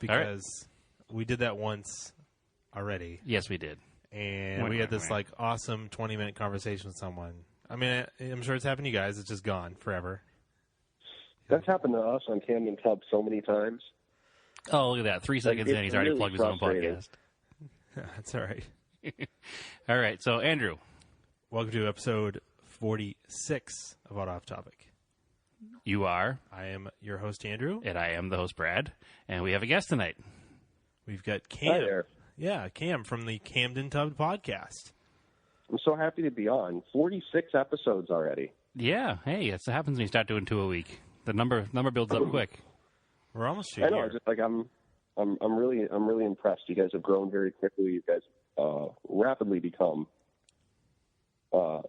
because we did that once already. Yes, we did. And we had this like awesome 20-minute conversation with someone. I mean, I'm sure it's happened to you guys. It's just gone forever. That's happened to us on Camden Tub so many times. Oh, look at that. 3 seconds in, he's already plugged his own podcast. That's all right. All right. So, Andrew. Welcome to episode 46 of Auto Off Topic. You are? I am your host, Andrew. And I am the host, Brad. And we have a guest tonight. We've got Cam. Hi there. Yeah, Cam from the Camden Tub podcast. I'm so happy to be on. 46 episodes already. Yeah. Hey, that's what happens when you start doing 2 a week. The number builds up quick. We're almost to I know. Just like I'm really impressed. You guys have grown very quickly. You guys rapidly become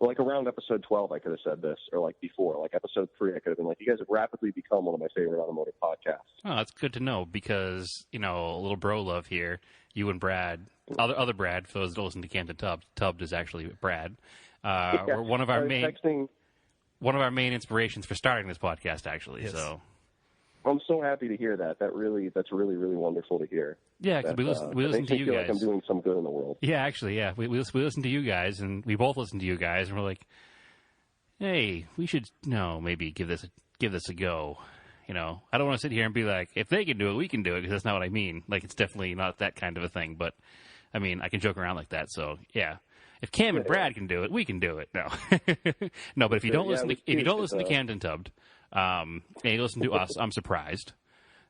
like around episode 12. I could have said this, or like before, like episode 3. I could have been like, you guys have rapidly become one of my favorite automotive podcasts. Oh, that's good to know because a little bro love here. You and Brad, other Brad, for those that don't listen to Camden Tub. Tubbed is actually Brad. We're one of our main inspirations for starting this podcast, actually. Yes. So I'm so happy to hear that. That's really wonderful to hear. Yeah, because we listen to you guys. Like I'm doing some good in the world. Yeah, actually, yeah. We listen to you guys, and we both listen to you guys, and we're like, hey, we should maybe give this a go. I don't want to sit here and be like, if they can do it, we can do it, because that's not what I mean. Like, it's definitely not that kind of a thing. But I mean, I can joke around like that. So yeah, if Cam and Brad can do it, we can do it. No, no. But if you don't listen to Camden Tubbed, and you listen to us, I'm surprised.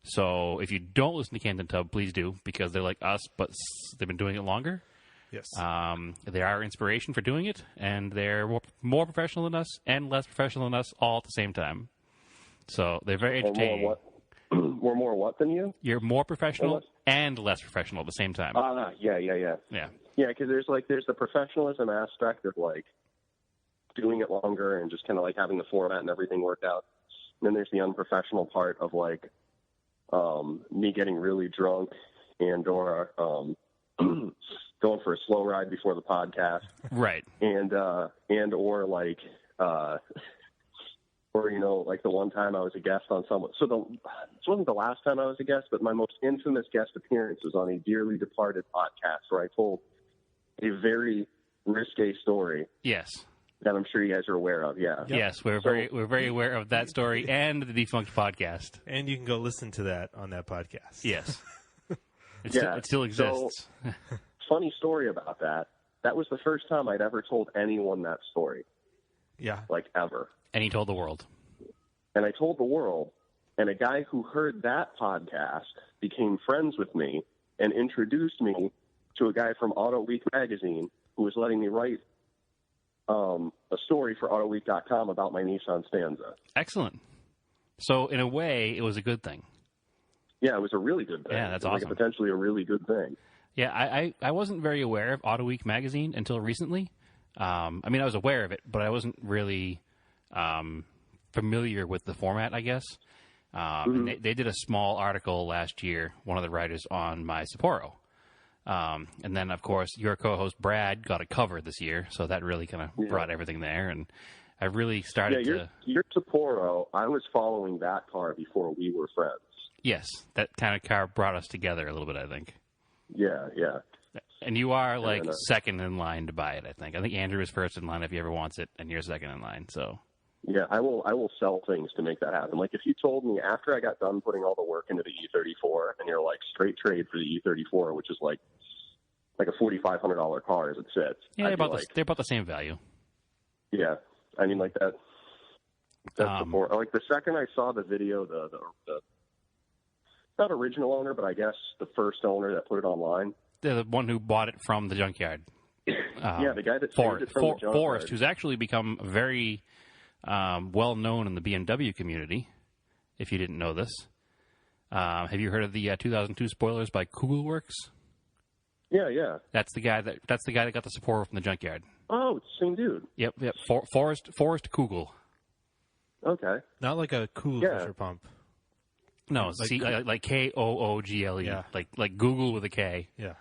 So if you don't listen to Camden Tub, please do, because they're like us, but they've been doing it longer. Yes. They are inspiration for doing it, and they're more professional than us and less professional than us all at the same time. So they're very entertaining. We're more what than you? You're more professional and less professional at the same time. Yeah. Yeah, because there's the professionalism aspect of like doing it longer and just kind of like having the format and everything worked out. And then there's the unprofessional part of like me getting really drunk and or going for a slow ride before the podcast, right? And or like like the one time I was a guest on someone. So this wasn't the last time I was a guest, but my most infamous guest appearance was on a dearly departed podcast where I told a very risque story. Yes. That I'm sure you guys are aware of. Yeah. Yes, we're very aware of that story and the defunct podcast. And you can go listen to that on that podcast. Yes. It still exists. So, funny story about that. That was the first time I'd ever told anyone that story. Yeah. Like ever. And he told the world. And I told the world, and a guy who heard that podcast became friends with me and introduced me to a guy from Auto Week magazine who was letting me write a story for AutoWeek.com about my Nissan Stanza. Excellent. So, in a way, it was a good thing. Yeah, it was a really good thing. Yeah, that's awesome. Like potentially a really good thing. Yeah, I wasn't very aware of Auto Week magazine until recently. I mean, I was aware of it, but I wasn't really familiar with the format, I guess. And they did a small article last year, one of the writers, on my Sapporo. And then, of course, your co-host, Brad, got a cover this year, so that really kind of brought everything there. And I really started your Sapporo, I was following that car before we were friends. Yes, that kind of car brought us together a little bit, I think. Yeah. And you are, second in line to buy it, I think. I think Andrew is first in line if he ever wants it, and you're second in line, so... Yeah, I will sell things to make that happen. Like, if you told me after I got done putting all the work into the E34, and you're like, straight trade for the E34, which is like a $4,500 car as it sits. Yeah, they're about the same value. Yeah, I mean, like that's support. Like, the second I saw the video, the not original owner, but I guess the first owner that put it online. The one who bought it from the junkyard. Yeah, the guy that saved it from the junkyard. Forrest, who's actually become very... well known in the BMW community, if you didn't know this. Have you heard of the 2002 spoilers by Kugelworks? Yeah. That's the guy that got the Sapporo from the junkyard. Oh, it's the same dude. Yep. Forrest Kugel. Okay. Not like a cool pressure pump. No, like Koogle. Yeah. Like Google with a K. Yeah.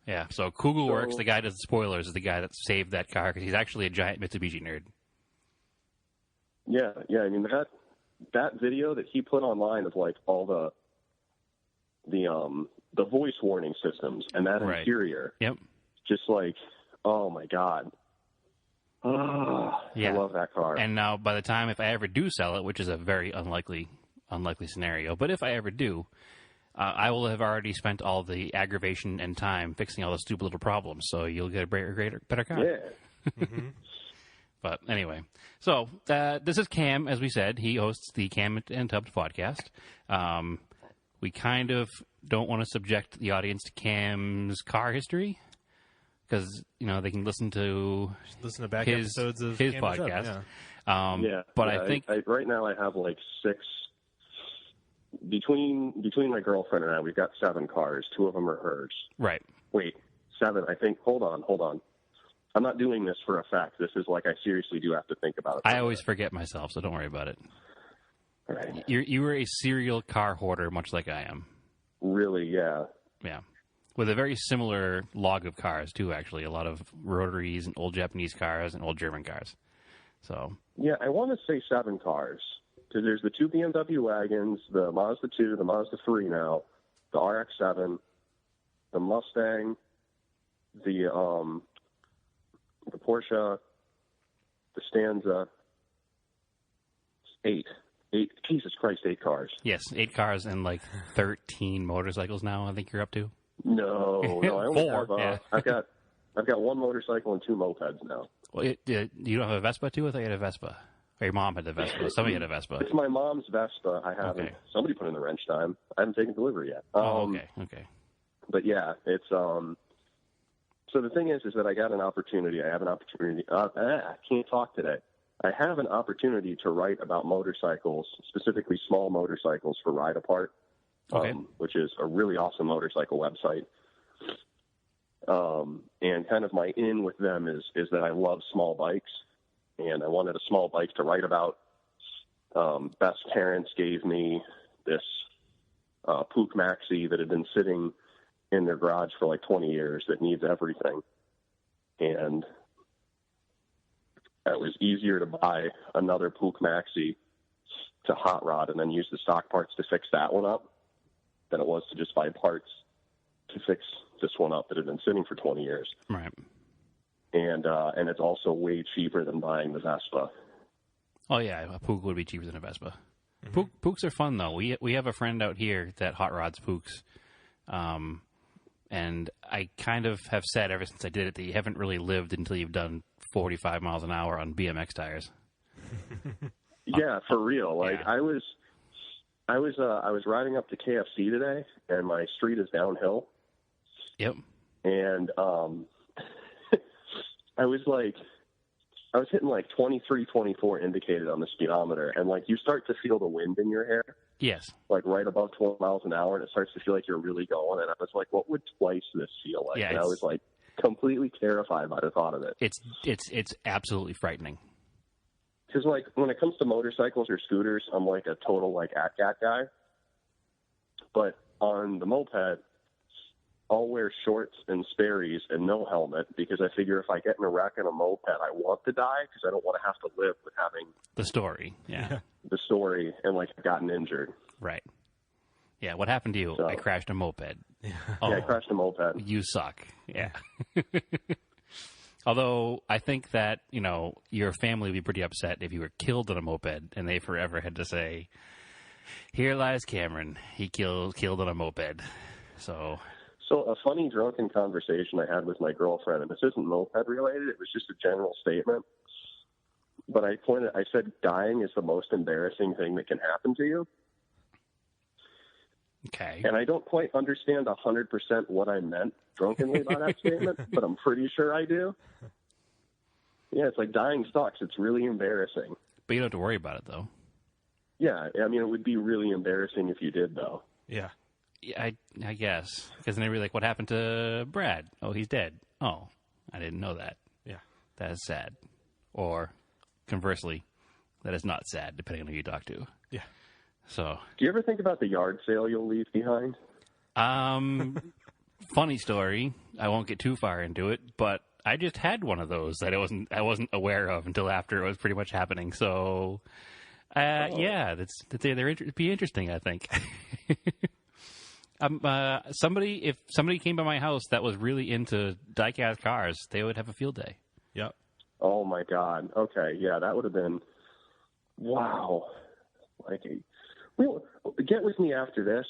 Yeah. So Kugelworks, the guy that does the spoilers, is the guy that saved that car because he's actually a giant Mitsubishi nerd. Yeah. I mean, that video that he put online of like all the the voice warning systems and that Right. interior. Yep. Just like, oh my God. Yeah. I love that car. And now, by the time, if I ever do sell it, which is a very unlikely scenario, but if I ever do, I will have already spent all the aggravation and time fixing all the stupid little problems. So you'll get a better car. Yeah. Mm-hmm. But anyway, so this is Cam, as we said. He hosts the Cam and Tubbs podcast. We kind of don't want to subject the audience to Cam's car history because, they can listen to back episodes of his Cam and Tubbs, podcast. yeah. But I think right now I have like 6 between my girlfriend and I. We've got 7 cars. 2 of them are hers. Right. Wait, 7. I think. Hold on. I'm not doing this for effect. This is like I seriously do have to think about it. I always forget myself, so don't worry about it. Right. You were a serial car hoarder, much like I am. Really, yeah. Yeah. With a very similar log of cars, too, actually. A lot of rotaries and old Japanese cars and old German cars. So. Yeah, I want to say 7 cars. Because there's the 2 BMW wagons, the Mazda 2, the Mazda 3 now, the RX-7, the Mustang, the Porsche, the Stanza. 8. Jesus Christ, 8 cars. Yes, 8 cars and like 13 motorcycles now, I think you're up to. No, I only 4, have. yeah. I've got 1 motorcycle and 2 mopeds now. Well, you don't have a Vespa, too? I thought you had a Vespa. Or your mom had a Vespa. Somebody had a Vespa. It's my mom's Vespa. I haven't. Okay. Somebody put in the wrench time. I haven't taken delivery yet. Okay. But yeah, it's So the thing is that I got an opportunity. I have an opportunity. I can't talk today. I have an opportunity to write about motorcycles, specifically small motorcycles, for Ride Apart, which is a really awesome motorcycle website. And kind of my in with them is that I love small bikes, and I wanted a small bike to write about. Best parents gave me this Puch Maxi that had been sitting in their garage for like 20 years that needs everything. And it was easier to buy another Puch Maxi to hot rod and then use the stock parts to fix that one up than it was to just buy parts to fix this one up that had been sitting for 20 years. Right. And it's also way cheaper than buying the Vespa. Oh, yeah, a Puch would be cheaper than a Vespa. Mm-hmm. Puchs are fun, though. We have a friend out here that hot rods Puchs. And I kind of have said ever since I did it that you haven't really lived until you've done 45 miles an hour on BMX tires. Yeah, for real. Like yeah. I was riding up to KFC today, and my street is downhill. Yep. And I was hitting like 23, 24 indicated on the speedometer, and like you start to feel the wind in your hair. Yes. Like right above 12 miles an hour, and it starts to feel like you're really going. And I was like, what would twice this feel like? Yeah, and I was like completely terrified by the thought of it. It's absolutely frightening. Because like when it comes to motorcycles or scooters, I'm like a total like AT-GAT guy. But on the moped, I'll wear shorts and Sperry's and no helmet because I figure if I get in a wreck on a moped, I want to die because I don't want to have to live with having the story. Yeah. The story and like gotten injured. Right. Yeah. What happened to you? So, I crashed a moped. Oh, yeah, I crashed a moped. You suck. Yeah. Although I think that, your family would be pretty upset if you were killed on a moped and they forever had to say, here lies Cameron. He killed on a moped. So a funny drunken conversation I had with my girlfriend, and this isn't moped related, it was just a general statement. But I said dying is the most embarrassing thing that can happen to you. Okay. And I don't quite understand 100% what I meant drunkenly by that statement, but I'm pretty sure I do. Yeah, it's like dying sucks. It's really embarrassing. But you don't have to worry about it, though. Yeah, I mean, it would be really embarrassing if you did, though. Yeah. Yeah, I guess. Because then they'd be like, what happened to Brad? Oh, he's dead. Oh, I didn't know that. Yeah. That is sad. Or, conversely, that is not sad, depending on who you talk to. Yeah. So. Do you ever think about the yard sale you'll leave behind? Funny story. I won't get too far into it, but I just had one of those that I wasn't aware of until after it was pretty much happening. So, yeah, it'd be interesting, I think. If somebody came by my house that was really into die-cast cars, they would have a field day. Yep. Oh my God. Okay. Yeah, that would have been, wow. Like, well, get with me after this,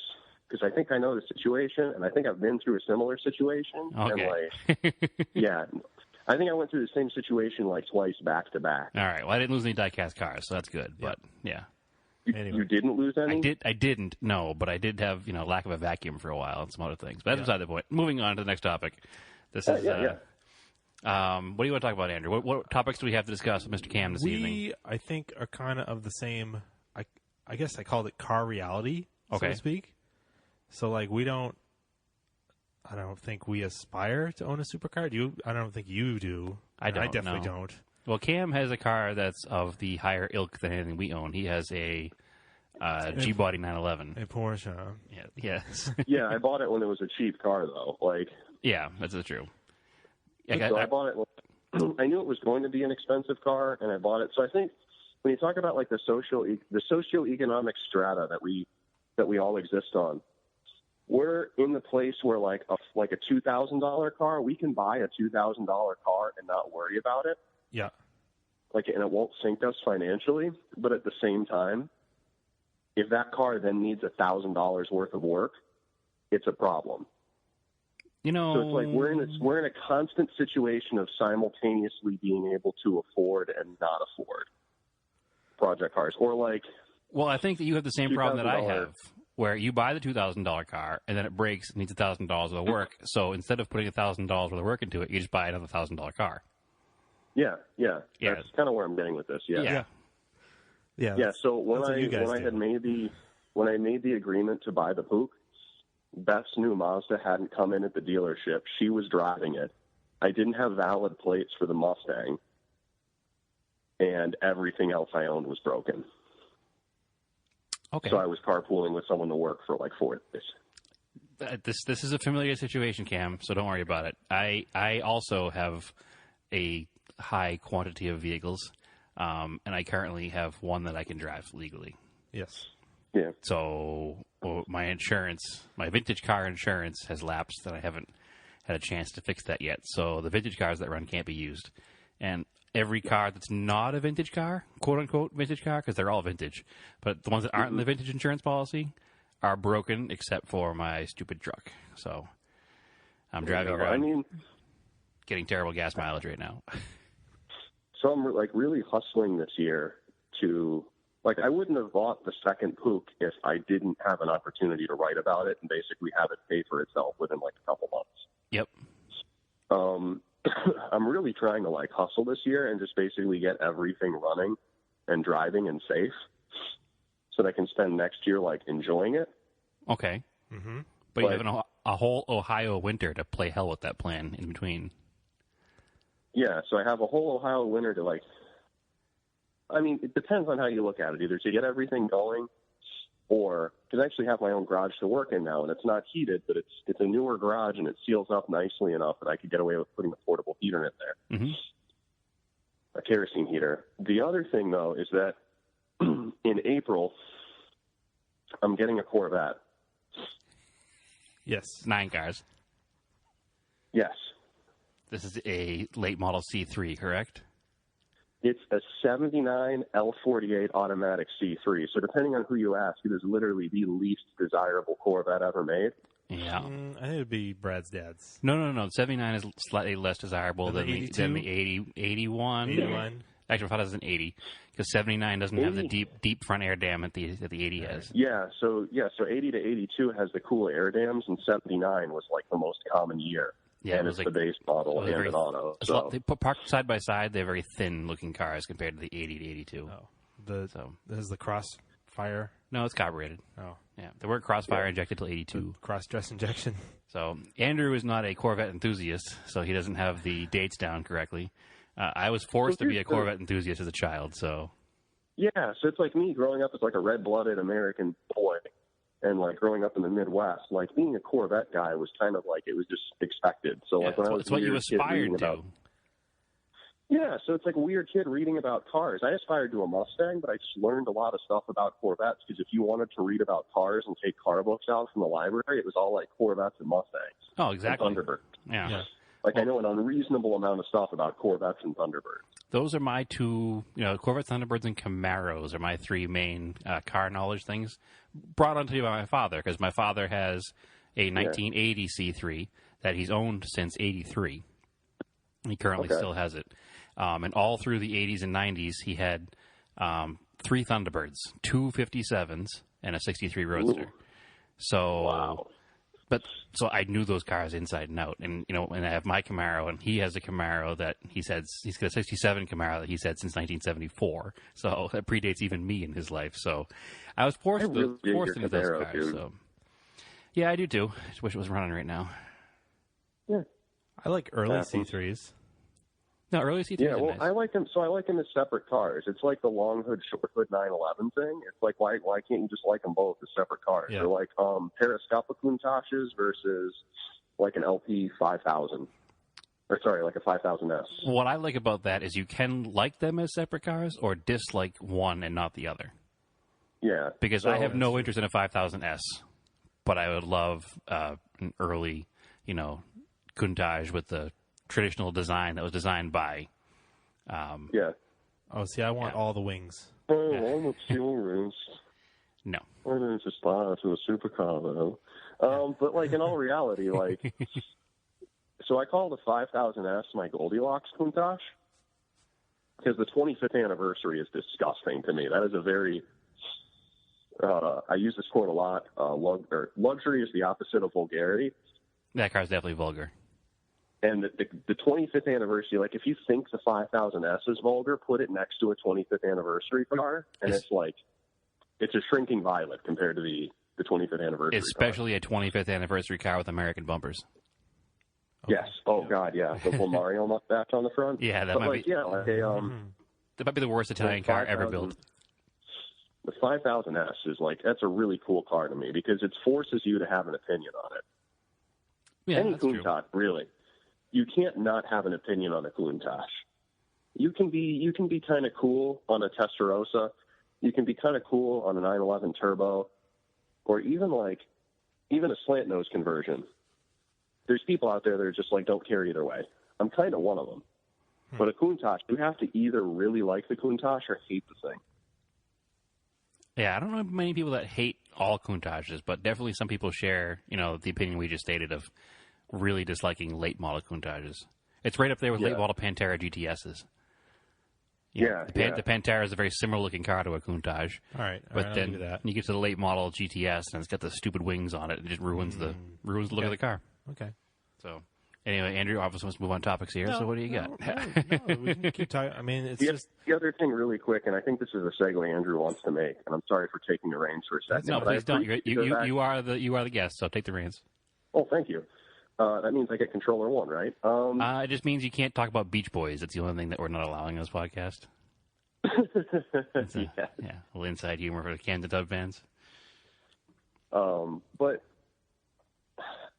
because I think I know the situation, and I think I've been through a similar situation. Okay. And yeah, I think I went through the same situation like twice back to back. All right. Well, I didn't lose any die-cast cars, so that's good. But yeah. You didn't lose any? I didn't. No, but I did have lack of a vacuum for a while and some other things. But that's beside the point. Moving on to the next topic. This is what do you want to talk about, Andrew? What topics do we have to discuss with Mr. Cam this evening? I think, are kind of the same. I guess I called it car reality, so to speak. So, like, I don't think we aspire to own a supercar. I don't think you do. I definitely don't. Well, Cam has a car that's of the higher ilk than anything we own. He has a G-Body 911. A Porsche. Yeah. Yes. Yeah, I bought it when it was a cheap car, though. Like, yeah, that's true. I bought it. I knew it was going to be an expensive car, and I bought it. So I think when you talk about like the socioeconomic strata that we all exist on, we're in the place where like a $2,000 car, we can buy a $2,000 car and not worry about it. Yeah. Like, and it won't sink us financially. But at the same time, if that car then needs $1,000 worth of work, it's a problem. You know, so it's like we're in a constant situation of simultaneously being able to afford and not afford project cars, or like. Well, I think that you have the same problem that I have, where you buy the $2,000 car and then it breaks and needs $1,000 worth of work. So instead of putting $1,000 worth of work into it, you just buy another $1,000 car. Yeah. That's kind of where I'm getting with this. Yeah. So when I made the agreement to buy the Pook, Beth's new Mazda hadn't come in at the dealership. She was driving it. I didn't have valid plates for the Mustang, and everything else I owned was broken. Okay. So I was carpooling with someone to work for like 4 days. This is a familiar situation, Cam, so don't worry about it. I also have a high quantity of vehicles, and I currently have one that I can drive legally. Yes. Yeah. So my insurance, my vintage car insurance has lapsed, and I haven't had a chance to fix that yet. So the vintage cars that run can't be used. And every car that's not a vintage car, quote-unquote vintage car, because they're all vintage, but the ones that aren't in the vintage insurance policy are broken except for my stupid truck. So I'm driving around getting terrible gas mileage right now. So I'm like really hustling this year to, like, I wouldn't have bought the second Pook if I didn't have an opportunity to write about it and basically have it pay for itself within like a couple months. Yep. I'm really trying to like hustle this year and just basically get everything running and driving and safe so that I can spend next year like enjoying it. Okay. Mm-hmm. But you have a whole Ohio winter to play hell with that plan in between. Yeah, so I have a whole Ohio winter to like, I mean, it depends on how you look at it, either to get everything going or, because I actually have my own garage to work in now, and it's not heated, but it's a newer garage, and it seals up nicely enough that I could get away with putting a portable heater in there, a kerosene heater. The other thing, though, is that in April, I'm getting a Corvette. Yes. 9 cars. Yes. This is a late model C3, correct? It's a 79 L48 automatic C3. So depending on who you ask, it is literally the least desirable Corvette ever made. Yeah. I think it would be Brad's dad's. No. The 79 is slightly less desirable than the 80, 81. 81. Actually, I thought it was an 80 because 79 doesn't have the deep front air dam that the 80 has. So 80 to 82 has the cool air dams, and 79 was like the most common year. Yeah, and it's the base model and an auto. So. They put parked side by side. They're very thin-looking cars compared to the 80 to 82. Oh, this is the Crossfire. No, it's carbureted. Oh, yeah, they weren't Crossfire injected till 82. Cross-dress injection. So Andrew is not a Corvette enthusiast, so he doesn't have the dates down correctly. I was forced to be a Corvette enthusiast as a child, so. Yeah, so it's like me growing up as like a red-blooded American boy. And, like, growing up in the Midwest, like, being a Corvette guy was kind of like, it was just expected. So, yeah, like, when I was it's what you aspired to. Yeah, so it's like a weird kid reading about cars. I aspired to a Mustang, but I just learned a lot of stuff about Corvettes because if you wanted to read about cars and take car books out from the library, it was all like Corvettes and Mustangs. Oh, exactly. And Thunderbirds. Yeah. Like, I know an unreasonable amount of stuff about Corvettes and Thunderbirds. Those are my two, Corvettes, Thunderbirds, and Camaros are my three main car knowledge things brought onto me by my father, because my father has a 1980 C3 that he's owned since 83. He currently still has it. And all through the 80s and 90s, he had 3 Thunderbirds, 2 57s, and a 63 Roadster. Ooh. So, wow. So I knew those cars inside and out. And, and I have my Camaro, and he has a Camaro that he said, he's got a 67 Camaro that he said since 1974. So that predates even me in his life. So I was forced into those cars. Dude. So yeah, I do too. I just wish it was running right now. Yeah. I like early C3s. No, early C3s. Yeah, well, nice. I like them. So I like them as separate cars. It's like the long hood, short hood 911 thing. It's like why can't you just like them both as separate cars? Yeah. They're like periscopic Countachs versus like an LP 5000, or sorry, like a 5000S. What I like about that is you can like them as separate cars or dislike one and not the other. Yeah, because I have no interest in a 5000S, but I would love an early, Countach with the traditional design that was designed by. Yeah. Oh, see, I want all the wings. Oh, I want Taurus. No. I didn't just buy it to a supercar, though. But, like, in all reality, like, so I call the 5000S my Goldilocks Countach because the 25th anniversary is disgusting to me. That is a very, I use this quote a lot, luxury is the opposite of vulgarity. That car's definitely vulgar. And the 25th anniversary, like if you think the 5000S is vulgar, put it next to a 25th anniversary car, and it's like, it's a shrinking violet compared to the 25th anniversary Especially car. A 25th anniversary car with American bumpers. Okay. Yes. Oh, God, yeah. The little Mario mustache on the front. Yeah, that might be... Yeah, like a, that might be the worst Italian car ever built. The 5000S is like, that's a really cool car to me because it forces you to have an opinion on it. Yeah, Any that's Countach, really. You can't not have an opinion on a Countach. You can be kind of cool on a Testarossa. You can be kind of cool on a 911 Turbo, or even a slant nose conversion. There's people out there that are just like don't care either way. I'm kind of one of them. But a Countach, you have to either really like the Countach or hate the thing. Yeah, I don't know many people that hate all Countaches, but definitely some people share, the opinion we just stated of really disliking late model Countaches. It's right up there with late model Pantera GTSs. The Pantera is a very similar looking car to a Countach. All right, but then you get to the late model GTS and it's got the stupid wings on it. It just ruins the look of the car. Okay. So anyway, Andrew, obviously wants to move on topics here. So what do you got? No, we can keep talking. I mean, it's just the other thing, really quick, and I think this is a segue Andrew wants to make. And I'm sorry for taking the reins for a second. No, please don't. You are the guest, so take the reins. Oh, thank you. That means I get controller one, right? It just means you can't talk about Beach Boys. That's the only thing that we're not allowing on this podcast. A little inside humor for the Kansas Dub fans. But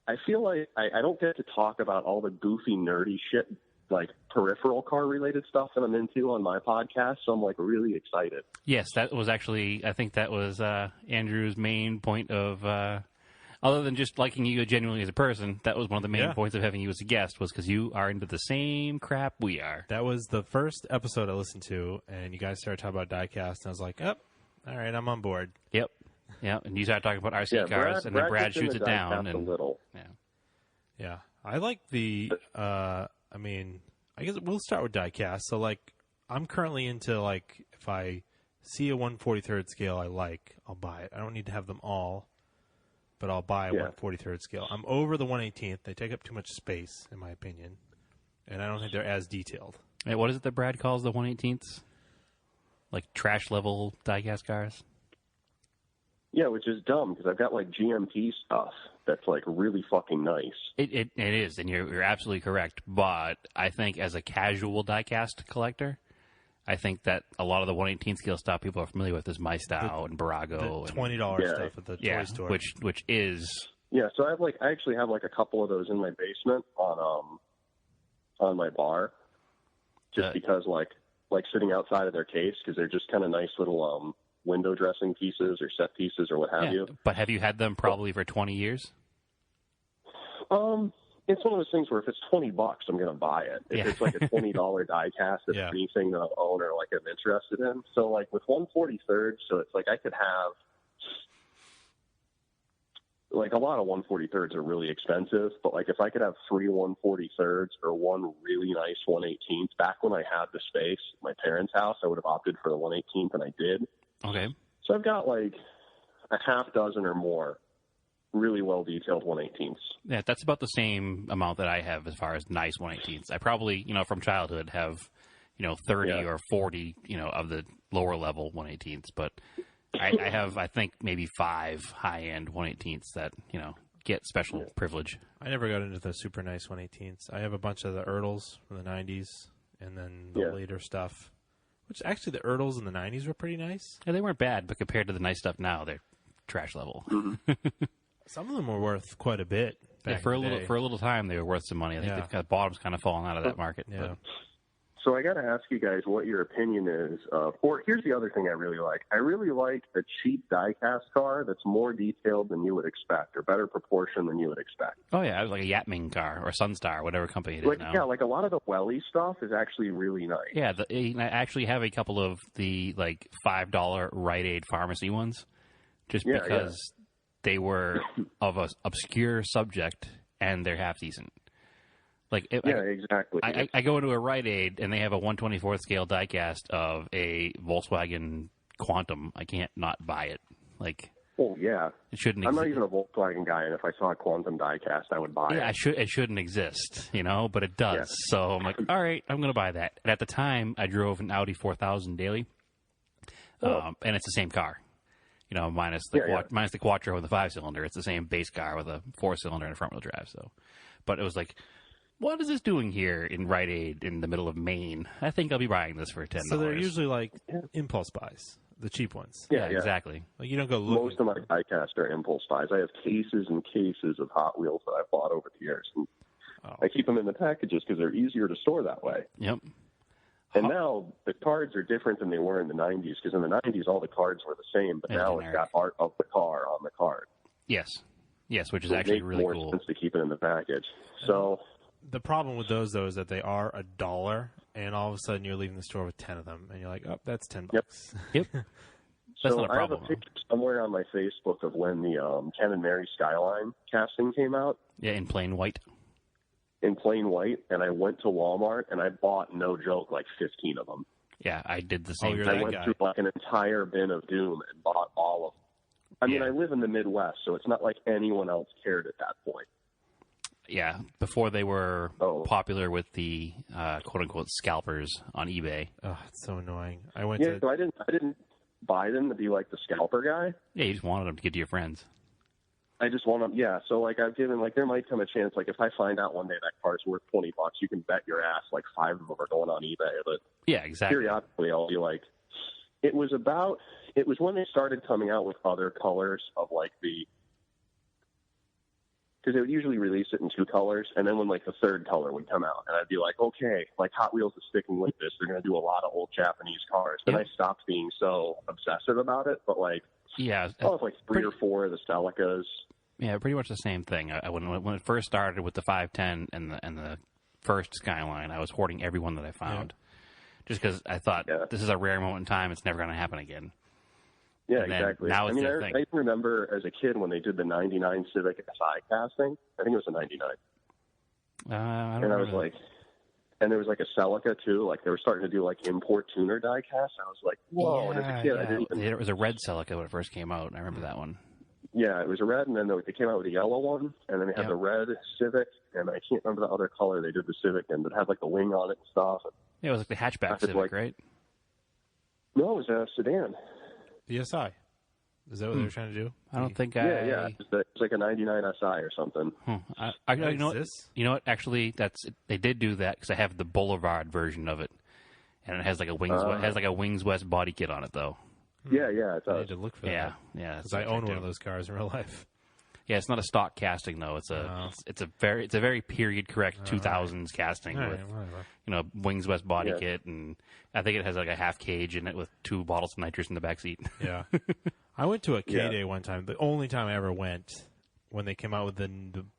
I feel like I don't get to talk about all the goofy, nerdy shit, like peripheral car-related stuff that I'm into on my podcast, so I'm, like, really excited. Yes, that was actually, I think that was Andrew's main point of... other than just liking you genuinely as a person, that was one of the main points of having you as a guest, was because you are into the same crap we are. That was the first episode I listened to, and you guys started talking about diecast, and I was like, all right, I'm on board. Yep. Yeah, and you started talking about RC cars, and then Brad shoots it down. A little. Yeah. I like the, I guess we'll start with diecast. So, like, I'm currently into, like, if I see a 1/43rd scale I like, I'll buy it. I don't need to have them all. But I'll buy a 1/43rd scale. I'm over the 1/18th. They take up too much space, in my opinion, and I don't think they're as detailed. Hey, what is it that Brad calls the 1/18ths? Like trash level diecast cars? Yeah, which is dumb because I've got like GMP stuff that's like really fucking nice. It is, and you're absolutely correct. But I think as a casual diecast collector, I think that a lot of the 1/18th scale stuff people are familiar with is My Style and Barago. The $20 stuff at the toy store. Which is... Yeah, so I actually have like a couple of those in my basement on my bar. just because like sitting outside of their case, because they're just kind of nice little window dressing pieces or set pieces or what have you. But have you had them probably for 20 years? It's one of those things where if it's $20, I'm going to buy it. If it's like a $20 die cast, it's anything that I own or like I'm interested in. So like with 143rd, so it's like I could have like a lot of 143rds are really expensive, but like if I could have 3 143rds or one really nice 118th, back when I had the space at my parents' house, I would have opted for the 118th, and I did. Okay. So I've got like a half dozen or more really well detailed 118ths. Yeah, that's about the same amount that I have as far as nice 118ths. I probably, from childhood have, 30 or 40, of the lower level 118ths, but I have, I think, maybe 5 high-end 118ths that, get special privilege. I never got into the super nice 118ths. I have a bunch of the Ertls from the 90s and then the later stuff, which actually the Ertls in the 90s were pretty nice. Yeah, they weren't bad, but compared to the nice stuff now, they're trash level. Mm-hmm. Some of them were worth quite a bit. For a little time, they were worth some money. I think they've got bottoms kind of fallen out of that market. Yeah. So I got to ask you guys what your opinion is. Or here's the other thing I really like. I really like a cheap die-cast car that's more detailed than you would expect, or better proportion than you would expect. Oh yeah, like a Yatming car or Sunstar, whatever company it is now. Yeah, like a lot of the Welly stuff is actually really nice. Yeah, I actually have a couple of the like $5 Rite Aid pharmacy ones, just because they were of an obscure subject and they're half decent. Exactly. I go into a Rite Aid and they have a 1/24th scale diecast of a Volkswagen Quantum. I can't not buy it. It shouldn't. I'm not even a Volkswagen guy, and if I saw a Quantum diecast, I would buy it. Yeah, it shouldn't exist, but it does. Yeah. So I'm like, all right, I'm going to buy that. And at the time, I drove an Audi 4000 daily, and it's the same car. Minus the Quattro with a 5-cylinder. It's the same base car with a 4-cylinder and a front-wheel drive. So, but it was like, what is this doing here in Rite Aid in the middle of Maine? I think I'll be buying this for $10. So they're usually like impulse buys, the cheap ones. Yeah, exactly. Like you don't go looking. Most of my diecast are impulse buys. I have cases and cases of Hot Wheels that I've bought over the years. And I keep them in the packages because they're easier to store that way. Yep. And now the cards are different than they were in the 90s, because in the 90s all the cards were the same, but now it's got art of the car on the card. Yes, which is actually really cool. It makes more sense to keep it in the package. So the problem with those, though, is that they are $1, and all of a sudden you're leaving the store with 10 of them, and you're like, oh, that's $10. Yep. That's not a problem. I have a picture somewhere on my Facebook of when the Ken and Mary Skyline casting came out. Yeah, in plain white. And I went to Walmart, and I bought, no joke, like 15 of them. Yeah, I did the same thing. I went through like an entire bin of Doom and bought all of them. I mean, I live in the Midwest, so it's not like anyone else cared at that point. Yeah, before they were popular with the quote-unquote scalpers on eBay. Oh, it's so annoying. So I didn't buy them to be like the scalper guy. Yeah, you just wanted them to give to your friends. I just want them, so like I've given, like there might come a chance, like if I find out one day that car's worth $20, you can bet your ass like 5 of them are going on eBay. But yeah, exactly. Periodically I'll be like, it was when they started coming out with other colors of like because they would usually release it in 2 colors, and then when like the 3rd color would come out, and I'd be like, okay, like Hot Wheels is sticking with this. They're going to do a lot of old Japanese cars. Then I stopped being so obsessive about it, but like, yeah, I'll have like 3 or 4 of the Celicas. Yeah, pretty much the same thing. When it first started with the 510 and the first Skyline, I was hoarding every one that I found, just because I thought this is a rare moment in time. It's never going to happen again. Yeah, exactly. Now it's their thing. I remember as a kid when they did the '99 Civic SI casting. I think it was a '99. I don't know. I was like, and there was like a Celica too. Like they were starting to do like import tuner die cast. I was like, whoa! And as a kid, I didn't even. It was a red Celica when it first came out. I remember that one. Yeah, it was a red, and then they came out with a yellow one, and then they had the red Civic, and I can't remember the other color they did the Civic in, but it had like the wing on it and stuff. Yeah, it was like the hatchback Civic, right? No, it was a sedan. The SI. Is that what they were trying to do? I don't think Yeah. It's like a '99 SI or something. You know what? Actually, they did do that because I have the Boulevard version of it, and it has like a Wings West body kit on it, though. Yeah, it does. I need to look for that. Yeah. Because I own one of those cars in real life. Yeah, it's not a stock casting though. It's a very period correct 2000s casting with Wings West body kit, and I think it has like a half cage in it with 2 bottles of nitrous in the back seat. Yeah, I went to a K-Day one time. The only time I ever went, when they came out with the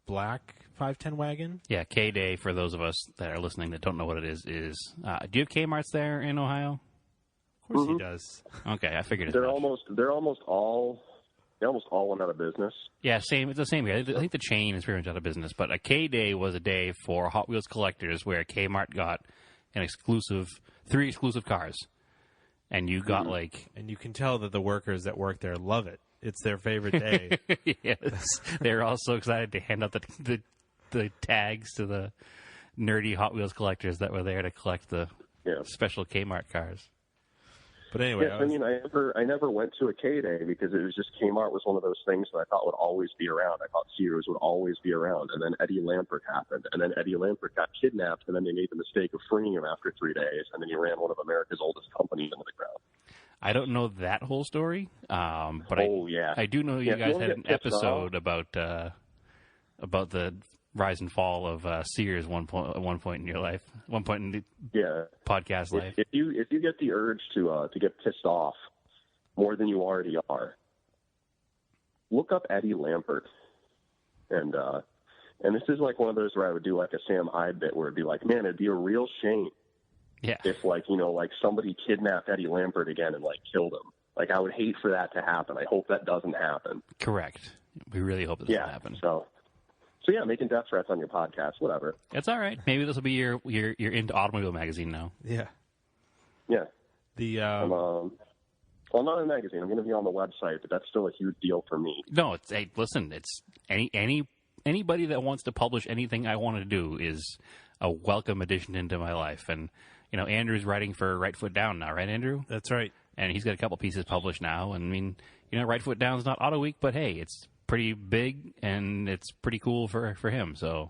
black 510 wagon. Yeah, K-Day, for those of us that are listening that don't know what it is do you have Kmart's there in Ohio? Of course he does. Okay, I figured they're almost all went out of business. Yeah, same. It's the same. I think the chain is pretty much out of business. But a K-Day was a day for Hot Wheels collectors where Kmart got 3 exclusive cars. And you got and you can tell that the workers that work there love it. It's their favorite day. Yes. They're all so excited to hand out the tags to the nerdy Hot Wheels collectors that were there to collect the special Kmart cars. But anyway, I never went to a K-Day because it was just Kmart was one of those things that I thought would always be around. I thought Sears would always be around, and then Eddie Lampert happened, and then Eddie Lampert got kidnapped, and then they made the mistake of freeing him after 3 days, and then he ran one of America's oldest companies into the ground. I don't know that whole story, but I do know you guys had an episode about the rise and fall of Sears at one point in your life, one point in the podcast life. If you get the urge to get pissed off more than you already are, look up Eddie Lampert, and this is like one of those where I would do like a Sam Hyde bit where it'd be like, man, it'd be a real shame if somebody kidnapped Eddie Lampert again and killed him. Like, I would hate for that to happen. I hope that doesn't happen. Correct. We really hope it doesn't happen. So yeah, making death threats on your podcast, whatever. That's all right. Maybe this will be your Into Automobile magazine now. Yeah. Yeah. Well, I'm not in a magazine. I'm going to be on the website, but that's still a huge deal for me. No, it's anybody that wants to publish anything I want to do is a welcome addition into my life. And Andrew's writing for Right Foot Down now, right, Andrew? That's right. And he's got a couple pieces published now. And I mean, Right Foot Down's not Auto Week, but hey, it's pretty big and it's pretty cool for him. So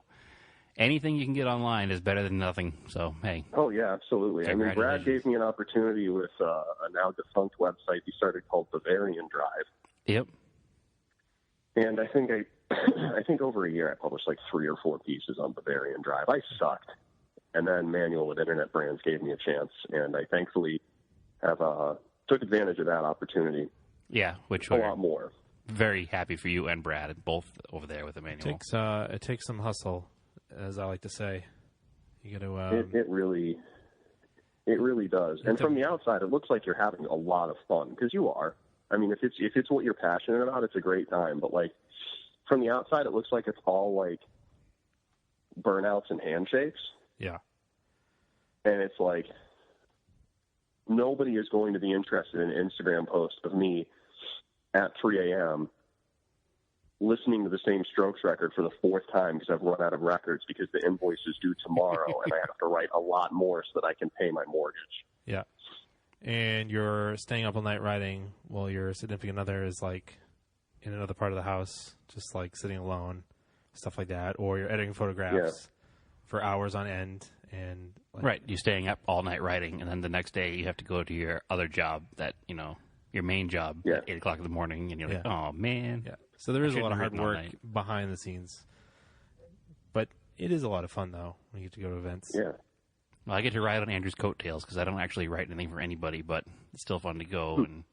anything you can get online is better than nothing. So hey. Oh yeah, absolutely. I mean, Brad gave me an opportunity with a now defunct website he started called Bavarian Drive. Yep. And I think over a year I published 3 or 4 pieces on Bavarian Drive. I sucked. And then Manual with Internet Brands gave me a chance, and I thankfully have took advantage of that opportunity. Yeah, which a lot more. Very happy for you and Brad, both over there with Emmanuel. It takes some hustle, as I like to say. You got to. It really does. And from the outside, it looks like you're having a lot of fun because you are. I mean, if it's what you're passionate about, it's a great time. But from the outside, it looks like it's all burnouts and handshakes. Yeah. And it's nobody is going to be interested in an Instagram post of me at 3 a.m. listening to the same Strokes record for the 4th time because I've run out of records because the invoice is due tomorrow and I have to write a lot more so that I can pay my mortgage. Yeah. And you're staying up all night writing while your significant other is in another part of the house, just sitting alone, stuff like that. Or you're editing photographs for hours on end. And right. You're staying up all night writing, and then the next day you have to go to your other job that, your main job at 8 o'clock in the morning, and you're like, oh, man. Yeah. So there is a lot of hard work behind the scenes. But it is a lot of fun, though, when you get to go to events. Yeah. Well, I get to ride on Andrew's coattails because I don't actually write anything for anybody, but it's still fun to go and,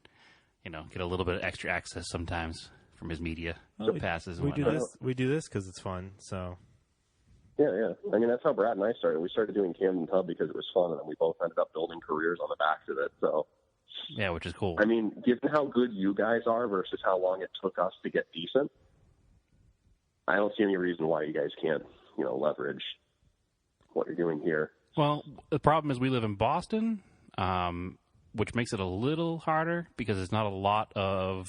get a little bit of extra access sometimes from his media passes and whatnot. We do this because it's fun, so... Yeah. I mean, that's how Brad and I started. We started doing Camden Tub because it was fun, and then we both ended up building careers on the backs of it. So, yeah, which is cool. I mean, given how good you guys are versus how long it took us to get decent, I don't see any reason why you guys can't, leverage what you're doing here. Well, the problem is we live in Boston, which makes it a little harder because there's not a lot of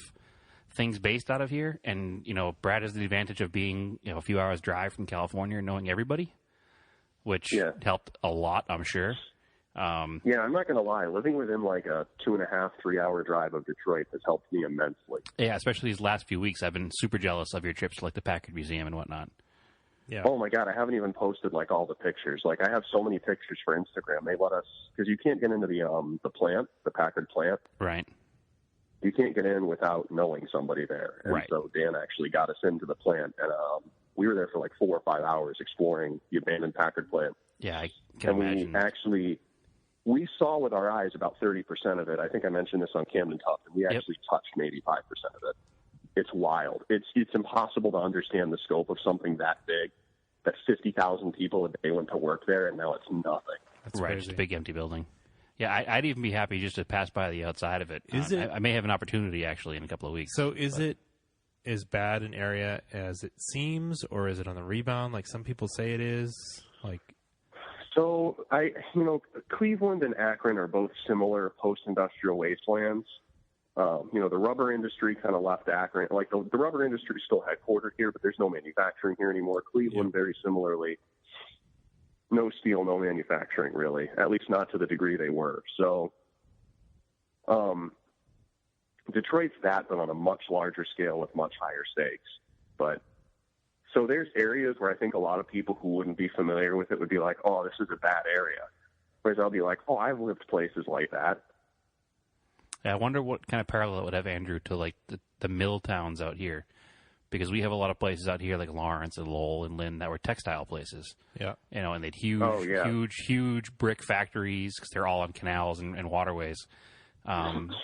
things based out of here, and Brad has the advantage of being a few hours drive from California and knowing everybody, which helped a lot, I'm sure. I'm not gonna lie, living within a 2.5-3 hour drive of Detroit has helped me immensely. Yeah, especially these last few weeks I've been super jealous of your trips to the Packard Museum and whatnot. Yeah. Oh my God, I haven't even posted all the pictures. I have so many pictures for Instagram. They let us, because you can't get into the plant, the Packard plant, right? you can't get in without knowing somebody there. And right. so Dan actually got us into the plant, and we were there for like 4 or 5 hours exploring the abandoned Packard plant. Yeah, I can imagine. We saw with our eyes about 30% of it. I think I mentioned this on Camden Tough, and we actually touched maybe 5% of it. It's wild. It's impossible to understand the scope of something that big, that 50,000 people a day went to work there, and now it's nothing. That's right, just a big empty building. Yeah, I'd even be happy just to pass by the outside of it. I may have an opportunity, actually, in a couple of weeks. So is it as bad an area as it seems, or is it on the rebound like some people say it is? So, Cleveland and Akron are both similar post-industrial wastelands. The rubber industry kind of left Akron. Like, the rubber industry is still headquartered here, but there's no manufacturing here anymore. Cleveland, very similarly, no steel, no manufacturing, really, at least not to the degree they were. So, Detroit's that, but on a much larger scale with much higher stakes. But so there's areas where I think a lot of people who wouldn't be familiar with it would be like, oh, this is a bad area. Whereas I'll be like, oh, I've lived places like that. Yeah, I wonder what kind of parallel it would have, Andrew, to like the mill towns out here. Because we have a lot of places out here like Lawrence and Lowell and Lynn that were textile places. Yeah. And they'd huge brick factories because they're all on canals and waterways. And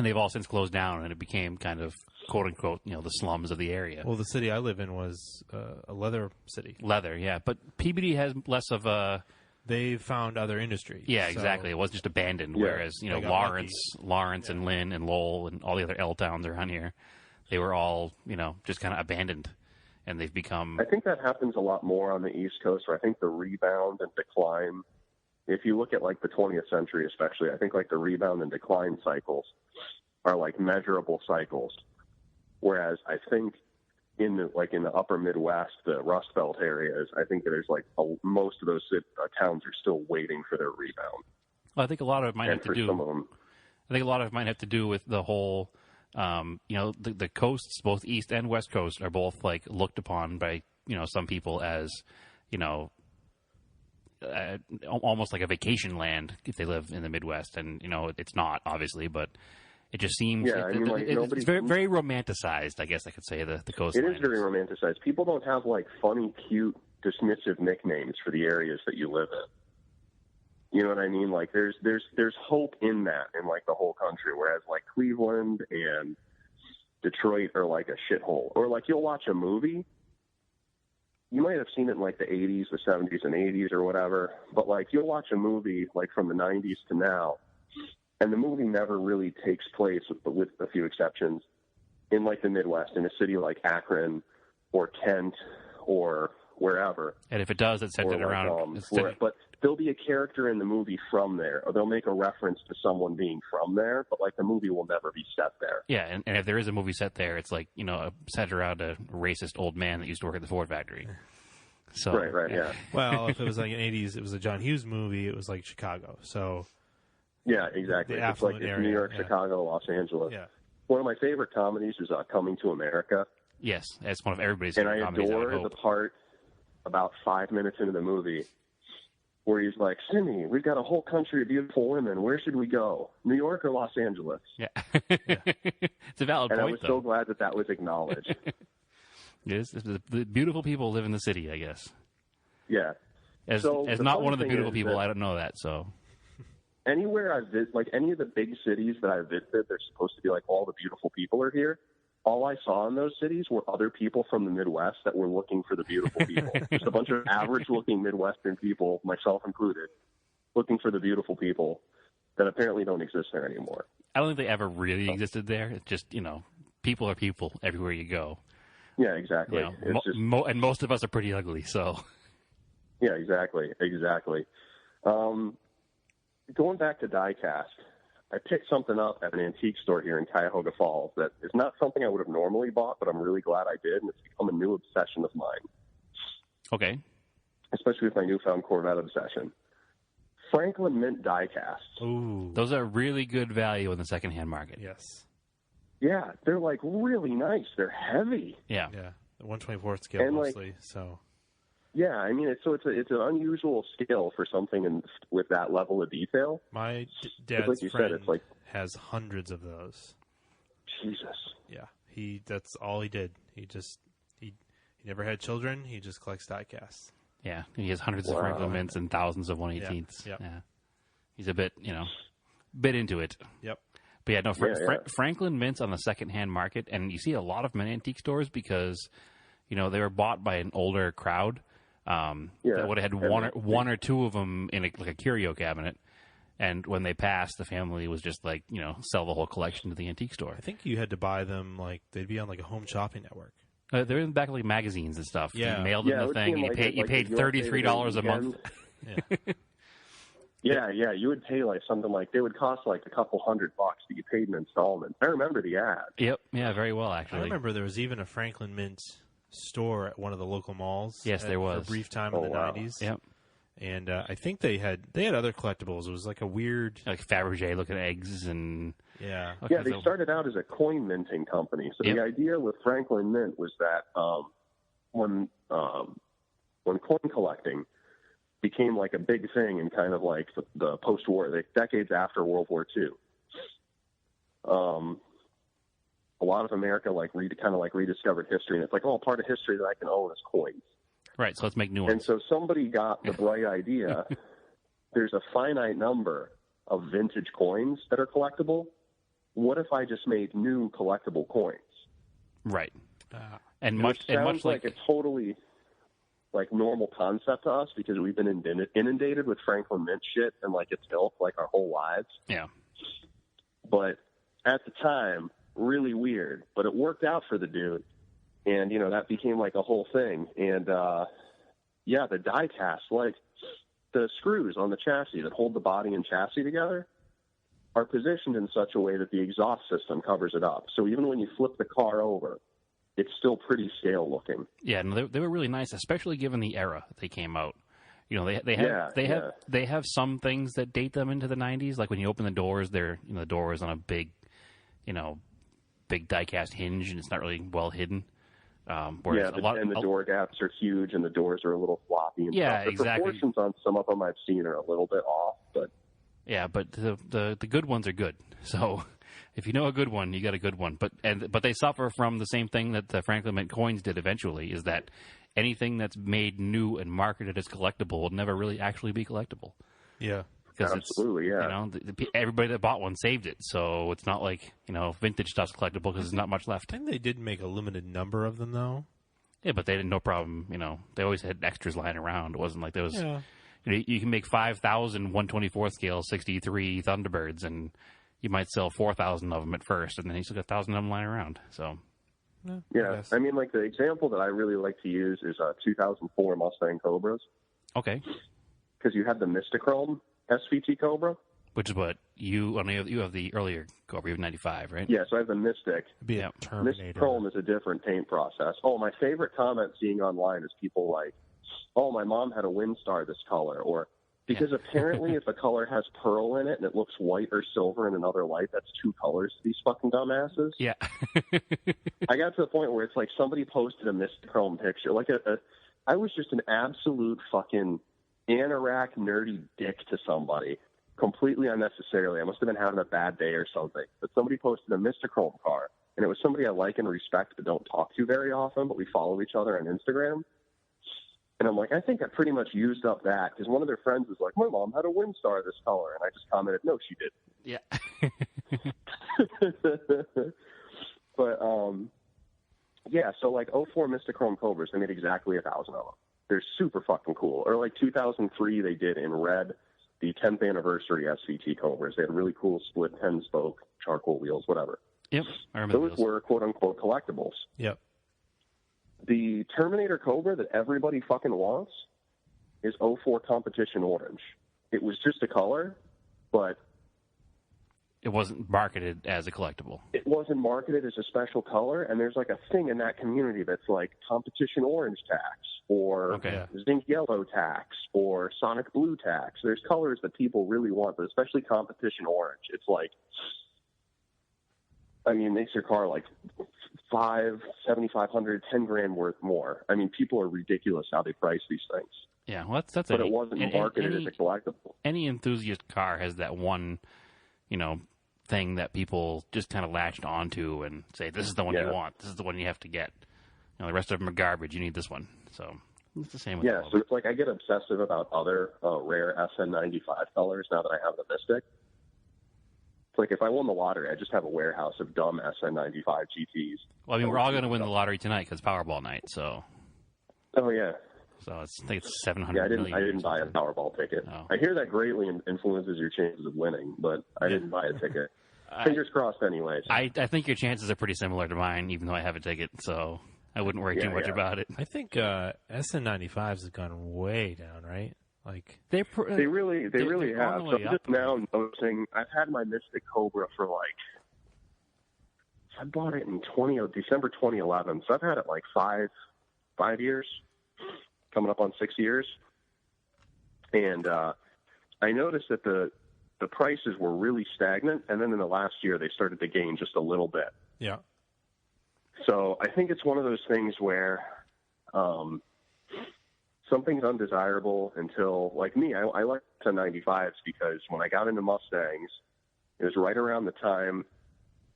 they've all since closed down, and it became kind of, quote unquote, the slums of the area. Well, the city I live in was a leather city. Leather, yeah. But Peabody has less of a... They found other industries. Yeah, exactly. It wasn't just abandoned, whereas, Lawrence and Lynn and Lowell and all the other L towns around here, they were all, just kind of abandoned, and they've become... I think that happens a lot more on the East Coast, where I think the rebound and decline, if you look at, like, the 20th century especially, I think, like, the rebound and decline cycles are, like, measurable cycles, whereas I think in the upper Midwest, the Rust Belt areas, I think there's, like, most of those towns are still waiting for their rebound. Well, I think a lot of it might have to do... Some of them, I think a lot of it might have to do with the whole... the coasts, both East and West Coast, are both like looked upon by, some people as, almost like a vacation land if they live in the Midwest. And, it's not, obviously, but it just seems it's very, very romanticized, I guess I could say, the coastline. It is very romanticized. People don't have like funny, cute, dismissive nicknames for the areas that you live in. You know what I mean? Like there's hope in that in like the whole country, whereas like Cleveland and Detroit are like a shithole. Or like you'll watch a movie, you might have seen it in like the 80s, the 70s and 80s or whatever, but like you'll watch a movie like from the 90s to now, and the movie never really takes place, with a few exceptions, in like the Midwest, in a city like Akron or Kent or wherever. And if it does, it's centered around... But there'll be a character in the movie from there, or they'll make a reference to someone being from there, but like the movie will never be set there. Yeah, and if there is a movie set there, it's like, set around a racist old man that used to work at the Ford factory. So, right, yeah. Well, if it was like an 80s, it was a John Hughes movie, it was like Chicago, so... Yeah, exactly. It's like area, New York, Chicago, Los Angeles. Yeah. One of my favorite comedies is Coming to America. Yes, it's one of everybody's favorite comedies. And I adore the part about 5 minutes into the movie where he's like, Simi, we've got a whole country of beautiful women. Where should we go? New York or Los Angeles? Yeah. It's a valid point, I was so glad that was acknowledged. Yes, the beautiful people live in the city, I guess. Yeah. As not one of the beautiful people, I don't know that, so... Anywhere I visit, like any of the big cities that I visited, they're supposed to be like all the beautiful people are here. All I saw in those cities were other people from the Midwest that were looking for the beautiful people. Just a bunch of average-looking Midwestern people, myself included, looking for the beautiful people that apparently don't exist there anymore. I don't think they ever really existed there. It's just, people are people everywhere you go. Yeah, exactly. And most of us are pretty ugly, so... Yeah, exactly. Going back to diecast, I picked something up at an antique store here in Cuyahoga Falls that is not something I would have normally bought, but I'm really glad I did, and it's become a new obsession of mine. Okay. Especially with my newfound Corvette obsession. Franklin Mint diecasts. Ooh. Those are really good value in the secondhand market. Yes. Yeah, they're like really nice. They're heavy. Yeah. Yeah. The 1/24th scale and mostly, so... Yeah, I mean, it's an unusual skill for something with that level of detail. My dad's friend has hundreds of those. Jesus. Yeah, that's all he did. He never had children. He just collects diecasts. Yeah, he has hundreds of Franklin Mints and thousands of 1/18ths. Yep. Yeah, he's a bit into it. Yep. But yeah, no, Franklin Mints on the secondhand market, and you see a lot of them in antique stores because, they were bought by an older crowd that would have had one or two of them in a curio cabinet. And when they passed, the family was just like, sell the whole collection to the antique store. I think you had to buy them they'd be on like a home shopping network. They're in the back of like magazines and stuff. Yeah. You mailed them the thing, and you paid $33 a month. Yeah. Yeah, you would pay like something like, they would cost like a couple $100 that you paid in installments. I remember the ad. Yep, yeah, very well actually. I remember there was even a Franklin Mint store at one of the local malls. Yes, there was. For a brief time in the 90s. Yep. And I think they had other collectibles. It was like a weird... Like Fabergé looking eggs and... Yeah. Yeah, they started out as a coin minting company. So the idea with Franklin Mint was that when coin collecting became like a big thing in kind of like the post-war, the decades after World War II, a lot of America rediscovered history. And it's like, part of history that I can own is coins. Right, so let's make new ones. And so somebody got the bright idea, there's a finite number of vintage coins that are collectible. What if I just made new collectible coins? Right. It sounds like a totally like normal concept to us because we've been inundated with Franklin Mint shit and like its ilk like our whole lives. Yeah. But at the time, really weird. But it worked out for the dude. And, that became like a whole thing. And, the die cast, like the screws on the chassis that hold the body and chassis together are positioned in such a way that the exhaust system covers it up. So even when you flip the car over, it's still pretty scale looking. Yeah, no, they were really nice, especially given the era they came out. They have some things that date them into the 90s. Like when you open the doors, the door is on a big die-cast hinge, and it's not really well hidden. The door gaps are huge, and the doors are a little floppy. And stuff. The exactly. proportions on some of them I've seen are a little bit off, but but the good ones are good. So if you know a good one, you got a good one. But they suffer from the same thing that the Franklin Mint coins did eventually, is that anything that's made new and marketed as collectible will never really actually be collectible. Yeah. Absolutely, everybody that bought one saved it, so it's not like vintage stuff's collectible because there's not much left. I think they did make a limited number of them, though. Yeah, but they had no problem. They always had extras lying around. It wasn't like there was. Yeah. You can make 5,000 1/24th scale 63 Thunderbirds, and you might sell 4,000 of them at first, and then you still got 1,000 of them lying around. So. Yeah, I mean, like the example that I really like to use is 2004 Mustang Cobras. Okay. Because you had the Mistachrome SVT Cobra. Which is what you have the earlier Cobra, you have 95, right? Yeah, so I have the Mystic. Terminator. Mistachrome is a different paint process. My favorite comment seeing online is people like, my mom had a Windstar this color, or because apparently if a color has pearl in it and it looks white or silver in another light, that's two colors to these fucking dumbasses. Yeah. I got to the point where it's like somebody posted a Mistachrome picture. Like I was just an absolute fucking anorak nerdy dick to somebody completely unnecessarily. I must have been having a bad day or something. But somebody posted a Mistachrome car, and it was somebody I like and respect but don't talk to very often, but we follow each other on Instagram. And I'm like, I think I pretty much used up that because one of their friends was like, my mom had a Windstar this color. And I just commented, no, she didn't. Yeah. But, so like 04 Mistachrome Cobras, they made exactly 1,000 of them. They're super fucking cool. Or like 2003, they did in red the 10th anniversary SVT Cobras. They had really cool split 10-spoke charcoal wheels, whatever. Yep, I remember those were quote-unquote collectibles. Yep. The Terminator Cobra that everybody fucking wants is 04 Competition Orange. It was just a color, but it wasn't marketed as a collectible. It wasn't marketed as a special color, and there's like a thing in that community that's like Competition Orange tax or Zinc Yellow tax or Sonic Blue tax. There's colors that people really want, but especially Competition Orange. It's like, makes your car like $7,500, $10,000 worth more. People are ridiculous how they price these things. Yeah, well, that's. But it wasn't marketed as a collectible. Any enthusiast car has that one, thing that people just kind of latched onto and say, this is the one you want. This is the one you have to get. The rest of them are garbage. You need this one. So it's the same with all of so them. it's like I get obsessive about other rare SN95 colors now that I have the Mystic. It's like if I won the lottery, I just have a warehouse of dumb SN95 GTs. Well, I mean, we're all going to win the lottery tonight because Powerball night, so... Oh, yeah. So I think it's 700 million. I didn't buy a Powerball ticket. Oh. I hear that greatly influences your chances of winning, but I didn't buy a ticket. Fingers crossed anyway. So. I think your chances are pretty similar to mine, even though I have a ticket, so I wouldn't worry too much about it. I think SN95s have gone way down, right? Like they really have. So just now noticing, I've had my Mystic Cobra for I bought it in December 2011, so I've had it like five years, coming up on 6 years. And I noticed that the prices were really stagnant, and then in the last year they started to gain just a little bit. Yeah. So I think it's one of those things where something's undesirable until, like me, I like 1095s because when I got into Mustangs, it was right around the time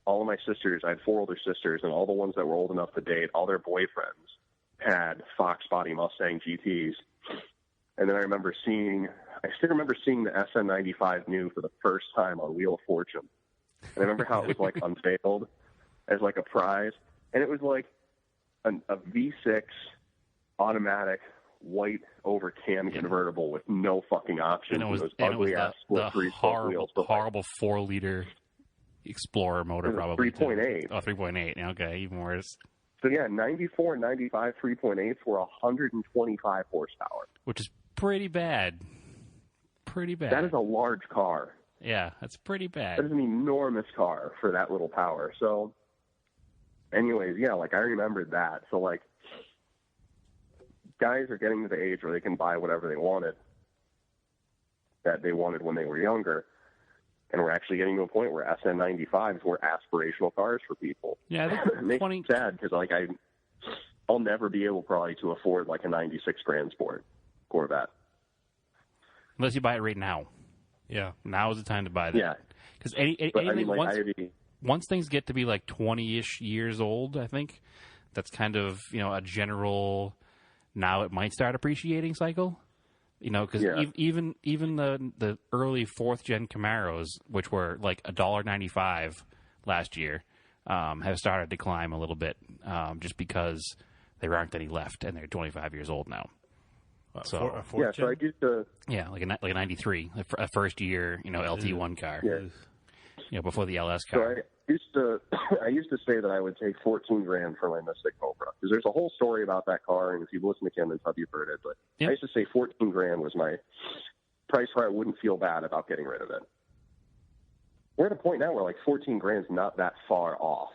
all of my sisters, I had 4 older sisters, and all the ones that were old enough to date, all their boyfriends had Fox Body Mustang GTs. And then I still remember seeing the SN95 new for the first time on Wheel of Fortune. And I remember how it was like unveiled as like a prize. And it was like a V6 automatic white over cam convertible with no fucking options. And it was ugly ass split 3-spoke wheels. Horrible 4-liter Explorer motor, probably. 3.8. Oh, 3.8. Okay, even worse. So yeah, 94, 95 3.8s were 125 horsepower. Which is pretty bad. Pretty bad. That is a large car. Yeah, that's pretty bad. That is an enormous car for that little power. So anyways, yeah, like I remembered that. So like guys are getting to the age where they can buy whatever they wanted that they wanted when they were younger. And we're actually getting to a point where SN95s were aspirational cars for people. Yeah, I think it makes me sad because like I'll never be able probably to afford like a 96 Grand Sport Corvette. Unless you buy it right now. Yeah. Now is the time to buy that. Yeah. Because once things get to be like 20-ish years old, I think, that's kind of, a general, now it might start appreciating cycle. Because even the early 4th-gen Camaros, which were like $1.95 last year, have started to climb a little bit just because there aren't any left, and they're 25 years old now. So so I used to... Yeah, like a 93, a first-year, LT1 car. Yeah. Before the LS car. So I used to say that I would take 14 grand for my Mystic Cobra because there's a whole story about that car, and if you've listened to Camden's Hub, you've heard it. But I used to say 14 grand was my price where I wouldn't feel bad about getting rid of it. We're at a point now where like 14 grand's not that far off.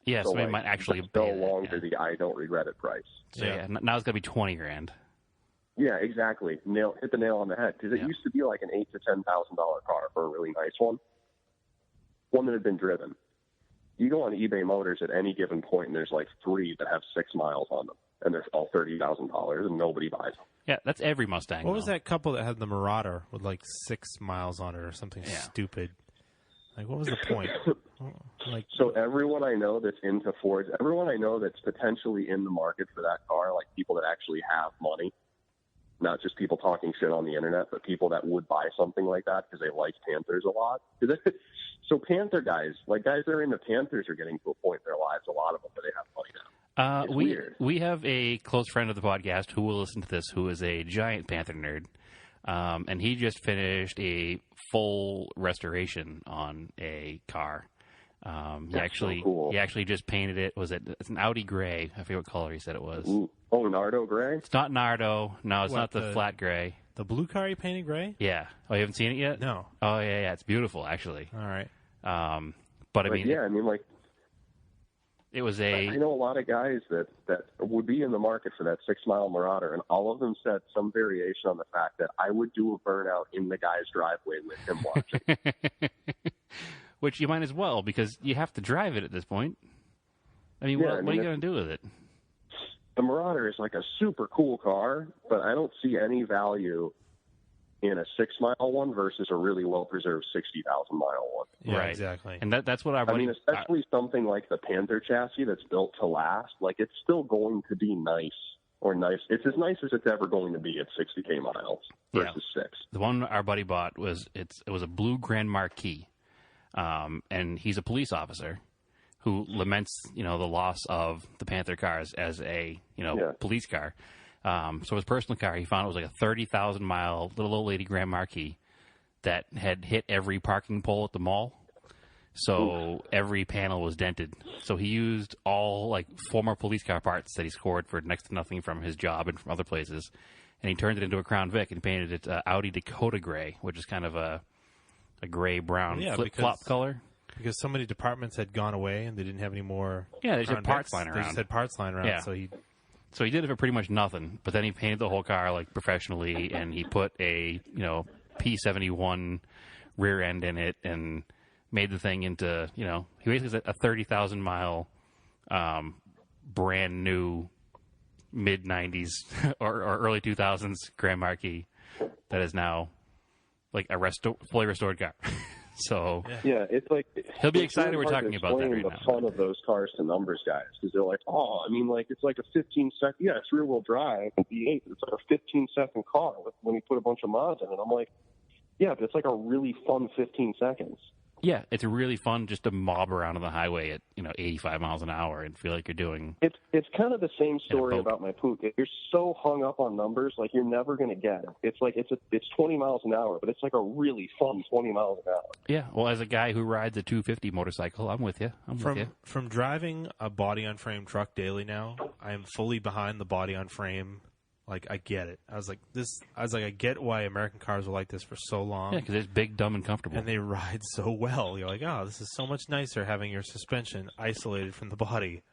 Yeah, so we might actually no longer the I don't regret it price. So now it's got to be 20 grand. Yeah, exactly. Hit the nail on the head because it used to be like an $8,000 to $10,000 car for a really nice one that had been driven. You go on eBay Motors at any given point, and there's like 3 that have 6 miles on them, and they're all $30,000, and nobody buys them. Yeah, that's every Mustang. What was that couple that had the Marauder with like 6 miles on it or something stupid? Like, what was the point? So everyone I know that's into Fords, everyone I know that's potentially in the market for that car, like people that actually have money, not just people talking shit on the internet, but people that would buy something like that because they like Panthers a lot. So Panther guys, like guys that are into Panthers are getting to a point in their lives, a lot of them, where they have money now. It's weird. We have a close friend of the podcast who will listen to this, who is a giant Panther nerd. And he just finished a full restoration on a car. He actually just painted it. It's an Audi gray. I forget what color he said it was. Ooh. Oh, Nardo gray? It's not Nardo. No, it's not the flat gray. The blue car he painted gray? Yeah. Oh, you haven't seen it yet? No. Oh, yeah. It's beautiful, actually. All right. But I mean, it was I know a lot of guys that would be in the market for that 6-mile Marauder, and all of them said some variation on the fact that I would do a burnout in the guy's driveway with him watching. Which you might as well, because you have to drive it at this point. I mean, what are you going to do with it? The Marauder is like a super cool car, but I don't see any value in a 6 mile one versus a really well preserved 60,000 mile one. Yeah, right. exactly. And that's what our buddy. I mean, especially something like the Panther chassis that's built to last. Like, it's still going to be nice. It's as nice as it's ever going to be at 60K miles versus 6. The one our buddy bought was it was a blue Grand Marquis, and he's a police officer who laments the loss of the Panther cars as a police car. So his personal car, he found it was like a 30,000 mile little old lady Grand Marquis that had hit every parking pole at the mall. So every panel was dented. So he used all like former police car parts that he scored for next to nothing from his job and from other places, and he turned it into a Crown Vic and painted it Audi Dakota gray, which is kind of a gray brown flip-flop color. Because so many departments had gone away and they didn't have any more. Yeah, they just had parts lying around. They just had parts lying around. Yeah. So he did it for pretty much nothing. But then he painted the whole car like professionally, and he put a P71 rear end in it and made the thing into, he basically said a 30,000 mile brand new mid-90s or early 2000s Grand Marquis that is now like a fully restored car. So yeah, it's like he'll be excited we're talking about that right now. The fun of those cars to numbers guys, because they're like, it's like a 15-second. Yeah, it's rear-wheel drive V8. It's like a 15-second car when you put a bunch of mods in it. I'm like, yeah, but it's like a really fun 15 seconds. Yeah, it's really fun just to mob around on the highway at 85 miles an hour and feel like you're doing. It's kind of the same story about my Pook. You're so hung up on numbers, like you're never going to get it. It's like it's 20 miles an hour, but it's like a really fun 20 miles an hour. Yeah, well, as a guy who rides a 250 motorcycle, I'm with you. From driving a body on frame truck daily now, I am fully behind the body on frame. Like, I get it. I get why American cars were like this for so long. Yeah, because it's big, dumb, and comfortable. And they ride so well. You're like, this is so much nicer having your suspension isolated from the body.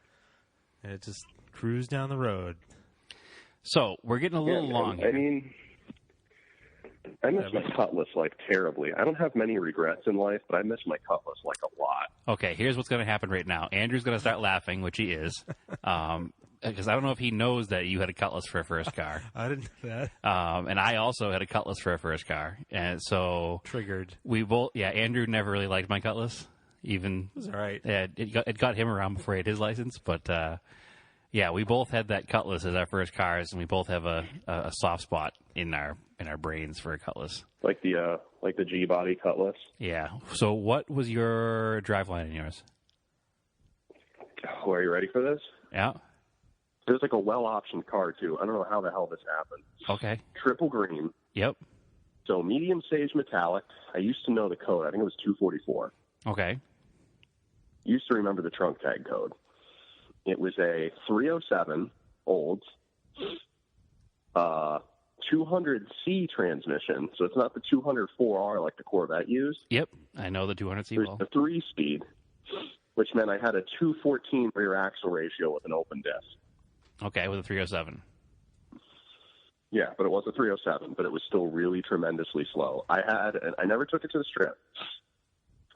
And it just cruise down the road. So, we're getting a little long here. I mean, I miss my Cutlass, like, terribly. I don't have many regrets in life, but I miss my Cutlass, like, a lot. Okay, here's what's going to happen right now. Andrew's going to start laughing, which he is. Because I don't know if he knows that you had a Cutlass for a first car. I didn't know that. And I also had a Cutlass for a first car. And so... Triggered. We both... Yeah, Andrew never really liked my Cutlass. Even... It was all right. Yeah, it got him around before he had his license. But, we both had that Cutlass as our first cars, and we both have a soft spot in our brains for a Cutlass. Like the G-body Cutlass? Yeah. So what was your driveline in yours? Oh, are you ready for this? Yeah. There's like a well-optioned car, too. I don't know how the hell this happened. Okay. Triple green. Yep. So medium sage metallic. I used to know the code. I think it was 244. Okay. Used to remember the trunk tag code. It was a 307 Olds, 200C transmission. So it's not the 204R like the Corvette used. Yep. I know the 200C well. There's the 3-speed, which meant I had a 214 rear axle ratio with an open disc. Okay, with a 307. Yeah, but it was a 307, but it was still really tremendously slow. I never took it to the strip,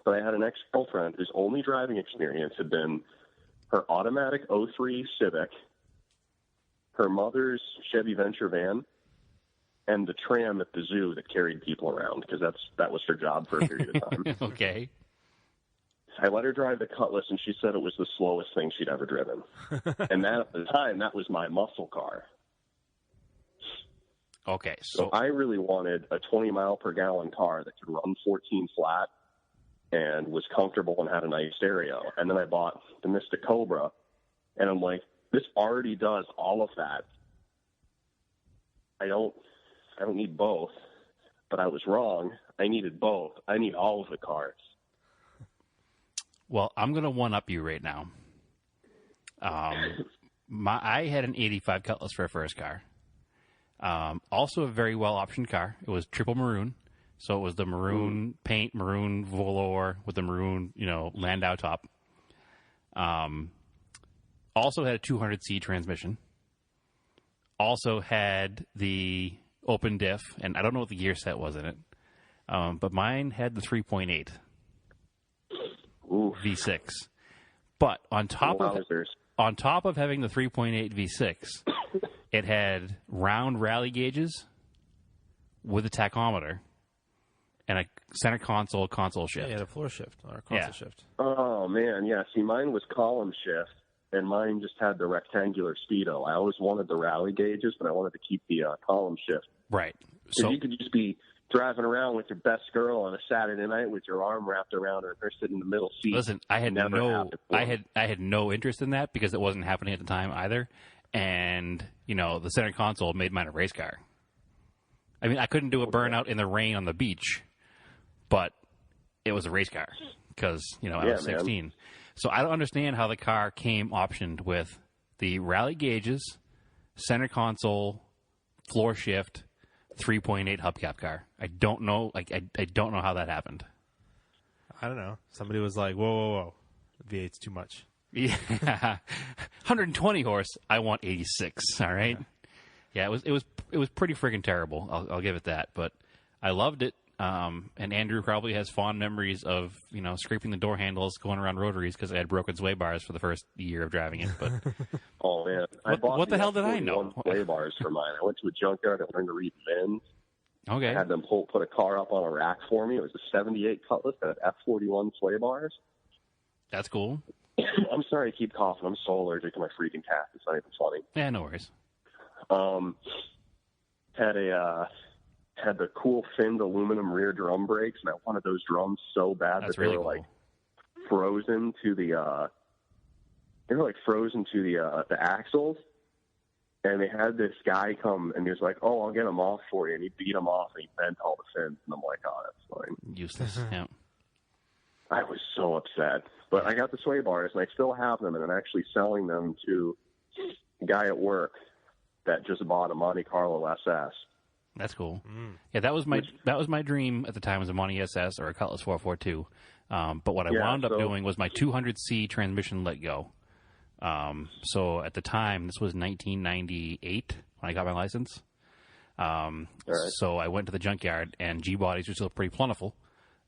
but I had an ex-girlfriend whose only driving experience had been her automatic 03 Civic, her mother's Chevy Venture van, and the tram at the zoo that carried people around, because that was her job for a period of time. Okay. I let her drive the Cutlass, and she said it was the slowest thing she'd ever driven. And that, at the time, that was my muscle car. Okay. So I really wanted a 20-mile-per-gallon car that could run 14 flat and was comfortable and had a nice stereo. And then I bought the Mystic Cobra, and I'm like, this already does all of that. I don't need both, but I was wrong. I needed both. I need all of the cars. Well, I'm going to one-up you right now. I had an 85 Cutlass for a first car. Also a very well-optioned car. It was triple maroon. So it was the maroon paint, maroon velour with the maroon, Landau top. Also had a 200C transmission. Also had the open diff, and I don't know what the gear set was in it. But mine had the 3.8 V6. But on top of having the 3.8 V6, it had round rally gauges with a tachometer and a center console shift. Yeah, you had a floor shift or a console shift. Oh, man, yeah. See, mine was column shift, and mine just had the rectangular speedo. I always wanted the rally gauges, but I wanted to keep the column shift. Right. So you could just be driving around with your best girl on a Saturday night with your arm wrapped around her and her sitting in the middle seat. Listen, I had no interest in that because it wasn't happening at the time either. And, the center console made mine a race car. I mean, I couldn't do a burnout in the rain on the beach, but it was a race car because, I was 16. Man. So I don't understand how the car came optioned with the rally gauges, center console, floor shift, 3.8 hubcap car. I don't know. I don't know how that happened. I don't know. Somebody was like, whoa. V8's too much. Yeah. 120 horse. I want 86. All right. Yeah, it was pretty freaking terrible. I'll give it that. But I loved it. And Andrew probably has fond memories of, scraping the door handles, going around rotaries because I had broken sway bars for the first year of driving it. But oh, man. What the hell did I know? Sway bars for mine. I went to a junkyard and learned to read VINs. Okay. I had them put a car up on a rack for me. It was a 78 Cutlass that had F41 sway bars. That's cool. I'm sorry I keep coughing. I'm so allergic to my freaking cat. It's not even funny. Yeah, no worries. Had the cool finned aluminum rear drum brakes, and I wanted those drums so bad that they were cool. Frozen to the the axles. And they had this guy come, and he was like, "Oh, I'll get them off for you." And he beat them off, and he bent all the fins. And I'm like, "Oh, that's fine." Useless. Yeah. I was so upset, but I got the sway bars, and I still have them, and I'm actually selling them to a guy at work that just bought a Monte Carlo SS. That's cool. Yeah, that was my dream at the time, was a Monte SS or a Cutlass 442. But what I wound up doing was my 200C transmission let go. So at the time, this was 1998 when I got my license. Right. So I went to the junkyard, and G bodies were still pretty plentiful.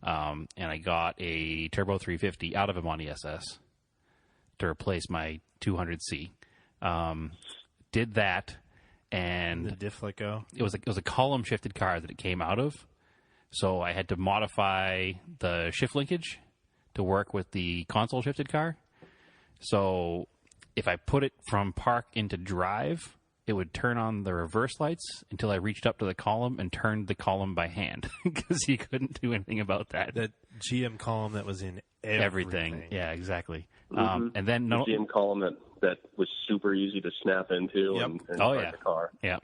And I got a Turbo 350 out of a Monte SS to replace my 200C. Did that. And the diff let go. It was a column shifted car that it came out of, so I had to modify the shift linkage to work with the console shifted car. So if I put it from park into drive, it would turn on the reverse lights until I reached up to the column and turned the column by hand because he couldn't do anything about that. That GM column that was in everything. Yeah, exactly. Mm-hmm. And then the GM column that was super easy to snap into and start the car. Yeah.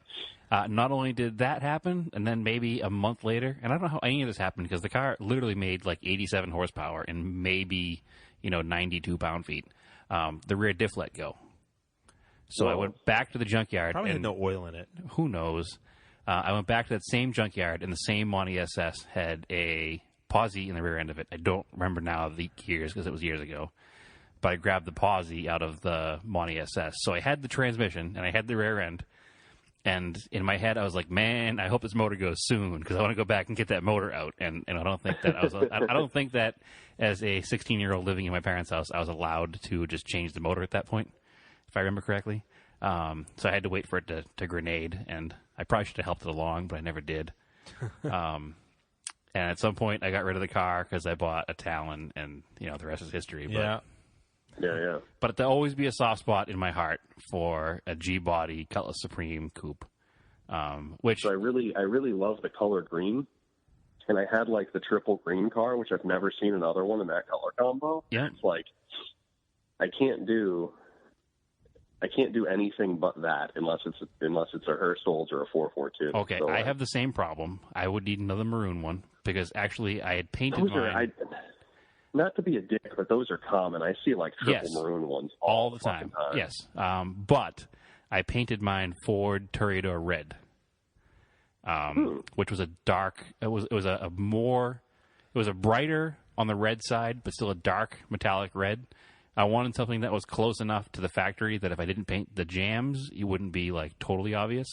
Not only did that happen, and then maybe a month later, and I don't know how any of this happened because the car literally made like 87 horsepower and maybe 92 pound-feet. The rear diff let go. So I went back to the junkyard. Probably and had no oil in it. Who knows? I went back to that same junkyard, and the same Monte SS had a posi in the rear end of it. I don't remember now the years because it was years ago. But I grabbed the posi out of the Monte SS. So I had the transmission, and I had the rear end. And in my head, I was like, man, I hope this motor goes soon because I want to go back and get that motor out. And I don't think that I don't think that as a 16-year-old living in my parents' house, I was allowed to just change the motor at that point, if I remember correctly. So I had to wait for it to grenade, and I probably should have helped it along, but I never did. And at some point, I got rid of the car because I bought a Talon, and the rest is history. Yeah. Yeah. But there'll always be a soft spot in my heart for a G-body Cutlass Supreme coupe, which so I really love the color green, and I had like the triple green car, which I've never seen another one in that color combo. Yeah, it's like I can't do anything but that unless it's a Hurst Olds or a 442. Okay, so I have the same problem. I would need another maroon one because actually I had painted mine. Not to be a dick, but those are common. I see like triple maroon ones all the time. Yes, but I painted mine Ford Toreador red, which was a dark. It was a brighter on the red side, but still a dark metallic red. I wanted something that was close enough to the factory that if I didn't paint the jams, it wouldn't be like totally obvious.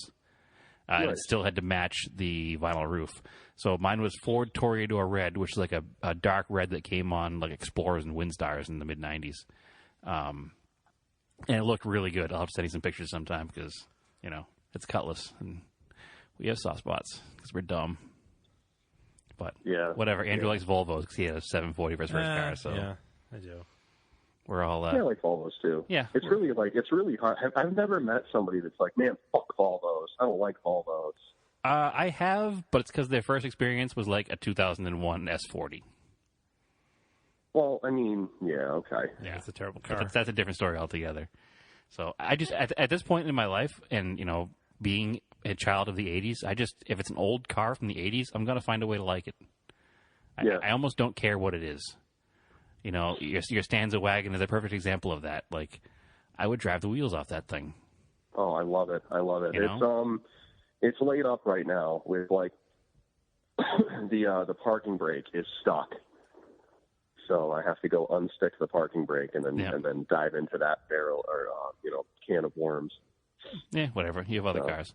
And it still had to match the vinyl roof. So mine was Ford Toreador red, which is like a dark red that came on like Explorers and Windstars in the mid-'90s. And it looked really good. I'll have to send you some pictures sometime because, it's Cutlass. And We have soft spots because we're dumb. But whatever. Andrew likes Volvos because he had a 740 for his first car. So yeah, I do. We're all. I like Volvos too. Yeah, it's really hard. I've never met somebody that's like, man, fuck Volvos. I don't like Volvos. I have, but it's because their first experience was like a 2001 S40. Well, I mean, yeah, okay. Yeah, it's a terrible car. That's a different story altogether. So I just at this point in my life, and being a child of the 80s, if it's an old car from the 80s, I'm gonna find a way to like it. I almost don't care what it is. Your Stanza wagon is a perfect example of that. Like, I would drive the wheels off that thing. Oh, I love it. It's laid up right now with like the parking brake is stuck. So I have to go unstick the parking brake and then dive into that barrel or can of worms. Yeah, whatever. You have other cars.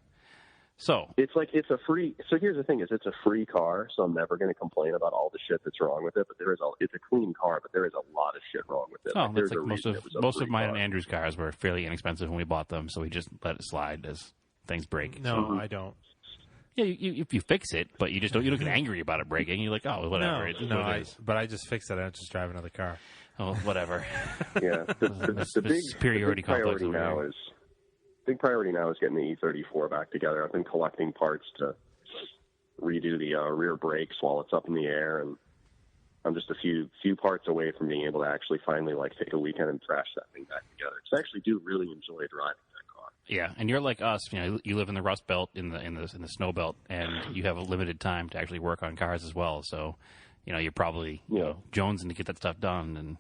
So it's a free. So here's the thing: it's a free car, so I'm never going to complain about all the shit that's wrong with it. But it's a clean car, but there is a lot of shit wrong with it. Oh, that's like most of mine and Andrew's cars were fairly inexpensive when we bought them, so we just let it slide as things break. No, I don't. Yeah, if you fix it, but you don't get angry about it breaking. You're like, oh, whatever. But I just fix it. I don't just drive another car. Oh, whatever. Yeah, the big superiority complex big priority now is getting the E34 back together. I've been collecting parts to redo the rear brakes while it's up in the air, and I'm just a few parts away from being able to actually finally take a weekend and thrash that thing back together. Because I actually do really enjoy driving that car. Yeah, and you're like us. You live in the Rust Belt, in the Snow Belt, and you have a limited time to actually work on cars as well. So, you're probably jonesing to get that stuff done and.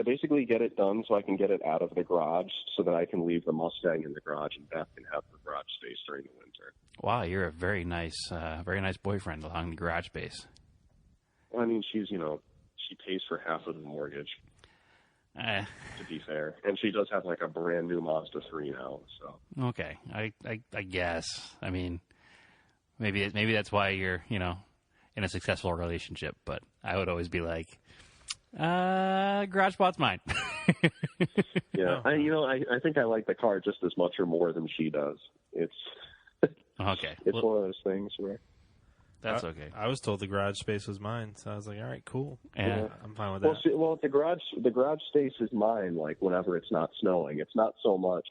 Basically get it done so I can get it out of the garage so that I can leave the Mustang in the garage and Beth can have the garage space during the winter. Wow, you're a very nice boyfriend along the garage space. Well, I mean, she pays for half of the mortgage, to be fair. And she does have a brand new Mazda 3 now, so. Okay, I guess. I mean, maybe that's why you're, in a successful relationship, but I would always be like, garage spot's mine. Yeah, I think I like the car just as much or more than she does. It's okay. It's one of those things where that's okay. I was told the garage space was mine, so I was like, all right, cool. Yeah, I'm fine with that. Well, the garage space is mine. Whenever it's not snowing, it's not so much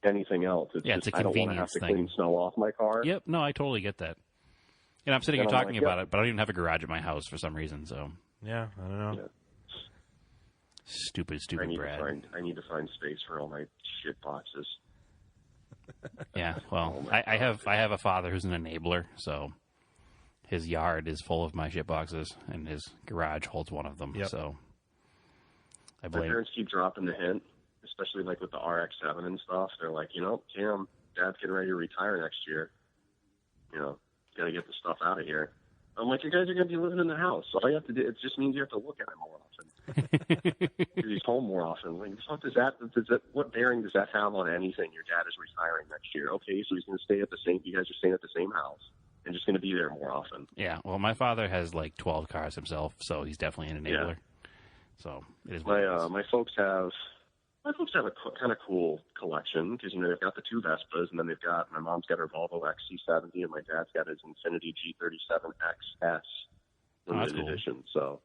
anything else. It's just, it's a I don't want to have to clean snow off my car. Yep. No, I totally get that. And I'm sitting here talking about it, but I don't even have a garage at my house for some reason. So yeah, I don't know. Yeah. Stupid Brad. I need to find space for all my shit boxes. Yeah, well, I have a father who's an enabler, so his yard is full of my shit boxes, and his garage holds one of them. Yep. So I blame. My parents keep dropping the hint, especially with the RX-7 and stuff. They're like, Cam, Dad's getting ready to retire next year. Got to get the stuff out of here. I'm like, you guys are going to be living in the house. So all you have to do, it just means you have to look at him more often. He's home more often. What bearing does that have on anything? Your dad is retiring next year. Okay, so he's going to stay at you guys are staying at the same house and just going to be there more often. Yeah, well, my father has 12 cars himself, so he's definitely an enabler. Yeah. So it is what it is. My folks have a kind of cool collection because they've got the two Vespas, and then my mom's got her Volvo XC70, and my dad's got his Infiniti G37 XS limited edition. So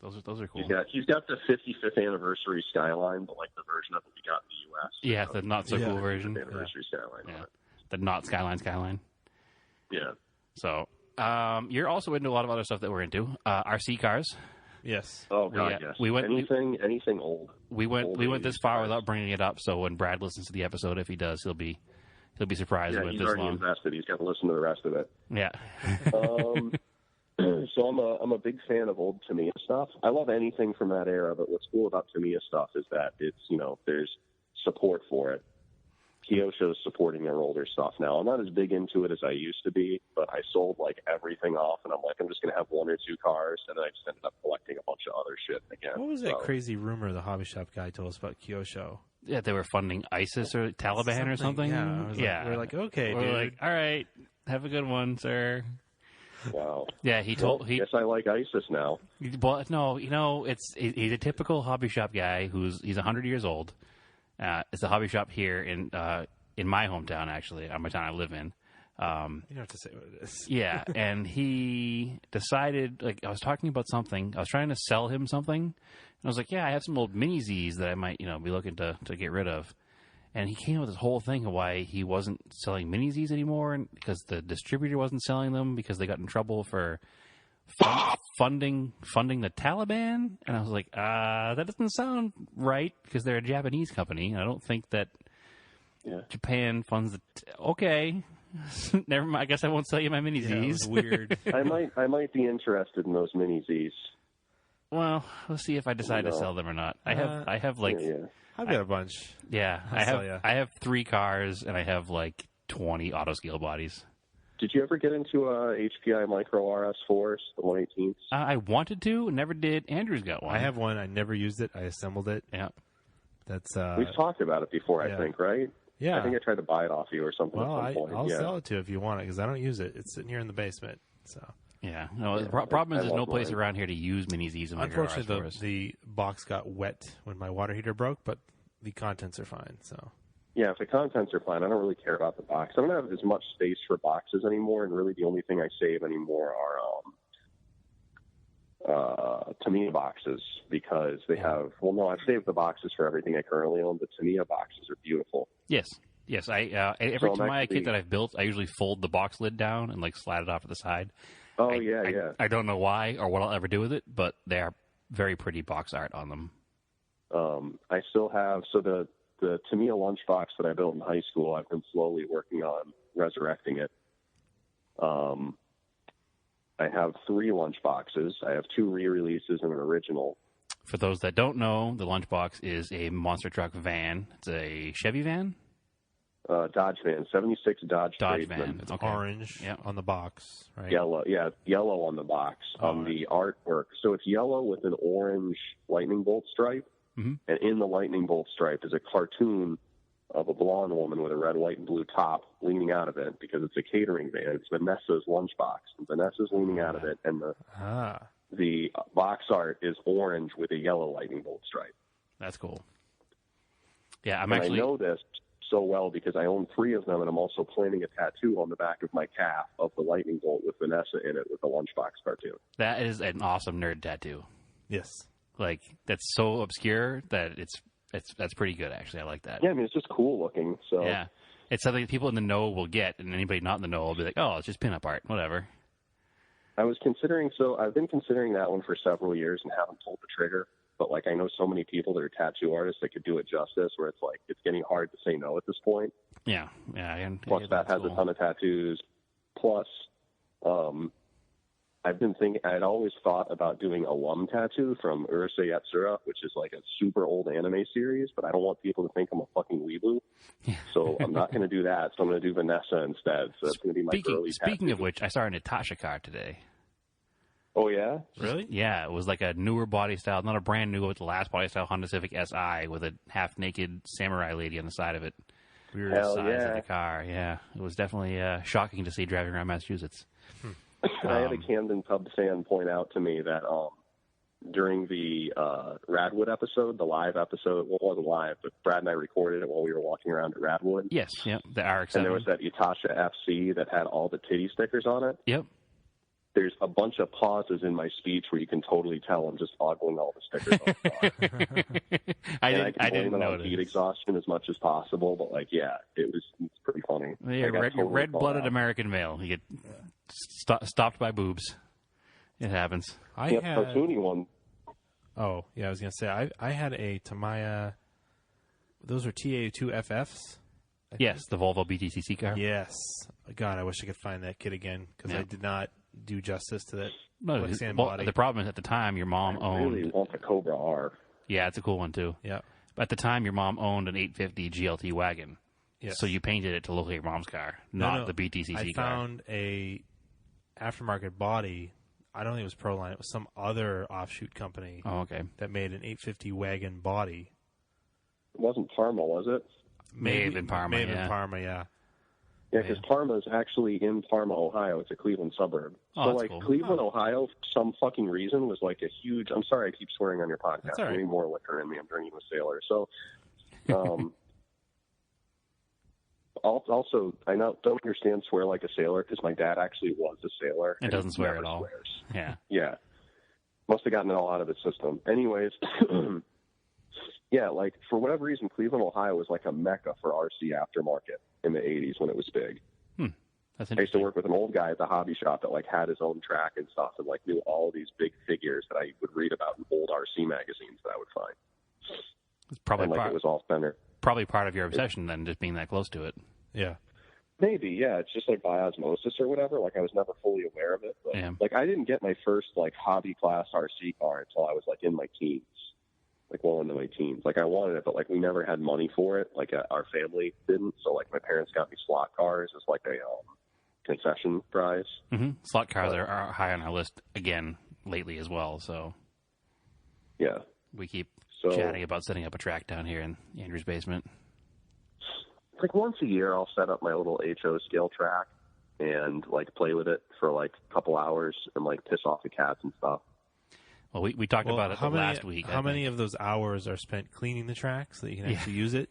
those are cool. He's got the 55th anniversary Skyline, but the version of it we got in the U.S. Yeah, the not so cool version. Anniversary Skyline. Yeah. The not Skyline. Yeah. So you're also into a lot of other stuff that we're into. RC cars. Yes. Oh God, yes. We went anything old. We went this far without bringing it up. So when Brad listens to the episode, if he does, he'll be surprised. Yeah, with he's this already long. invested. He's got to listen to the rest of it. Yeah. So I'm a big fan of old Tamiya stuff. I love anything from that era. But what's cool about Tamiya stuff is that it's there's support for it. Kyosho's supporting their older stuff now. I'm not as big into it as I used to be, but I sold everything off, and I'm just going to have one or two cars, and then I just ended up collecting a bunch of other shit again. What was that crazy rumor the hobby shop guy told us about Kyosho? Yeah, they were funding ISIS or Taliban or something. Yeah, we're like, okay, we're dude. like, all right, have a good one, sir. Wow. Yeah, guess I like ISIS now. Well, no, he's a typical hobby shop guy he's 100 years old. It's a hobby shop here in in my hometown, actually, my town I live in. You don't have to say what it is. Yeah, and he decided, like, I was talking about something. I was trying to sell him something. And I was like, yeah, I have some old Mini Zs that I might, be looking to get rid of. And he came up with this whole thing of why he wasn't selling Mini Zs anymore, and because the distributor wasn't selling them because they got in trouble for funding the Taliban. And I was like, that doesn't sound right because they're a Japanese company. And I don't think that Japan funds the... Okay. Never mind. I guess I won't sell you my Mini Zs. It was weird. I might be interested in those Mini Zs. Well, let's see if I decide to sell them or not. I have like... I've got a bunch. Yeah. I have 3 cars, and I have like 20 auto scale bodies. Did you ever get into HPI Micro RS4s, the 118s? I wanted to, never did. Andrew's got one. I have one. I never used it. I assembled it. Yeah. That's We've talked about it before, I think, right? Yeah. I think I tried to buy it off you or something well, at some point. I'll sell it to you if you want it because I don't use it. It's sitting here in the basement. So. Yeah. No, the problem is there's no place around here to use Mini Zs in my garage. Unfortunately, the box got wet when my water heater broke, but the contents are fine. So. Yeah, if the contents are fine, I don't really care about the box. I don't have as much space for boxes anymore, and really the only thing I save anymore are Tamiya boxes because they have... Well, no, I've saved the boxes for everything I currently own, but Tamiya boxes are beautiful. Yes. Every Tamiya kit that I've built, I usually fold the box lid down and like slide it off to the side. Oh, I don't know why or what I'll ever do with it, but they are very pretty box art on them. I still have... So the Tamiya lunchbox that I built in high school, I've been slowly working on resurrecting it. I have 3 lunchboxes. I have 2 re-releases and an original. For those that don't know, the lunchbox is a monster truck van. It's a Chevy van? Dodge van, 76 Dodge van. It's orange on the box, right? Yellow on the box. The artwork. So it's yellow with an orange lightning bolt stripe. Mm-hmm. And in the lightning bolt stripe is a cartoon of a blonde woman with a red, white, and blue top leaning out of it because it's a catering van. It's Vanessa's lunchbox. And Vanessa's leaning out of it, and the box art is orange with a yellow lightning bolt stripe. That's cool. Yeah, I know this so well because I own 3 of them, and I'm also planning a tattoo on the back of my calf of the lightning bolt with Vanessa in it with the lunchbox cartoon. That is an awesome nerd tattoo. Yes. Like, that's so obscure that that's pretty good, actually. I like that. Yeah, I mean, it's just cool looking. So yeah. It's something that people in the know will get, and anybody not in the know will be like, oh, it's just pinup art, whatever. I've been considering that one for several years and haven't pulled the trigger. But, like, I know so many people that are tattoo artists that could do it justice where it's, like, it's getting hard to say no at this point. Yeah. Plus, that has a ton of tattoos. Plus, I'd always thought about doing a Lum tattoo from Urusei Yatsura, which is like a super old anime series, but I don't want people to think I'm a fucking weeboo. So I'm not going to do that. So I'm going to do Vanessa instead. So that's going to be my girly tattoo. Speaking of which, I saw a Natasha car today. Oh, yeah? Really? Yeah, it was like a newer body style, not a brand new, but the last body style Honda Civic Si with a half-naked samurai lady on the side of it. Weird size of the car, yeah. It was definitely shocking to see driving around Massachusetts. I had a Camden Pub fan point out to me that during the Radwood episode, the live episode, well, it wasn't live, but Brad and I recorded it while we were walking around at Radwood. Yes, yep, the RX-7. And there was that Yatasha FC that had all the titty stickers on it. Yep. There's a bunch of pauses in my speech where you can totally tell I'm just ogling all the stickers on the car. I didn't notice. Heat exhaustion as much as possible, but it's pretty funny. Yeah, red-blooded American male. You get stopped by boobs. It happens. Cartoony one. Oh, yeah, I was going to say, I had a Tamiya, those were TA2FFs? Yes, the Volvo BTCC car. Yes. God, I wish I could find that kit again, because I did not do justice to that. The problem is at the time your mom owned... I really want the Cobra R. Yeah, it's a cool one too. Yeah. But at the time your mom owned an 850 GLT wagon. Yes. So you painted it to look like your mom's car, not the BTCC car. I found a aftermarket body. I don't think it was Proline. It was some other offshoot company. Oh, okay. That made an 850 wagon body. It wasn't Parma, was it? May have been Parma, yeah. Yeah, because Parma is actually in Parma, Ohio. It's a Cleveland suburb. Oh, so, cool. Cleveland, Ohio, for some fucking reason, was like a huge... I'm sorry I keep swearing on your podcast. That's all right. I need more liquor in me. I'm drinking with Sailor. So, also, I don't understand swear like a sailor because my dad actually was a sailor. It doesn't swear at all. Swears. Yeah. Yeah. Must have gotten it all out of his system. Anyways, yeah, like for whatever reason, Cleveland, Ohio was like a mecca for RC aftermarket in the 80s when it was big. That's I used to work with an old guy at the hobby shop that like had his own track and stuff and like knew all these big figures that I would read about in old RC magazines that I would find. It's probably and, like, it was all centered. Probably part of your obsession then, just being that close to it. Yeah. Maybe, yeah. It's just like by osmosis or whatever. Like I was never fully aware of it. But, like I didn't get my first like hobby class RC car until I was like in my teens, like well into my teens. Like I wanted it, but like we never had money for it. Like our family didn't. So like my parents got me slot cars as like a concession prize. Mm-hmm. Slot cars are high on our list again lately as well. So yeah, we keep chatting about setting up a track down here in Andrew's basement. Like once a year, I'll set up my little HO scale track and like play with it for like a couple hours and like piss off the cats and stuff. Well, we talked about it last week. How many of those hours are spent cleaning the track so that you can actually use it?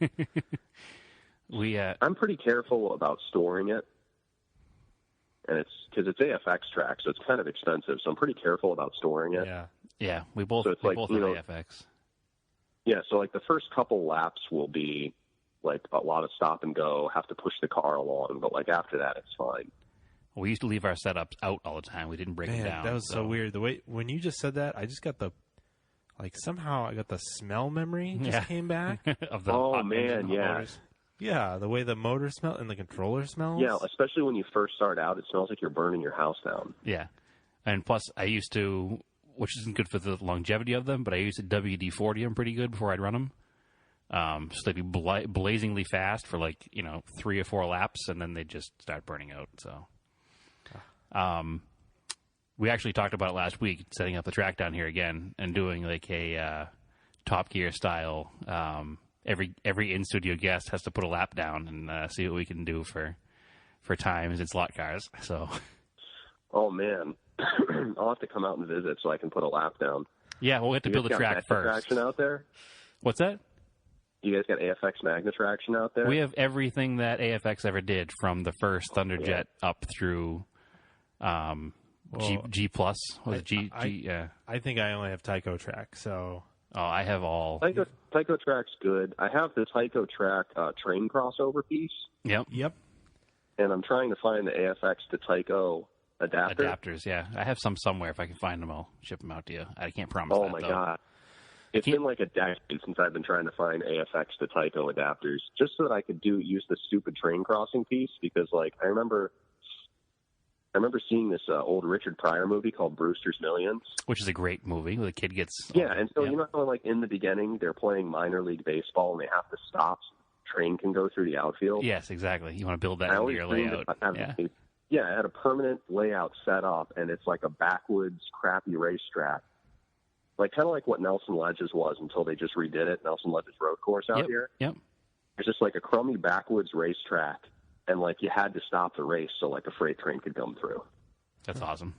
I'm pretty careful about storing it. And it's because it's AFX track, so it's kind of expensive. So I'm pretty careful about storing it. Yeah. We both have AFX. Yeah, so like the first couple laps will be like a lot of stop and go, have to push the car along, but like after that, it's fine. We used to leave our setups out all the time. We didn't break them down. That was so weird. The way when you just said that, I just got somehow I got the smell memory came back of the motors. Yeah, the way the motor smell and the controller smells. Yeah, especially when you first start out, it smells like you're burning your house down. Yeah, and plus I used to, which isn't good for the longevity of them, but I used to WD-40 them pretty good before I'd run them. So they'd be blazingly fast for 3 or 4 laps, and then they'd just start burning out. So, we actually talked about it last week, setting up the track down here again and doing like a Top Gear style. Every in-studio guest has to put a lap down and see what we can do for times in slot cars. So, oh man, I'll have to come out and visit so I can put a lap down. Yeah, we'll have to build a track first. Traction out there? What's that? You guys got AFX Magna traction out there? We have everything that AFX ever did, from the first Thunderjet up through G plus. Was it G? Yeah. I think I only have Tyco track, so. Oh, I have all. Tyco track's good. I have the Tyco track train crossover piece. Yep. And I'm trying to find the AFX to Tyco adapter. Adapters, yeah. I have some somewhere. If I can find them, I'll ship them out to you. I can't promise that, though. God. It's been like a decade since I've been trying to find AFX to Tyco adapters, just so that I could use the stupid train crossing piece, because like I remember seeing this old Richard Pryor movie called Brewster's Millions, which is a great movie where the kid gets and so you know how like in the beginning they're playing minor league baseball and they have to stop so the train can go through the outfield. Yes, exactly. You want to build that into your layout. I had a permanent layout set up, and it's like a backwoods crappy racetrack. Like kind of like what Nelson Ledges was until they just redid it. Nelson Ledges Road Course out here. Yep. It's just like a crummy backwoods racetrack, and like you had to stop the race so like a freight train could come through. That's awesome.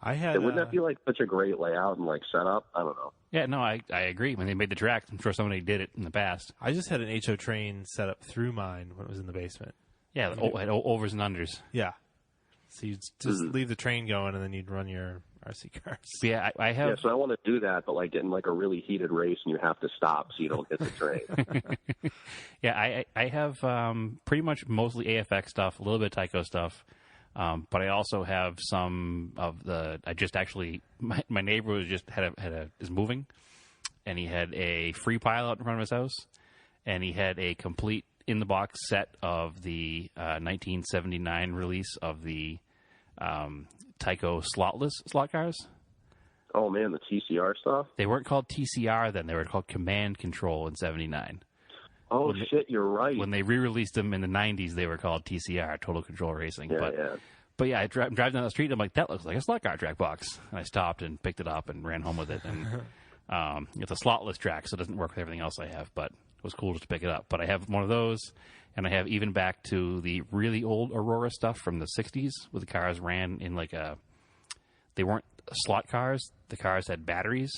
Wouldn't that be like such a great layout and like setup? I don't know. Yeah, no, I agree. When they made the track, I'm sure somebody did it in the past. I just had an HO train set up through mine when it was in the basement. Yeah, had overs and unders. Yeah. So you'd just leave the train going, and then you'd run your RC cars. Yeah, I have. Yeah, so I want to do that, but like in like a really heated race, and you have to stop so you don't hit the train. Yeah, I have pretty much mostly AFX stuff, a little bit of Tyco stuff, but I also have some of the. I just actually my neighbor was just is moving, and he had a free pile out in front of his house, and he had a complete in the box set of the 1979 release of the Tyco slotless slot cars. Oh man, the TCR stuff? They weren't called TCR then. They were called Command Control in 79. Oh shit, you're right. When they re-released them in the 90s, they were called TCR, Total Control Racing. But yeah, I'm driving down the street, and I'm like, that looks like a slot car track box. And I stopped and picked it up and ran home with it. And it's a slotless track, so it doesn't work with everything else I have, but it was cool just to pick it up. But I have one of those, and I have even back to the really old Aurora stuff from the 60s, where the cars ran in like they weren't slot cars. The cars had batteries.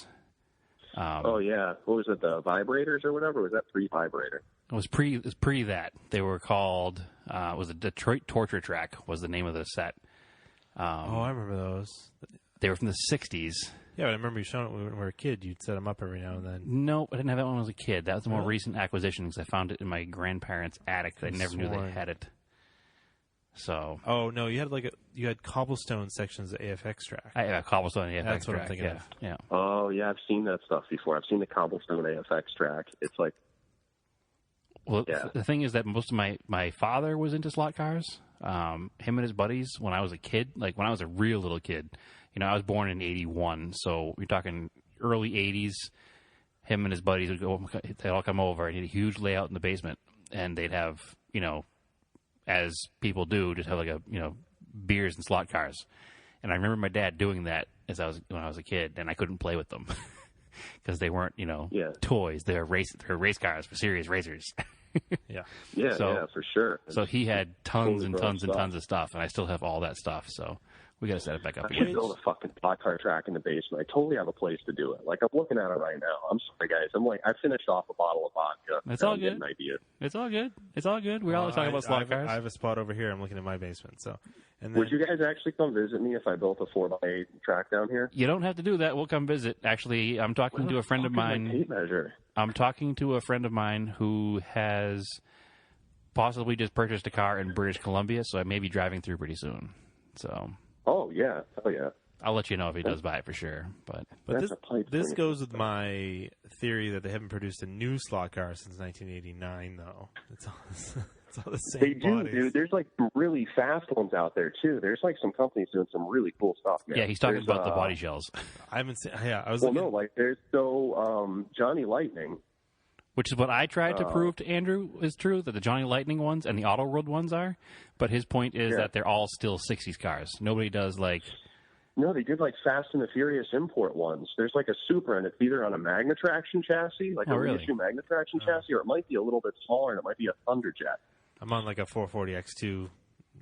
Oh yeah, what was it? The vibrators or whatever? Was that pre-vibrator? It was pre that. They were called. It was a Detroit Torture Track was the name of the set. I remember those. They were from the 60s. Yeah, but I remember you showing it when we were a kid. You'd set them up every now and then. Nope, I didn't have that when I was a kid. That was a more recent acquisition because I found it in my grandparents' attic. I never knew they had it. So. Oh no, you had cobblestone sections of AFX track. I have cobblestone AFX track. That's what I'm thinking of. Yeah. Oh yeah, I've seen that stuff before. I've seen the cobblestone AFX track. It's like. Well, the thing is that most of my father was into slot cars. Him and his buddies, when I was a kid, like when I was a real little kid, I was born in 81, so we're talking early 80s. Him and his buddies they'd all come over and he had a huge layout in the basement, and they'd have, as people do, just have like beers and slot cars. And I remember my dad doing that when I was a kid, and I couldn't play with them because they weren't, toys. They're race cars for serious racers. Yeah, for sure. So he had tons and tons and tons of stuff, and I still have all that stuff. So we got to set it back up I again. should build a fucking slot car track in the basement. I totally have a place to do it. Like, I'm looking at it right now. I'm sorry, guys. I finished off a bottle of vodka. It's all good. An idea. It's all good. It's all good. We're all talking about slot cars. I have a spot over here. I'm looking at my basement. So, would you guys actually come visit me if I built a 4x8 track down here? You don't have to do that. We'll come visit. Actually, I'm talking to a friend of mine. Tape measure? I'm talking to a friend of mine who has possibly just purchased a car in British Columbia, so I may be driving through pretty soon. So. Oh yeah. I'll let you know if he does buy it for sure. But this goes with my theory that they haven't produced a new slot car since 1989, though. It's all the same. They do, bodies. dude. There's like some really fast ones out there too. There's like some companies doing some really cool stuff, man. Yeah, he's talking about the body shells. I haven't seen. Yeah, I was. Well, no, like there's Johnny Lightning. Which is what I tried to prove to Andrew is true, that the Johnny Lightning ones and the Auto World ones are. But his point is that they're all still 60s cars. Nobody does like... No, they did like Fast and the Furious import ones. There's like a Supra, and it's either on a Magna Traction chassis, like a reissue Magna Traction chassis, or it might be a little bit smaller, and it might be a Thunderjet. I'm on like a 440X2.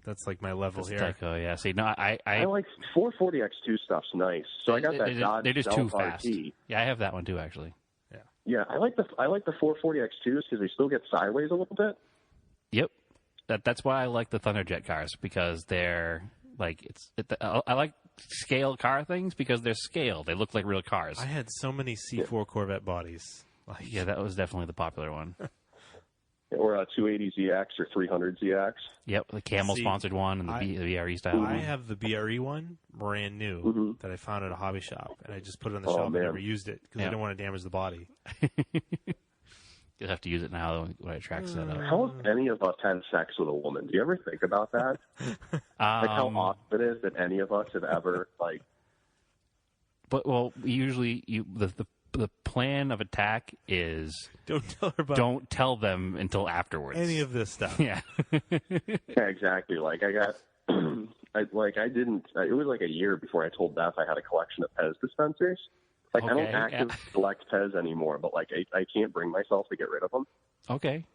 That's like my level here. Tyco, yeah. See, no, I like 440X2 stuff's nice. So I got that Dodge they're just too fast. RT. Yeah, I have that one too, actually. Yeah, I like the 440X2s because they still get sideways a little bit. Yep, that's why I like the Thunderjet cars, because they're like I like scale car things because they're scale. They look like real cars. I had so many C4 Corvette bodies. Yeah, that was definitely the popular one. Or a 280ZX or 300ZX. Yep, the Camel-sponsored one and the BRE style. I have the BRE one, brand new, that I found at a hobby shop, and I just put it on the shelf and never used it because I didn't want to damage the body. You'll have to use it now when it tracks that up. How have any of us had sex with a woman? Do you ever think about that? Like how awesome it is that any of us have ever, like... But, well, usually the plan of attack is don't tell her about don't tell them until afterwards. Any of this stuff. Yeah. Yeah, exactly. Like I got, it was like a year before I told Beth I had a collection of Pez dispensers. Like I don't actively collect Pez anymore, but like I can't bring myself to get rid of them. Okay.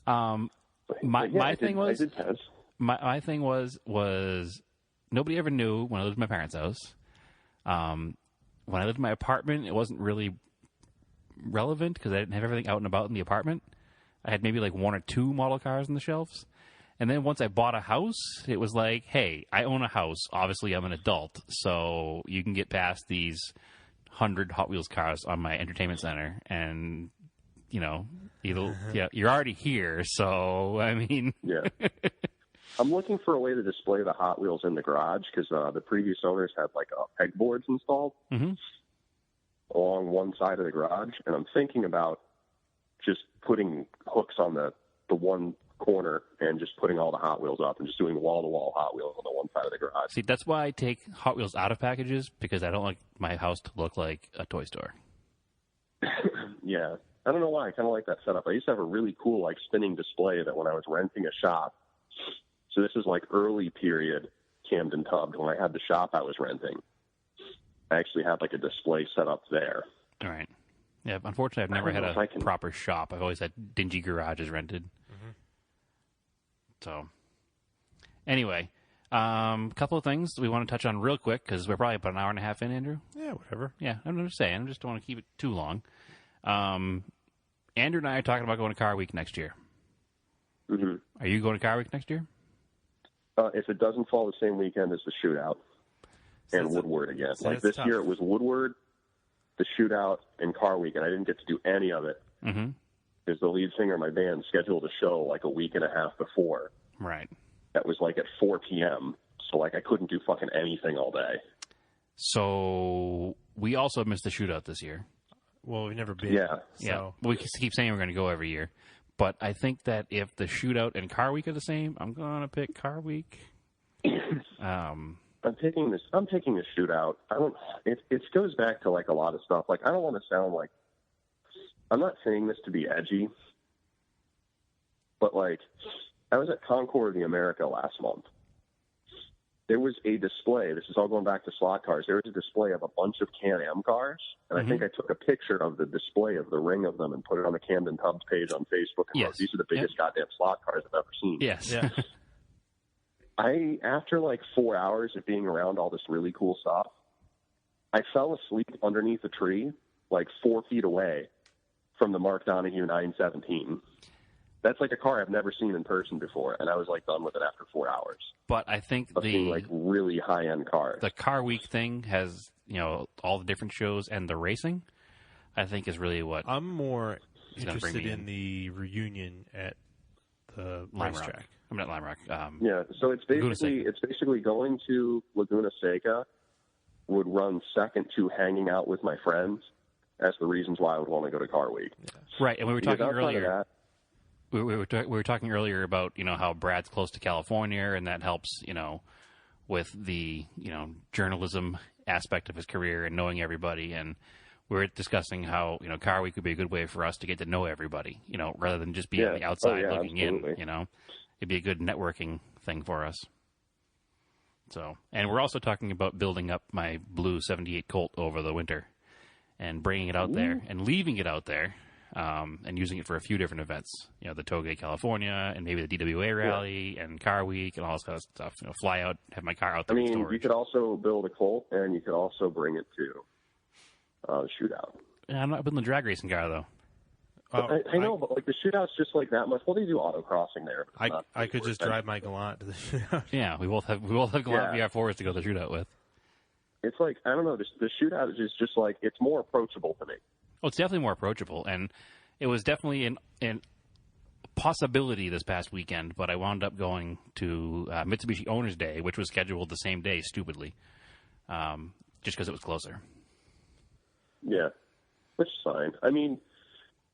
My thing was nobody ever knew when I lived in my parents' house. When I lived in my apartment, it wasn't really relevant because I didn't have everything out and about in the apartment. I had maybe like one or two model cars on the shelves. And then once I bought a house, it was like, hey, I own a house. Obviously, I'm an adult, so you can get past these 100 Hot Wheels cars on my entertainment center. And, you're already here, so, I mean... Yeah. I'm looking for a way to display the Hot Wheels in the garage because the previous owners had like pegboards installed along one side of the garage, and I'm thinking about just putting hooks on the one corner and just putting all the Hot Wheels up and just doing wall-to-wall Hot Wheels on the one side of the garage. See, that's why I take Hot Wheels out of packages, because I don't like my house to look like a toy store. Yeah. I don't know why. I kind of like that setup. I used to have a really cool like spinning display that when I was renting a shop. So this is like early period Camden Tubbed when I had the shop I was renting. I actually had like a display set up there. All right. Yeah, unfortunately, I've never had a proper shop. I've always had dingy garages rented. Mm-hmm. So, anyway, a couple of things we want to touch on real quick because we're probably about an hour and a half in, Andrew. Yeah, whatever. Yeah, I'm just saying. I just don't want to keep it too long. Andrew and I are talking about going to Car Week next year. Mm-hmm. Are you going to Car Week next year? If it doesn't fall the same weekend as the shootout and Woodward again. So like this tough. year it was Woodward, the shootout, and Car Week, and I didn't get to do any of it. Mm-hmm. Because the lead singer of my band scheduled a show like a week and a half before. Right. That was like at 4 p.m. So like I couldn't do fucking anything all day. So we also missed the shootout this year. Well, we've never been. Yeah. Yeah. So. We keep saying we're going to go every year. But I think that if the shootout and Car Week are the same, I'm going to pick Car Week. I'm taking the shootout. It goes back to like a lot of stuff. Like I don't want to sound like, I'm not saying this to be edgy, but like I was at Concours de America last month. There was a display. This is all going back to slot cars. There was a display of a bunch of Can-Am cars, and I think I took a picture of the display of the ring of them and put it on the Camden Tubs page on Facebook. And wrote, these are the biggest goddamn slot cars I've ever seen. Yes. Yeah. After like 4 hours of being around all this really cool stuff, I fell asleep underneath a tree like 4 feet away from the Mark Donahue 917. That's like a car I've never seen in person before, and I was like done with it after 4 hours. But I think seeing, like really high end cars. The Car Week thing has, all the different shows and the racing, I think is really what I'm more interested in the reunion at the racetrack. I'm not Lime Rock. Yeah, so it's basically going to Laguna Seca would run second to hanging out with my friends as the reasons why I would want to go to Car Week. Yeah. Right, and we were talking earlier. We were talking earlier about how Brad's close to California, and that helps with the journalism aspect of his career and knowing everybody. And we were discussing how Car Week would be a good way for us to get to know everybody, rather than just be on the outside looking absolutely. in. It'd be a good networking thing for us. So, and we're also talking about building up my blue '78 Colt over the winter and bringing it out there and leaving it out there. And using it for a few different events, the Toge California and maybe the DWA rally and Car Week and all this kind of stuff. Fly out, have my car out there in storage. You could also build a Colt and you could also bring it to the shootout. Yeah, I'm not building a drag racing car though. I know, but like the shootout's just like that much. Well, they do autocrossing there. I could just drive my Galant to the shootout. Yeah, we both have Galant VR4s to go to the shootout with. It's like I don't know. The shootout is just like it's more approachable to me. Oh, it's definitely more approachable, and it was definitely an possibility this past weekend, but I wound up going to Mitsubishi Owners Day, which was scheduled the same day, stupidly, just because it was closer. Yeah, which is fine. I mean,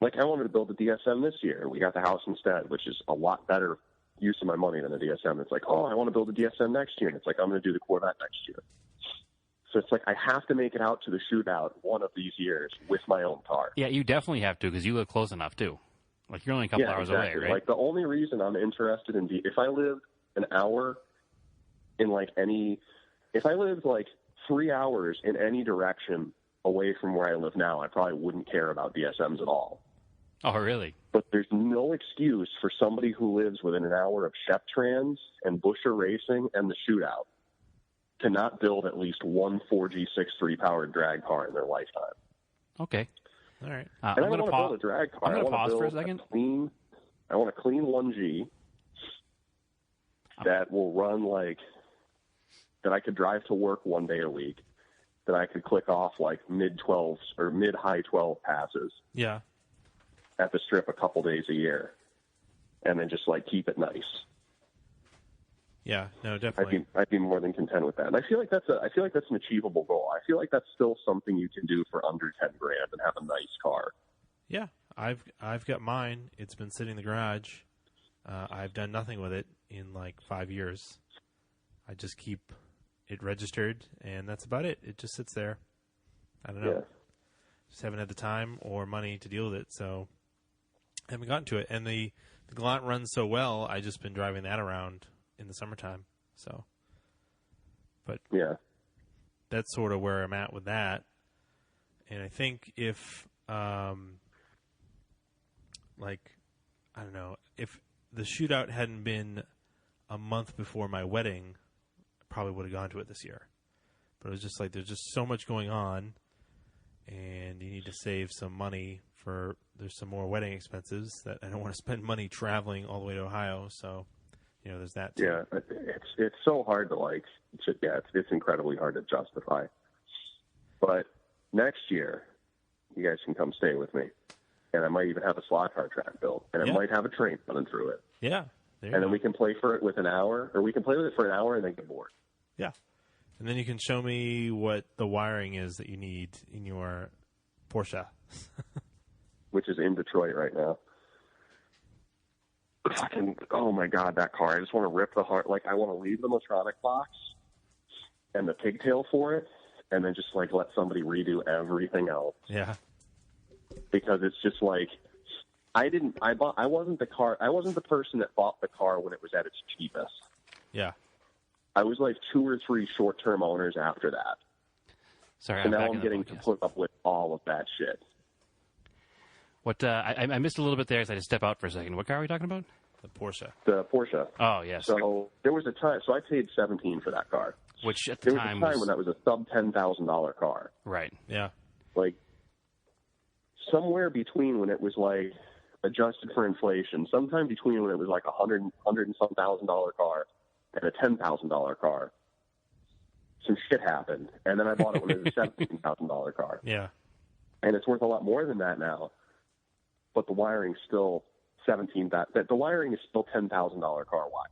like I wanted to build a DSM this year. We got the house instead, which is a lot better use of my money than a DSM. It's like, oh, I want to build a DSM next year, and it's like I'm going to do the Corvette next year. So it's like I have to make it out to the shootout one of these years with my own car. Yeah, you definitely have to because you live close enough too. Like you're only a couple hours away, right? Like the only reason I'm interested in if I lived an hour in if I lived like 3 hours in any direction away from where I live now, I probably wouldn't care about DSMs at all. Oh, really? But there's no excuse for somebody who lives within an hour of Shep Trans and Buscher Racing and the shootout to not build at least one 4G63 powered drag car in their lifetime. Okay. All right. And I want to build a drag car. I'm going to pause for a second. I want a clean 1G that will run that I could drive to work one day a week, that I could click off like mid-12s or mid-high 12 passes. Yeah. At the strip a couple days a year, and then just keep it nice. Yeah, no, definitely. I'd be more than content with that. And I feel like that's an achievable goal. I feel like that's still something you can do for under $10,000 and have a nice car. Yeah, I've got mine. It's been sitting in the garage. I've done nothing with it in 5 years. I just keep it registered, and that's about it. It just sits there. I don't know. Yeah. Just haven't had the time or money to deal with it, so I haven't gotten to it. And the Galant runs so well, I've just been driving that around in the summertime. So, but yeah, that's sort of where I'm at with that. And I think if, I don't know, if the shootout hadn't been a month before my wedding, I probably would have gone to it this year. But it was just there's just so much going on, and you need to save some money there's some more wedding expenses that I don't want to spend money traveling all the way to Ohio. So, there's that too. Yeah, it's so hard to it's incredibly hard to justify. But next year, you guys can come stay with me, and I might even have a slot car track built, and I might have a train running through it. Yeah, and then we can play for it with an hour, or we can play with it for an hour and then get bored. Yeah, and then you can show me what the wiring is that you need in your Porsche, which is in Detroit right now. Fucking, oh my God, that car! I just want to rip the heart. Like, I want to leave the Motronic box and the pigtail for it, and then just let somebody redo everything else. Yeah. Because it's just I wasn't the person that bought the car when it was at its cheapest. Yeah. I was 2 or 3 short-term owners after that. Sorry, and now I'm getting to put up with all of that shit. What I missed a little bit there, so I had to step out for a second. What car are we talking about? The Porsche. The Porsche. Oh, yes. So there was a time. So I paid $17 for that car. Which at the time was a time when that was a sub $10,000 car. Right. Yeah. Somewhere between when it was adjusted for inflation, sometime between when it was $100 and some $1,000 car and a $10,000 car, some shit happened, and then I bought it when it was a $17,000 car. Yeah. And it's worth a lot more than that now, but the wiring's still the wiring is still $10,000 car wide.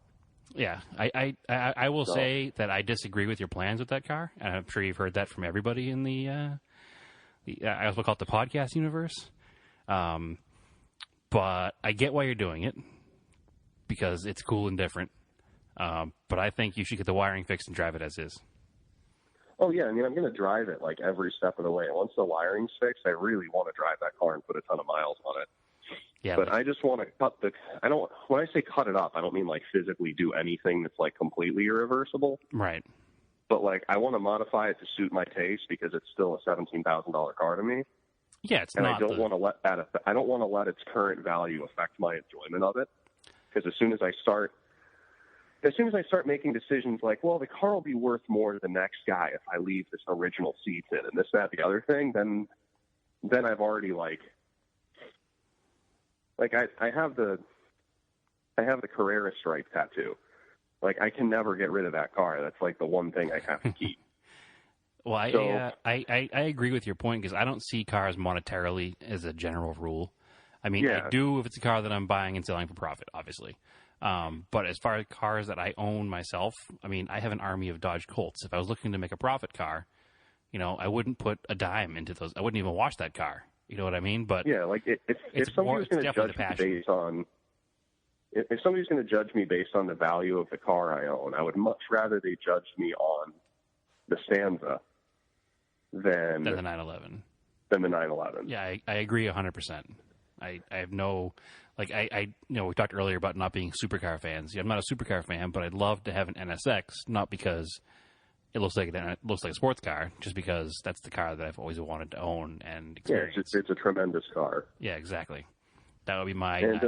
Yeah, I will say that I disagree with your plans with that car, and I'm sure you've heard that from everybody in the I also call it the podcast universe. But I get why you're doing it, because it's cool and different. But I think you should get the wiring fixed and drive it as is. Oh, yeah. I mean, I'm going to drive it every step of the way. Once the wiring's fixed, I really want to drive that car and put a ton of miles on it. Yeah, but I just want to when I say cut it up, I don't mean physically do anything that's completely irreversible. Right. But I want to modify it to suit my taste, because it's still a $17,000 car to me. Yeah, it's and not. I don't want to let that. I don't want to let its current value affect my enjoyment of it. Because as soon as I start making decisions well, the car will be worth more to the next guy if I leave this original seat in and this, that, the other thing, then I've already I have the Carrera stripe tattoo. I can never get rid of that car. That's the one thing I have to keep. Well, I agree with your point, because I don't see cars monetarily as a general rule. I mean, I do if it's a car that I'm buying and selling for profit, obviously. But as far as cars that I own myself, I mean, I have an army of Dodge Colts. If I was looking to make a profit car, I wouldn't put a dime into those. I wouldn't even wash that car. You know what I mean? But yeah, if somebody was going to judge me based on, if somebody's going to judge me based on the value of the car I own, I would much rather they judged me on the Stanza than the 911. Than the 911. Yeah, I agree 100%. I have no, we talked earlier about not being supercar fans. Yeah, I'm not a supercar fan, but I'd love to have an NSX, not because it looks like a sports car, just because that's the car that I've always wanted to own and experience. Yeah, it's a tremendous car. Yeah, exactly. That would be my. And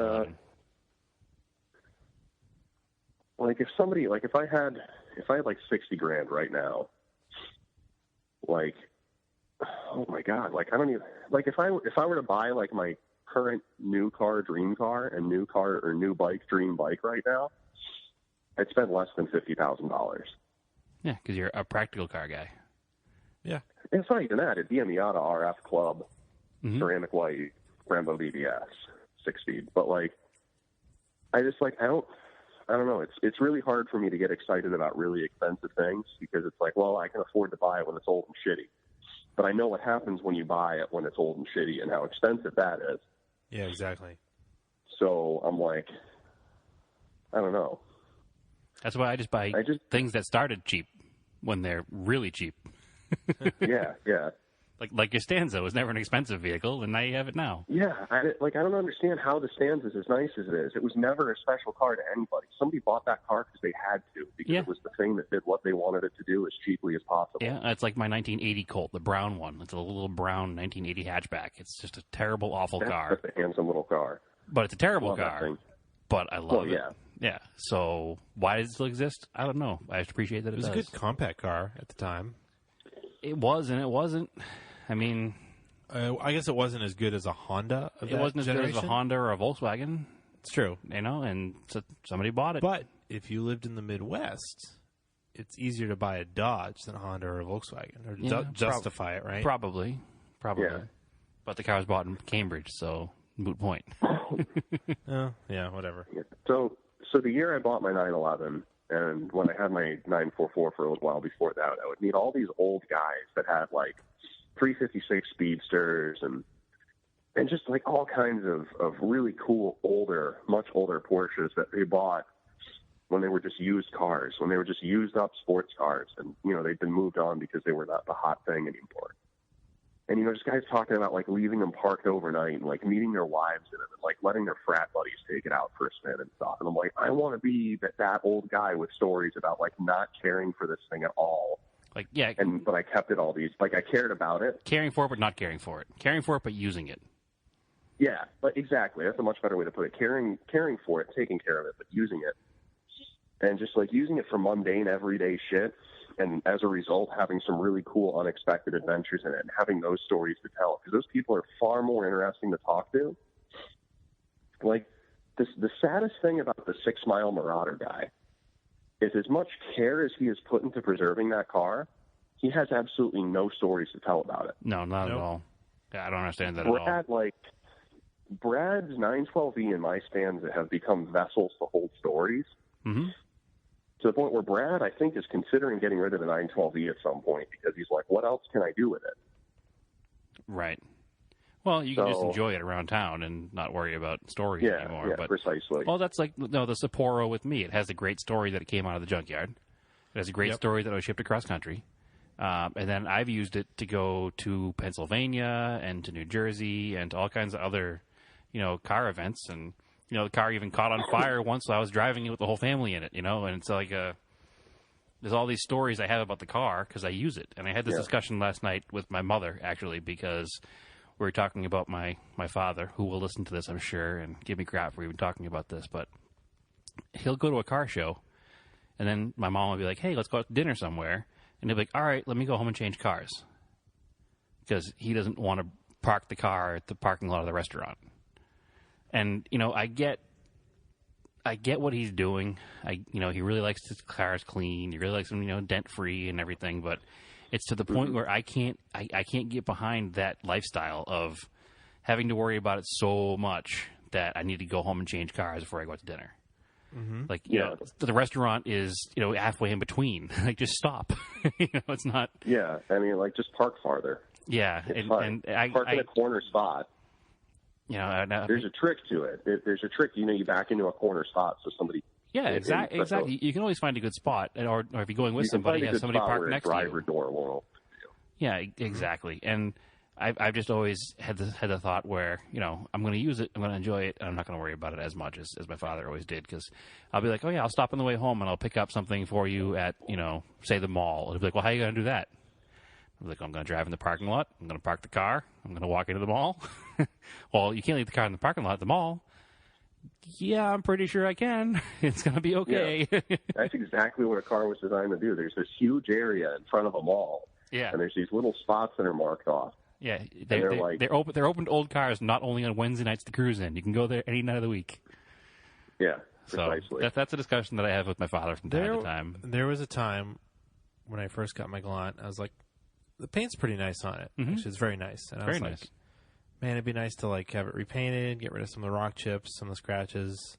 if I had $60,000 right now, oh my God, I don't even if I were to buy my current new car, dream car, and new car or new bike, dream bike right now, I'd spend less than $50,000. Yeah, because you're a practical car guy. Yeah. And it's not even that. It'd be a Miata RF Club, ceramic white, Brembo BBS, 6-speed. But I just I don't know. It's really hard for me to get excited about really expensive things, because it's well, I can afford to buy it when it's old and shitty. But I know what happens when you buy it when it's old and shitty and how expensive that is. Yeah, exactly. So I'm I don't know. That's why I just buy things that started cheap when they're really cheap. Yeah. Like your Stanza was never an expensive vehicle, and now you have it now. Yeah, I don't understand how the Stanza is as nice as it is. It was never a special car to anybody. Somebody bought that car because they had to, because it was the thing that did what they wanted it to do as cheaply as possible. Yeah, it's like my 1980 Colt, the brown one. It's a little brown 1980 hatchback. It's just a terrible, awful car. That's a handsome little car. But it's a terrible car. But I love it. Yeah. Yeah. So why does it still exist? I don't know. I just appreciate that it does. It was a good compact car at the time. It was and it wasn't. I mean, I guess it wasn't as good as a Honda. It wasn't as good as a Honda or a Volkswagen. It's true. And so somebody bought it. But if you lived in the Midwest, it's easier to buy a Dodge than a Honda or a Volkswagen, or justify it, right? Probably. Yeah. But the car was bought in Cambridge, so moot point. Oh, yeah, whatever. Yeah. So the year I bought my 911, and when I had my 944 for a little while before that, I would meet all these old guys that had like 356 Speedsters and just like all kinds of really cool much older Porsches that they bought when they were just used cars, when they were just used up sports cars, and they'd been moved on because they were not the hot thing anymore. And just guys talking about like leaving them parked overnight and like meeting their wives in it and like letting their frat buddies take it out for a spin and stuff. And I'm like, I want to be that old guy with stories about like not caring for this thing at all. Like, yeah. But I kept it all these, like I cared about it. Caring for it, but not caring for it. Caring for it, but using it. Yeah, but exactly. That's a much better way to put it. Caring for it, taking care of it, but using it. And just like using it for mundane, everyday shit. And as a result, having some really cool, unexpected adventures in it and having those stories to tell. Because those people are far more interesting to talk to. Like, the saddest thing about the 6 Mile Marauder guy is as much care as he has put into preserving that car, he has absolutely no stories to tell about it. No, not at all. Yeah, I don't understand that at all. Brad's 912E and my stands have become vessels to hold stories. Mm-hmm. To the point where Brad, I think, is considering getting rid of the 912E at some point because he's like, what else can I do with it? Right. Well, you can just enjoy it around town and not worry about stories anymore. Yeah, precisely. Well, that's like the Sapporo with me. It has a great story that it came out of the junkyard. It has a great story that I was shipped across country. And then I've used it to go to Pennsylvania and to New Jersey and to all kinds of other, car events. And the car even caught on fire once I was driving it with the whole family in it, and it's like there's all these stories I have about the car because I use it. And I had this discussion last night with my mother, actually, because we were talking about my father, who will listen to this, I'm sure, and give me crap for even talking about this. But he'll go to a car show, and then my mom will be like, hey, let's go out to dinner somewhere. And he'll be like, all right, let me go home and change cars. Because he doesn't want to park the car at the parking lot of the restaurant. And, I get what he's doing. He really likes his cars clean. He really likes them, dent-free and everything. But it's to the point where I can't get behind that lifestyle of having to worry about it so much that I need to go home and change cars before I go out to dinner. Mm-hmm. Like, the restaurant is, halfway in between. Like, just stop. It's not. Yeah, I mean, like, just park farther. Yeah, and park in a corner spot. There's a trick to it. There's a trick. You back into a corner spot so somebody. Yeah, exactly. You can always find a good spot, or if you're going with somebody, have somebody park next to you. Driver door won't open. Yeah, exactly. And I've just always had the thought where I'm going to use it, I'm going to enjoy it, and I'm not going to worry about it as much as my father always did, because I'll be like, oh yeah, I'll stop on the way home and I'll pick up something for you at say the mall. And he'll be like, well, how are you going to do that? I'm like, I'm going to drive in the parking lot. I'm going to park the car. I'm going to walk into the mall. Well, you can't leave the car in the parking lot at the mall. Yeah, I'm pretty sure I can. It's going to be okay. Yeah. That's exactly what a car was designed to do. There's this huge area in front of a mall. Yeah. And there's these little spots that are marked off. Yeah, they're open to old cars, not only on Wednesday nights to cruise in. You can go there any night of the week. Yeah, precisely. So that's a discussion that I have with my father from time to time. There was a time when I first got my Galant, I was like, the paint's pretty nice on it. Mm-hmm. Which is very nice. And I was like, nice. Man, it'd be nice to like have it repainted, get rid of some of the rock chips, some of the scratches.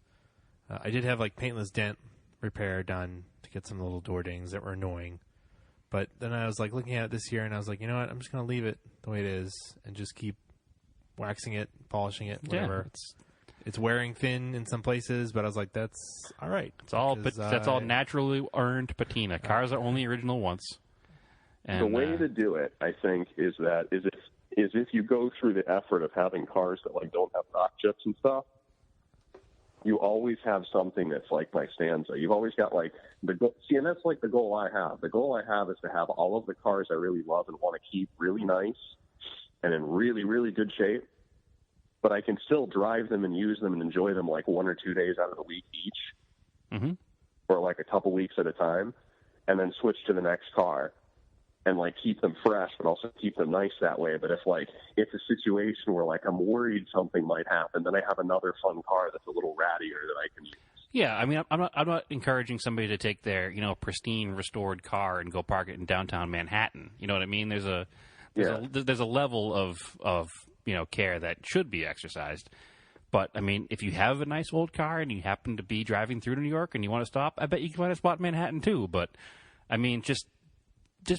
I did have like paintless dent repair done to get some of the little door dings that were annoying. But then I was like looking at it this year, and I was like, you know what? I'm just going to leave it the way it is and just keep waxing it, polishing it, whatever. Yeah, it's wearing thin in some places, but I was like, that's all right. It's all that's all naturally earned patina. Cars are only original once. And, the way to do it, I think, is if you go through the effort of having cars that like don't have rock chips and stuff. You always have something that's like my Stanza. You've always got like and that's like the goal I have. The goal I have is to have all of the cars I really love and want to keep really nice and in really, really good shape. But I can still drive them and use them and enjoy them like 1 or 2 days out of the week each, mm-hmm. or like a couple weeks at a time, and then switch to the next car. and like keep them fresh, but also keep them nice that way. But if like it's a situation where like I'm worried something might happen, then I have another fun car that's a little rattier that I can use. Yeah, I mean, I'm not encouraging somebody to take their, pristine, restored car and go park it in downtown Manhattan. You know what I mean? There's a level of care that should be exercised. But I mean, if you have a nice old car and you happen to be driving through New York and you want to stop, I bet you can find a spot in Manhattan too. But I mean, just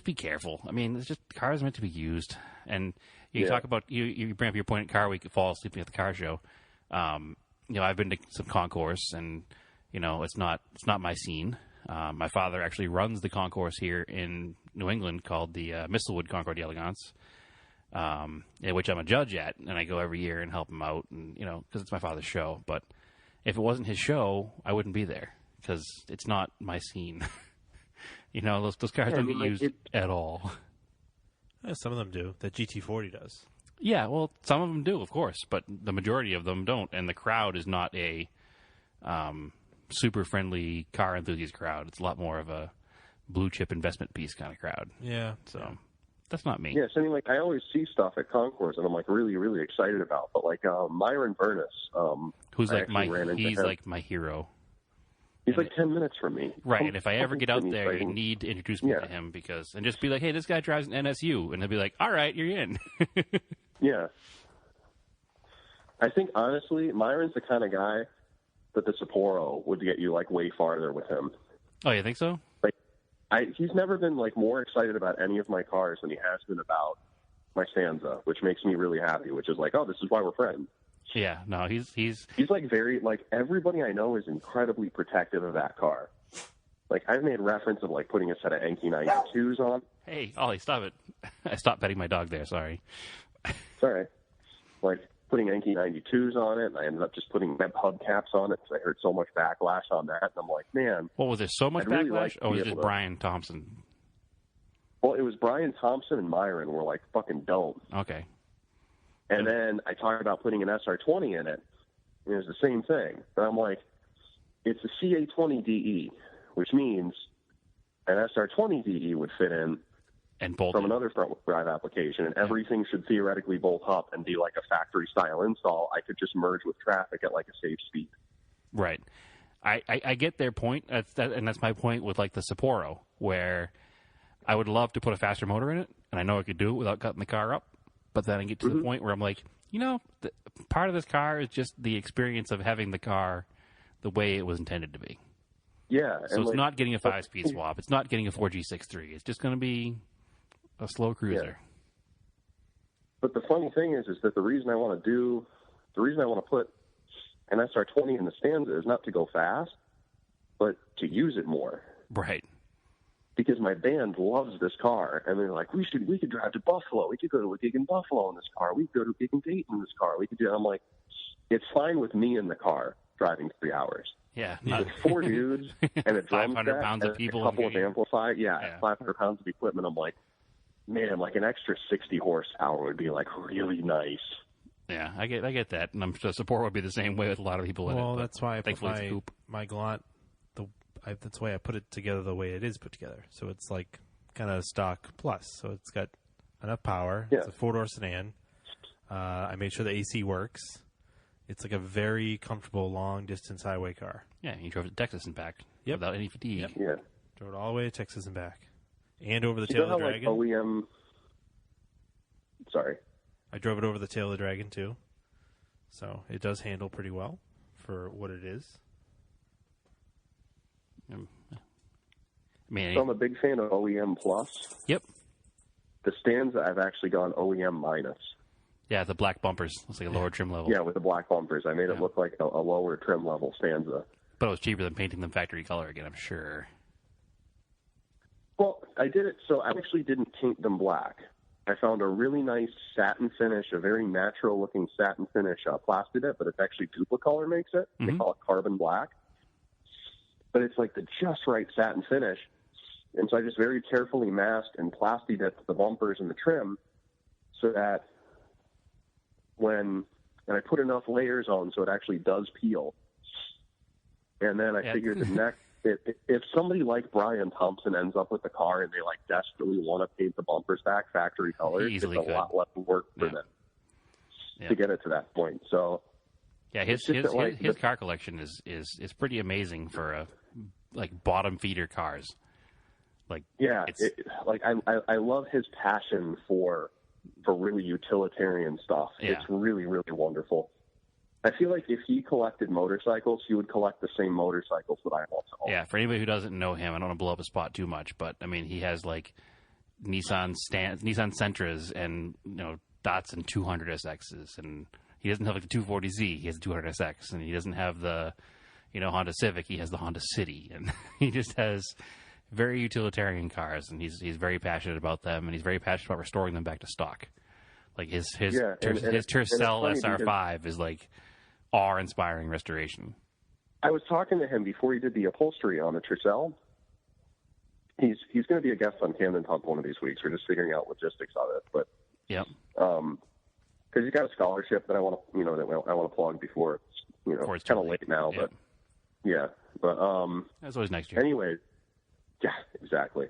be careful. I mean, it's just cars are meant to be used. And you talk about you bring up your point at Car Week, fall sleeping at the car show. I've been to some concourse, and it's not my scene. My father actually runs the concourse here in New England called the Mistlewood Concours d'Elegance, which I'm a judge at, and I go every year and help him out, and because it's my father's show. But if it wasn't his show, I wouldn't be there because it's not my scene. Those cars don't get used at all. Yeah, some of them do. The GT40 does. Yeah, well, some of them do, of course, but the majority of them don't, and the crowd is not a super friendly car enthusiast crowd. It's a lot more of a blue chip investment piece kind of crowd. Yeah. So that's not me. Yeah, so I mean, like, I always see stuff at concourse and I'm like really, really excited about. But like Myron Burness, who's like like my hero. He's like 10 minutes from me. Right, and if I ever get out there, you need to introduce me to him and just be like, hey, this guy drives an NSU, and he'll be like, all right, you're in. Yeah. I think, honestly, Myron's the kind of guy that the Sapporo would get you, like, way farther with him. Oh, you think so? Like, he's never been, like, more excited about any of my cars than he has been about my Stanza, which makes me really happy, which is like, oh, this is why we're friends. Yeah, no, he's like very, like, everybody I know is incredibly protective of that car. Like, I've made reference of, like, putting a set of Enki 92s on. Hey, Ollie, stop it. I stopped petting my dog there, sorry. Sorry. Like, putting Enki 92s on it, and I ended up just putting Meb hubcaps on it because I heard so much backlash on that. And I'm like, man. What, was there so much backlash? Or was it just Brian Thompson? Well, it was Brian Thompson and Myron were like, fucking don't. Okay. And then I talked about putting an SR20 in it, and it was the same thing. And I'm like, it's a CA20DE, which means an SR20DE would fit in and bolt from another front-wheel drive application, and everything should theoretically bolt up and be like a factory-style install. I could just merge with traffic at like a safe speed. Right. I get their point, and that's my point with like the Sapporo, where I would love to put a faster motor in it, and I know I could do it without cutting the car up. But then I get to the point where I'm like, part of this car is just the experience of having the car the way it was intended to be. Yeah. So it's not getting a 5-speed swap. It's not getting a 4G63. It's just going to be a slow cruiser. Yeah. But the funny thing is that the reason I want to put an SR20 in the Stanza is not to go fast, but to use it more. Right. Because my band loves this car, and they're like, we could drive to Buffalo. We could go to a gig in Buffalo in this car. We could go to a gig in Dayton in this car. We could do. I'm like, it's fine with me in the car driving 3 hours. Yeah, with 4 dudes and a drum 500 set pounds of people, and a couple of amplifiers. Yeah, 500 pounds of equipment. I'm like, man, like an extra 60 horsepower would be like really nice. Yeah, I get that, and I'm sure support would be the same way with a lot of people in it. Well, that's why I put coupe. my Galant. That's why I put it together the way it is put together. So it's like kind of stock plus. So it's got enough power. Yeah. It's a 4-door sedan. I made sure the AC works. It's like a very comfortable long-distance highway car. Yeah, you drove to Texas and back without any fatigue. Yep. Yeah. Drove it all the way to Texas and back. And over the tail of the Dragon. Like OEM... Sorry. I drove it over the tail of the Dragon, too. So it does handle pretty well for what it is. So I'm a big fan of OEM Plus. Yep. The Stanza, I've actually gone OEM minus. Yeah, the black bumpers. It's like a lower trim level. Yeah, with the black bumpers. I made it look like a lower trim level Stanza. But it was cheaper than painting them factory color again, I'm sure. Well, I did it, so I actually didn't paint them black. I found a really nice satin finish, a very natural-looking satin finish, plastied it, but it's actually Duplicolor makes it. Mm-hmm. They call it carbon black. But it's like the just right satin finish. And so I just very carefully masked and plastied it to the bumpers and the trim so that and I put enough layers on so it actually does peel. And then I figured the neck if somebody like Brian Thompson ends up with the car and they like desperately want to paint the bumpers back factory colors, it's a lot less work for them to get it to that point. So yeah, his car collection is pretty amazing for like bottom feeder cars. Like I love his passion for really utilitarian stuff. Yeah. It's really, really wonderful. I feel like if he collected motorcycles, he would collect the same motorcycles that I also own. Yeah, for anybody who doesn't know him, I don't want to blow up his spot too much, but I mean, he has like Nissan Sentras and Datsun 200SXs, and he doesn't have like the 240Z. He has the 200SX, and he doesn't have the Honda Civic. He has the Honda City, and he just has very utilitarian cars, and he's very passionate about them, and he's very passionate about restoring them back to stock. Like his Tercel SR5 is like awe-inspiring restoration. I was talking to him before he did the upholstery on the Tercel. He's going to be a guest on Camden Pump one of these weeks. We're just figuring out logistics of it, but because he's got a scholarship that I want to plug before it's kind of late now, but that's always next year. Anyway, yeah, exactly.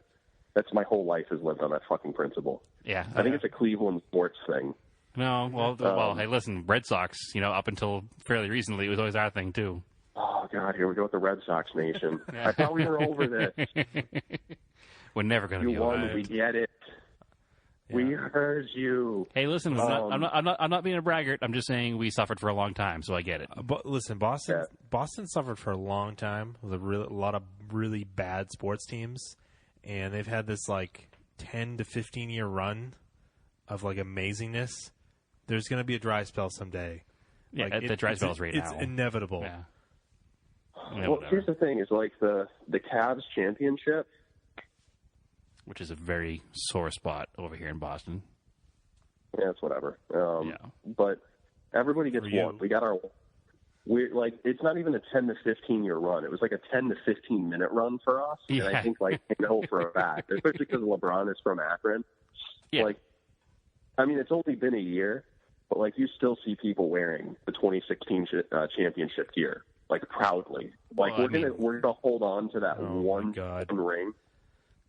That's my whole life has lived on that fucking principle. Yeah, I think it's a Cleveland sports thing. No, well, hey, listen, Red Sox, up until fairly recently, it was always our thing too. Oh God, here we go with the Red Sox nation. I thought we were over this. We're never going to be over it. We get it. Yeah. We heard you. Hey, listen, I'm not being a braggart. I'm just saying we suffered for a long time, so I get it. But listen, Boston suffered for a long time with a lot of really bad sports teams, and they've had this like 10 to 15 year run of like amazingness. There's going to be a dry spell someday. Yeah, the dry spell's right now. It's inevitable. Yeah. Well, here's the thing: is like the Cavs championship, which is a very sore spot over here in Boston. Yeah, it's whatever. But everybody gets one. We got it's not even a 10 to 15 year run. It was like a 10 to 15 minute run for us. Yeah. And I think I know for a fact, especially because LeBron is from Akron. Yeah. It's only been a year, but you still see people wearing the 2016 championship gear, proudly. We're gonna hold on to that one ring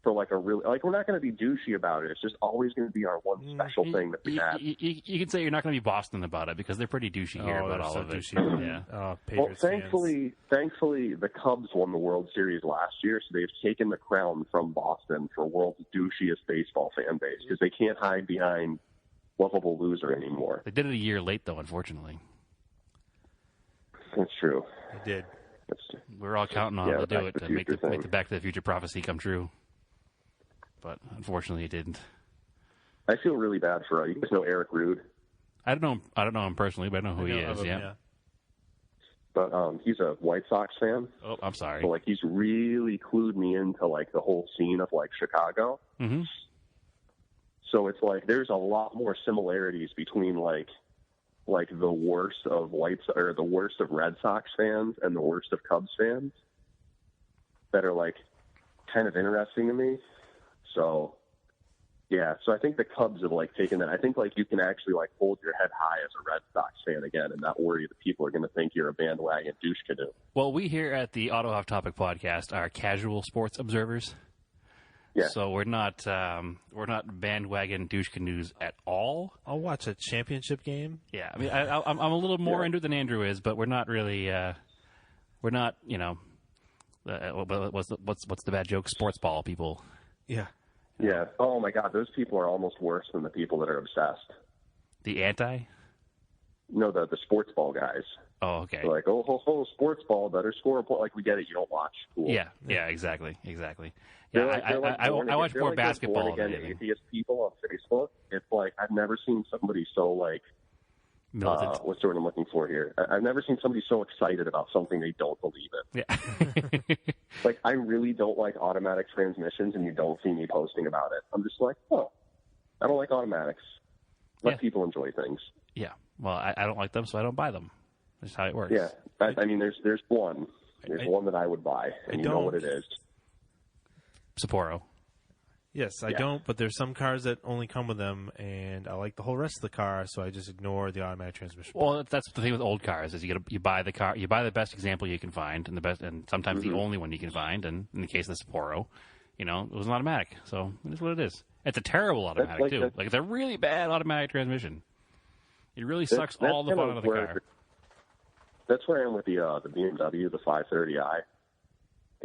for a really we're not going to be douchey about it. It's just always going to be our one special thing that we have. You can say you're not going to be Boston about it because they're pretty douchey here about all of it. Yeah. Well, thankfully, the Cubs won the World Series last year, so they've taken the crown from Boston for world's douchiest baseball fan base because they can't hide behind lovable loser anymore. They did it a year late, though, unfortunately. That's true. They did. We're all counting on them to do it to make the Back to the Future prophecy come true. But unfortunately, it didn't. I feel really bad for you guys know Eric Rude. I don't know him personally, but I know who he is. Yeah. But he's a White Sox fan. Oh, I'm sorry. So he's really clued me into the whole scene of Chicago. Mm-hmm. So it's there's a lot more similarities between the worst of the worst of Red Sox fans and the worst of Cubs fans that are kind of interesting to me. So, yeah. So I think the Cubs have taken that. I think you can actually hold your head high as a Red Sox fan again and not worry that people are going to think you're a bandwagon douche canoe. Well, we here at the Auto Off Topic podcast are casual sports observers. Yeah. So we're not bandwagon douche canoes at all. I'll watch a championship game. Yeah. I mean, I'm a little more into it than Andrew is, but we're not really. We're not. What's the bad joke? Sports ball people. Yeah. Yeah. Oh my God, those people are almost worse than the people that are obsessed. The anti? No, the sports ball guys. Oh, okay. They're sports ball, better score a point. We get it. You don't watch. Cool. Yeah, exactly. Yeah, I watch more basketball than anything. Atheist people on Facebook. It's I've never seen somebody so militant. What's the word I'm looking for here? I've never seen somebody so excited about something they don't believe in. Yeah. I really don't like automatic transmissions, and you don't see me posting about it. I'm just I don't like automatics. Let people enjoy things. Yeah. Well, I don't like them, so I don't buy them. That's how it works. Yeah. There's one. There's one that I would buy, and you know what it is. Sapporo. Yes, I don't, but there's some cars that only come with them, and I like the whole rest of the car, so I just ignore the automatic transmission. Well, that's the thing with old cars is you buy the car, you buy the best example you can find, and sometimes the only one you can find. And in the case of the Sapporo, it was an automatic, so it is what it is. It's a terrible automatic too. Like it's a really bad automatic transmission. It really sucks all the fun out of the car. That's where I am with the BMW, the 530i.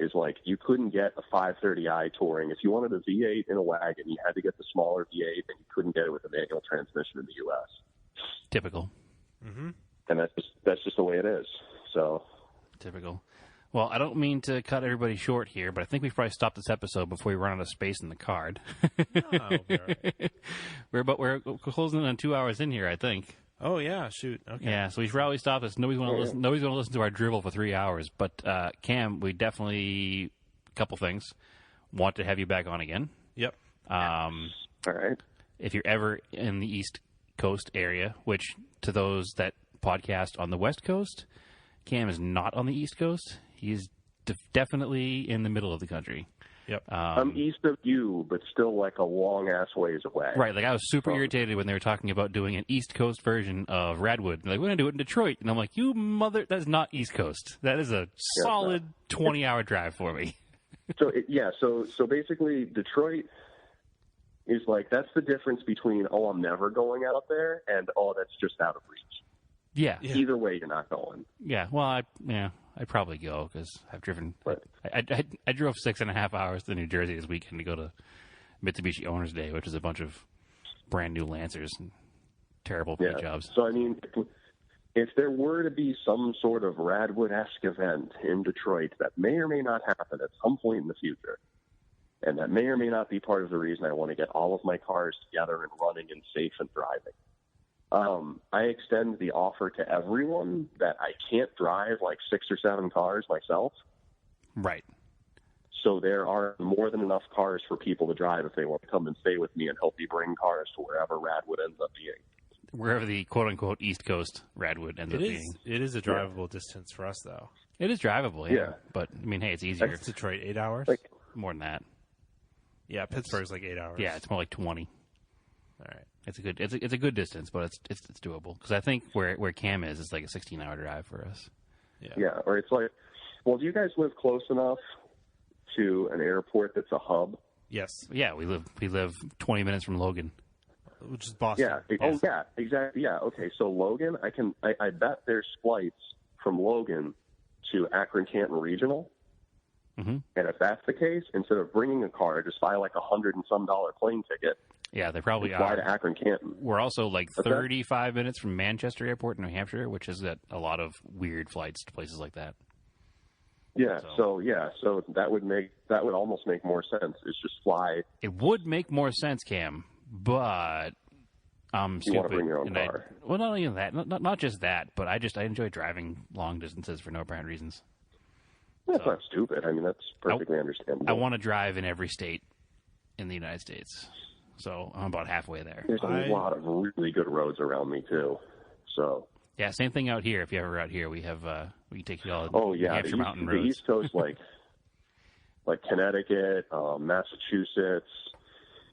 Is like you couldn't get a 530i touring. If you wanted a V8 in a wagon, you had to get the smaller V8, and you couldn't get it with a manual transmission in the U.S. Typical. Mm-hmm. And that's just the way it is. So typical. Well, I don't mean to cut everybody short here, but I think we probably stop this episode before we run out of space in the card. We're closing in on 2 hours in here, I think. Oh, yeah, shoot. Okay. Yeah, so we should probably stop this. Nobody's going to listen to our drivel for 3 hours. But, Cam, we definitely, a couple things, want to have you back on again. Yep. All right. If you're ever in the East Coast area, which to those that podcast on the West Coast, Cam is not on the East Coast. He's definitely in the middle of the country. Yep. I'm east of you, but still like a long-ass ways away. Right, like I was super irritated when they were talking about doing an East Coast version of Radwood. They're like, we're going to do it in Detroit. And I'm like, you mother, that's not East Coast. That is a solid 20-hour drive for me. So basically Detroit is like, that's the difference between, I'm never going out there, and, that's just out of reach. Yeah. Either way, you're not going. Yeah, well, I'd probably go because I've driven. Right. I drove 6.5 hours to New Jersey this weekend to go to Mitsubishi Owners Day, which is a bunch of brand new Lancers and terrible paid jobs. So I mean, if there were to be some sort of Radwood-esque event in Detroit that may or may not happen at some point in the future, and that may or may not be part of the reason I want to get all of my cars together and running and safe and driving. I extend the offer to everyone that I can't drive like 6 or 7 cars myself. Right. So there are more than enough cars for people to drive if they want to come and stay with me and help me bring cars to wherever Radwood ends up being. Wherever the quote-unquote East Coast Radwood ends up being. It is a drivable distance for us, though. It is drivable, yeah. But, I mean, hey, it's easier. That's Detroit, 8 hours? More than that. Yeah, Pittsburgh's like 8 hours. Yeah, it's more like 20. All right. It's a good distance, but it's doable. Because I think where Cam is like a 16-hour drive for us. Yeah, or it's like, well, do you guys live close enough to an airport that's a hub? Yes. Yeah, we live 20 minutes from Logan, which is Boston. Yeah. Exactly. Yeah. Okay. So Logan, I bet there's flights from Logan to Akron-Canton Regional. Mm-hmm. And if that's the case, instead of bringing a car, just buy like $100 and some plane ticket. Yeah, they probably fly to Akron-Canton. We're also like 35 minutes from Manchester Airport in New Hampshire, which has got a lot of weird flights to places like that. Yeah, so that would almost make more sense. It's just fly. It would make more sense, Cam, but I'm stupid. You want to bring your own car. Well, not only that, not just that, but I enjoy driving long distances for no apparent reasons. That's not stupid. I mean, that's perfectly understandable. I want to drive in every state in the United States. So I'm about halfway there. There's a lot of really good roads around me too. So yeah, same thing out here. If you're ever out here, we have we can take you all. New Hampshire mountain roads. The East Coast, like Connecticut, Massachusetts.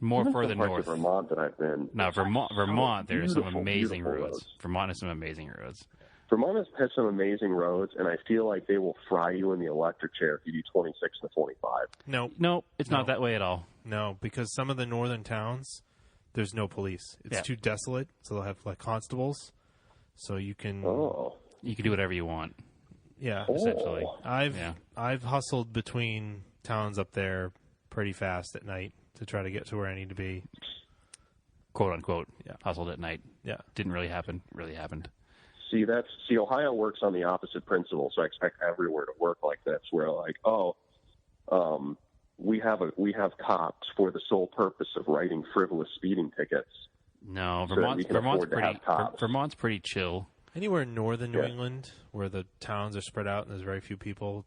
More further north. Of Vermont than I've been. No, Vermont. There's some amazing roads. Vermont has some amazing roads. Vermont has some amazing roads, and I feel like they will fry you in the electric chair if you do 26 to 25. No, it's not that way at all. No, because some of the northern towns, there's no police. It's too desolate, so they'll have like constables. So you can you can do whatever you want. Yeah, essentially. I've hustled between towns up there pretty fast at night to try to get to where I need to be. quote unquote, hustled at night. Yeah. Didn't really happen. Really happened. See, Ohio works on the opposite principle, so I expect everywhere to work like this, where like, we have cops for the sole purpose of writing frivolous speeding tickets. No, so Vermont's pretty chill. Anywhere in northern New England where the towns are spread out and there's very few people,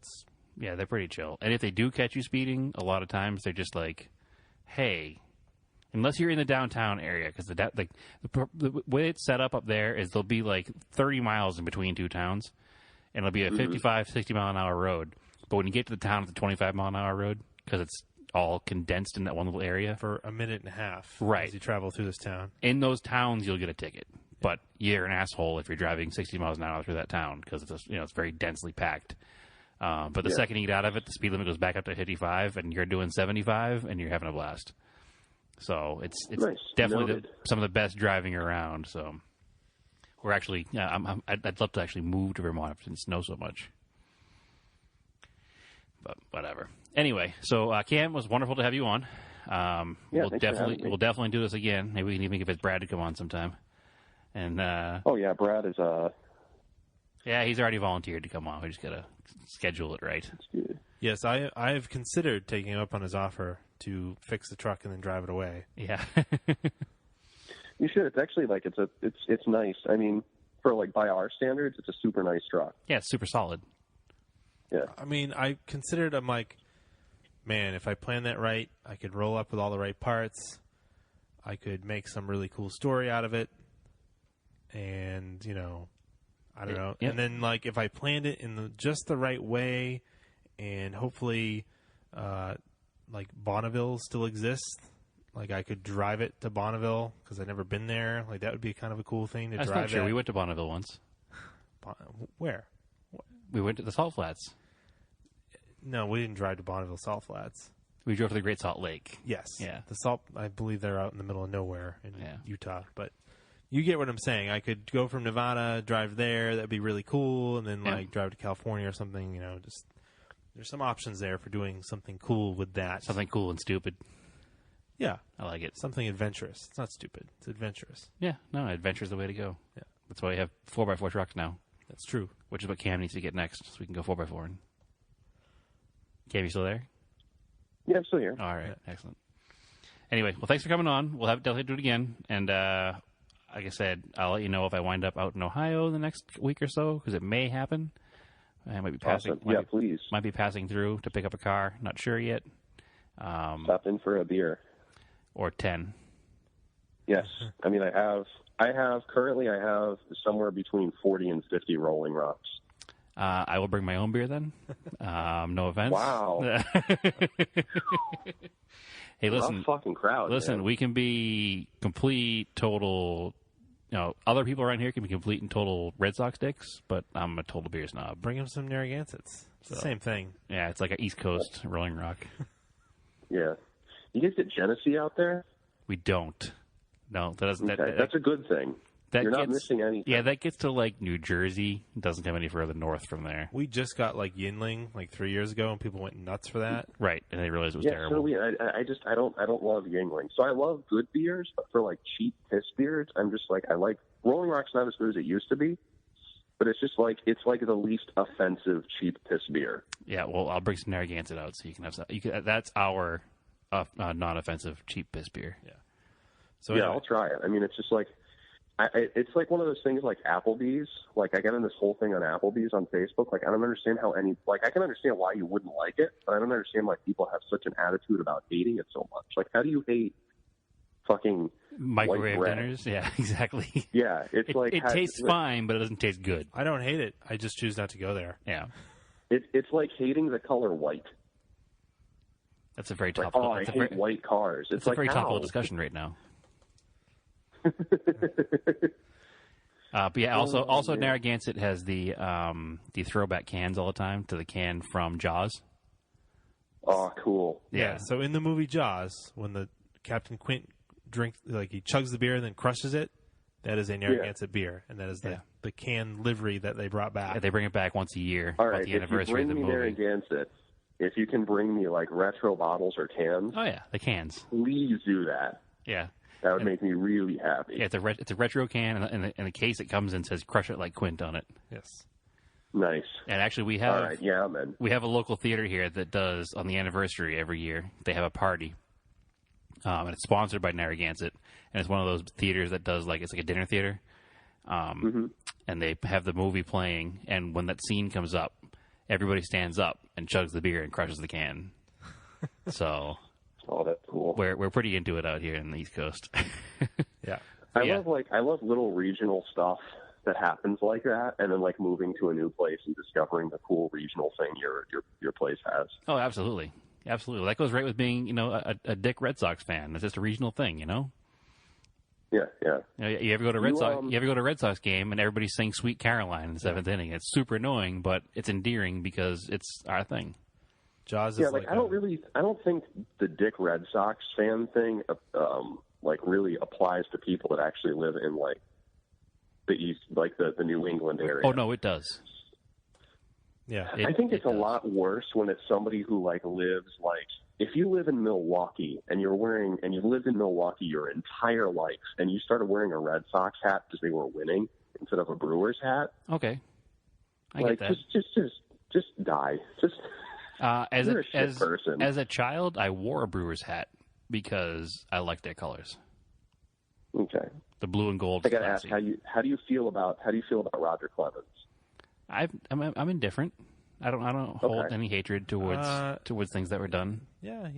they're pretty chill. And if they do catch you speeding, a lot of times they're just like, hey, unless you're in the downtown area, because the way it's set up there is there'll be like 30 miles in between two towns, and it'll be a 55, 60 mile an hour road. But when you get to the town, it's a 25 mile an hour road because it's all condensed in that one little area. For a minute and a half. Right. As you travel through this town. In those towns, you'll get a ticket. But you're an asshole if you're driving 60 miles an hour through that town because it's very densely packed. But the second you get out of it, the speed limit goes back up to 55, and you're doing 75, and you're having a blast. So it's nice. definitely some of the best driving around. So we're actually, I'd love to actually move to Vermont if it didn't snow so much. But whatever. Anyway, so Cam, it was wonderful to have you on. We'll definitely do this again. Maybe we can even get Brad to come on sometime. And Brad is yeah, he's already volunteered to come on. We just gotta schedule it right. Yes, I've considered taking him up on his offer to fix the truck and then drive it away. Yeah. You should. It's actually it's nice. I mean, for by our standards, it's a super nice truck. Yeah, it's super solid. Yeah. I mean, I considered, I'm like, man, if I plan that right, I could roll up with all the right parts. I could make some really cool story out of it. And, I don't know. Yeah. And then, if I planned it in just the right way and hopefully, Bonneville still exists. I could drive it to Bonneville because I've never been there. That would be kind of a cool thing to That's drive. Not true. We went to Bonneville once. Where? We went to the Salt Flats. No, we didn't drive to Bonneville Salt Flats. We drove to the Great Salt Lake. Yes. Yeah. The Salt, I believe they're out in the middle of nowhere in Utah. But you get what I'm saying. I could go from Nevada, drive there. That'd be really cool. And then, drive to California or something. Just there's some options there for doing something cool with that. Something cool and stupid. Yeah. I like it. Something adventurous. It's not stupid. It's adventurous. Yeah. No, adventure's the way to go. Yeah. That's why we have 4x4 trucks now. That's true. Which is what Cam needs to get next, so we can go 4x4. Cam, you still there? Yeah, I'm still here. All right, excellent. Anyway, well, thanks for coming on. We'll definitely do it again. And like I said, I'll let you know if I wind up out in Ohio the next week or so, because it may happen. I might be passing. Awesome. Please. Might be passing through to pick up a car. Not sure yet. Stop in for a beer. Or 10. Yes. I mean, I have currently somewhere between 40 and 50 Rolling Rocks. I will bring my own beer then. No offense. Wow. Hey, listen. Rough fucking crowd. Listen, man. we can be complete, total. Other people around here can be complete and total Red Sox dicks, but I'm a total beer snob. Bring them some Narragansetts. It's the same thing. Yeah, it's like an East Coast Rolling Rock. Yeah. You guys get Genesee out there? We don't. No, that doesn't. Okay. That's a good thing. You're not missing anything. Yeah, that gets to New Jersey. It doesn't come any further north from there. We just got Yinling 3 years ago, and people went nuts for that. Right, and they realized it was terrible. So I don't love Yingling. So I love good beers, but for cheap piss beers, I'm just I like Rolling Rock's not as good as it used to be, but it's just it's the least offensive cheap piss beer. Yeah, well, I'll bring some Narragansett out so you can have some. That's our non-offensive cheap piss beer. Yeah. So anyway. I'll try it. I mean, it's just it's one of those things like Applebee's. I got in this whole thing on Applebee's on Facebook. I don't understand how I can understand why you wouldn't like it, but I don't understand why people have such an attitude about hating it so much. How do you hate fucking microwave dinners? Yeah, exactly. Yeah, it's it tastes fine, but it doesn't taste good. I don't hate it. I just choose not to go there. Yeah. It's like hating the color white. That's a very topical. I hate white cars. It's a very topical discussion right now. But yeah, also Narragansett has the throwback cans all the time to the can from Jaws. Oh, cool. Yeah. So in the movie Jaws, when the Captain Quint drinks, he chugs the beer and then crushes it, that is a Narragansett beer, and that is the can livery that they brought back. Yeah, they bring it back once a year. All right, the anniversary of the movie. Narragansett, if you can bring me retro bottles or cans. Oh yeah, the cans. Please do that. Yeah. That would make me really happy. Yeah, it's a retro can, and the case it comes in says "Crush It Like Quint" on it. Yes. Nice. And actually, we have man. We have a local theater here that does on the anniversary every year. They have a party, and it's sponsored by Narragansett, and it's one of those theaters that does it's like a dinner theater. And they have the movie playing, and when that scene comes up, everybody stands up and chugs the beer and crushes the can. So. Oh, that's cool. We're pretty into it out here in the East Coast. Yeah. I love little regional stuff that happens like that, and then moving to a new place and discovering the cool regional thing your place has. Oh, absolutely. Absolutely. That goes right with being, a dick Red Sox fan. It's just a regional thing, Yeah, yeah. You ever go to You ever go to a Red Sox game and everybody sings "Sweet Caroline" in the seventh inning? It's super annoying, but it's endearing because it's our thing. Jaws is I don't think the dick Red Sox fan thing really applies to people that actually live in the East, the New England area. Oh no, it does. Yeah, I think it's a lot worse when it's somebody who lives if you live in Milwaukee and you've lived in Milwaukee your entire life and you started wearing a Red Sox hat because they were winning instead of a Brewers hat. Okay, I get that. Just die. You're a shit person. As a child, I wore a Brewers hat because I liked their colors. Okay. The blue and gold. I got to ask, how do you feel about Roger Clemens? I'm indifferent. I don't hold any hatred towards things that were done. Yeah,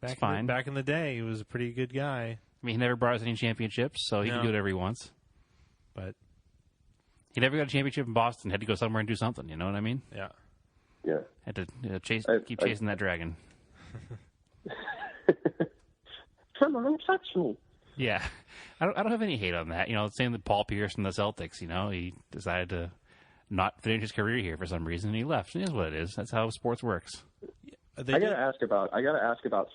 back in the day, he was a pretty good guy. I mean, he never brought us any championships, so he can do whatever he wants. But he never got a championship in Boston. Had to go somewhere and do something. You know what I mean? Yeah. Yeah. Had to keep chasing that dragon. Come on, touch me. Yeah, I don't have any hate on that. Same with Paul Pierce and the Celtics. He decided to not finish his career here for some reason, and he left. It is what it is. That's how sports works. I gotta ask about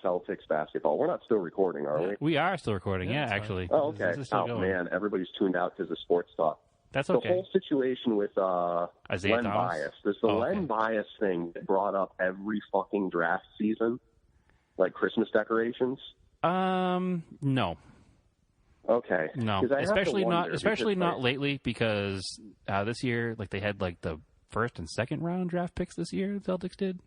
Celtics basketball. We're not still recording, are we? We are still recording. Yeah, actually. Fine. Oh, okay. Man, everybody's tuned out because of sports talk. That's okay. The whole situation with Isaiah Len Thomas? Bias. There's the Len Bias thing that brought up every fucking draft season, like Christmas decorations. No. Okay. No, especially not lately because this year, they had the first and second round draft picks this year. The Celtics did.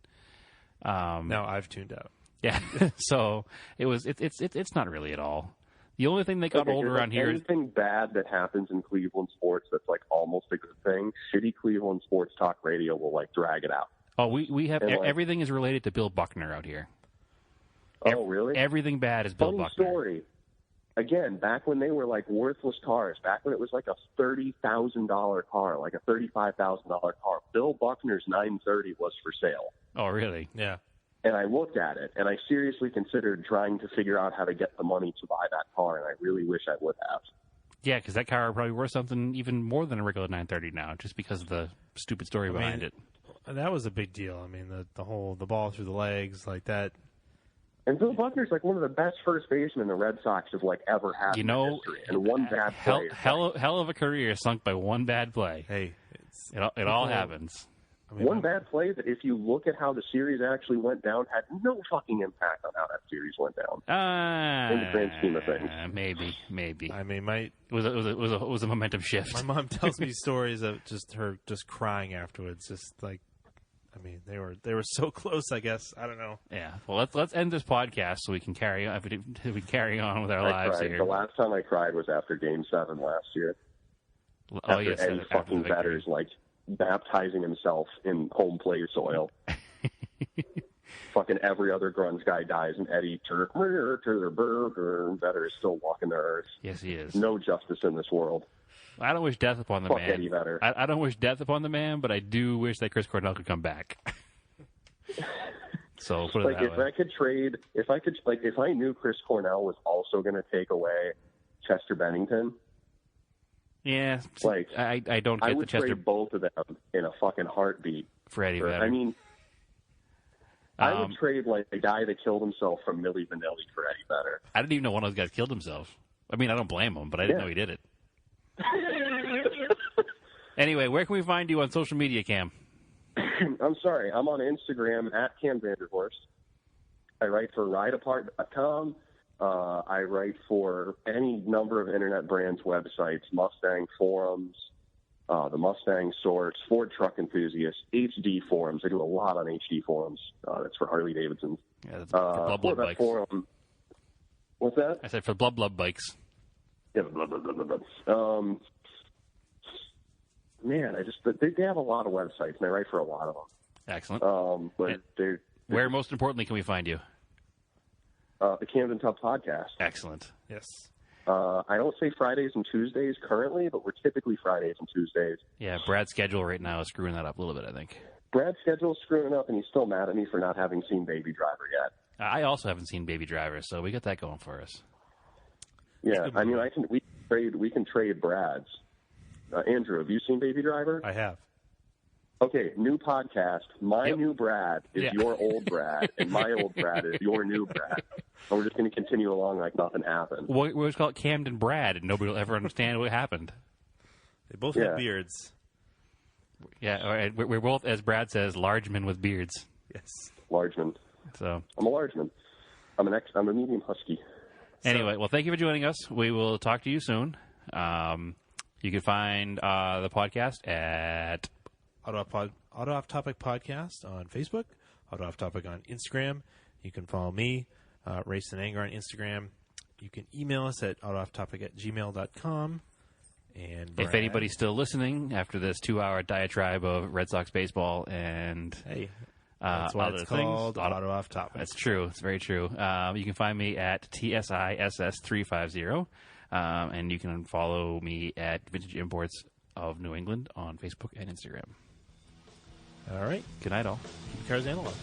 Now I've tuned out. Yeah, so it's not really at all. The only thing that got old around here is anything bad that happens in Cleveland sports that's almost a good thing. Shitty Cleveland sports talk radio will drag it out. Oh, we have everything is related to Bill Buckner out here. Oh, really? Everything bad is Bill Funny Buckner. Story. Again, back when they were worthless cars, back when it was a $30,000 car, a $35,000 car, Bill Buckner's 930 was for sale. Oh, really? Yeah. And I looked at it, and I seriously considered trying to figure out how to get the money to buy that car, and I really wish I would have. Yeah, because that car would probably worth something even more than a regular 930 now, just because of the stupid story behind it. That was a big deal. The ball through the legs like that. And Bill Buckner's one of the best first basemen the Red Sox have ever had in history. And one bad play. Hell of a career sunk by one bad play. Hey, it all happens. One bad play that, if you look at how the series actually went down, had no fucking impact on how that series went down. In the grand scheme of things, maybe. It was a momentum shift. My mom tells me stories of her crying afterwards. They were so close. I guess I don't know. Yeah. Well, let's end this podcast so we can carry on. If we carry on with our lives here. The last time I cried was after Game 7 last year. After Eddie fucking Vedder's baptizing himself in home plate soil. Fucking every other grunge guy dies, and Eddie Vedder is still walking the earth. Yes, he is. No justice in this world. I don't wish death upon the Fuck man. Eddie Vedder. I don't wish death upon the man, but I do wish that Chris Cornell could come back. So put it that way. If I knew Chris Cornell was also going to take away Chester Bennington. Yeah, I don't get the Chester. I would trade both of them in a fucking heartbeat for Eddie Vedder. I would trade the guy that killed himself from Milli Vanilli for Eddie Vedder. I didn't even know one of those guys killed himself. I don't blame him, but I didn't know he did it. Anyway, where can we find you on social media, Cam? I'm sorry. I'm on Instagram at Cam VanDerHorst. I write for rideapart.com. I write for any number of internet brands' websites, Mustang forums, the Mustang Source, Ford Truck Enthusiast, HD forums. I do a lot on HD forums. That's for Harley Davidson. Yeah, that's for Blub Blub bikes. Forum. What's that? I said for Blub Blub bikes. Yeah, blah, blah, blah, blah, blah. Man, they have a lot of websites, and I write for a lot of them. Excellent. But where, most importantly, can we find you? The Camden Tub Podcast. Excellent. Yes. I don't say Fridays and Tuesdays currently, but we're typically Fridays and Tuesdays. Yeah, Brad's schedule right now is screwing that up a little bit, I think. Brad's schedule's screwing up, and he's still mad at me for not having seen Baby Driver yet. I also haven't seen Baby Driver, so we got that going for us. Yeah, I mean, we can trade Brad's. Andrew, have you seen Baby Driver? I have. Okay, new podcast. My new Brad is your old Brad, and my old Brad is your new Brad. And we're just going to continue along like nothing happened. We'll just call it Camden Brad, and nobody will ever understand what happened. They both have beards. Yeah, all right. We're both, as Brad says, large men with beards. Yes. Large man. So I'm a large man. I'm a medium husky. Anyway, well, thank you for joining us. We will talk to you soon. You can find the podcast at Auto Off Topic Podcast on Facebook, Auto Off Topic on Instagram. You can follow me, Race and Anger on Instagram. You can email us at autoofftopic@gmail.com. And Brad, if anybody's still listening after this 2-hour diatribe of Red Sox baseball and that's why it's called Auto Off Topic. That's true. It's very true. You can find me at TSISS350. And you can follow me at Vintage Imports of New England on Facebook and Instagram. All right. Good night, all. Keep your cars analog.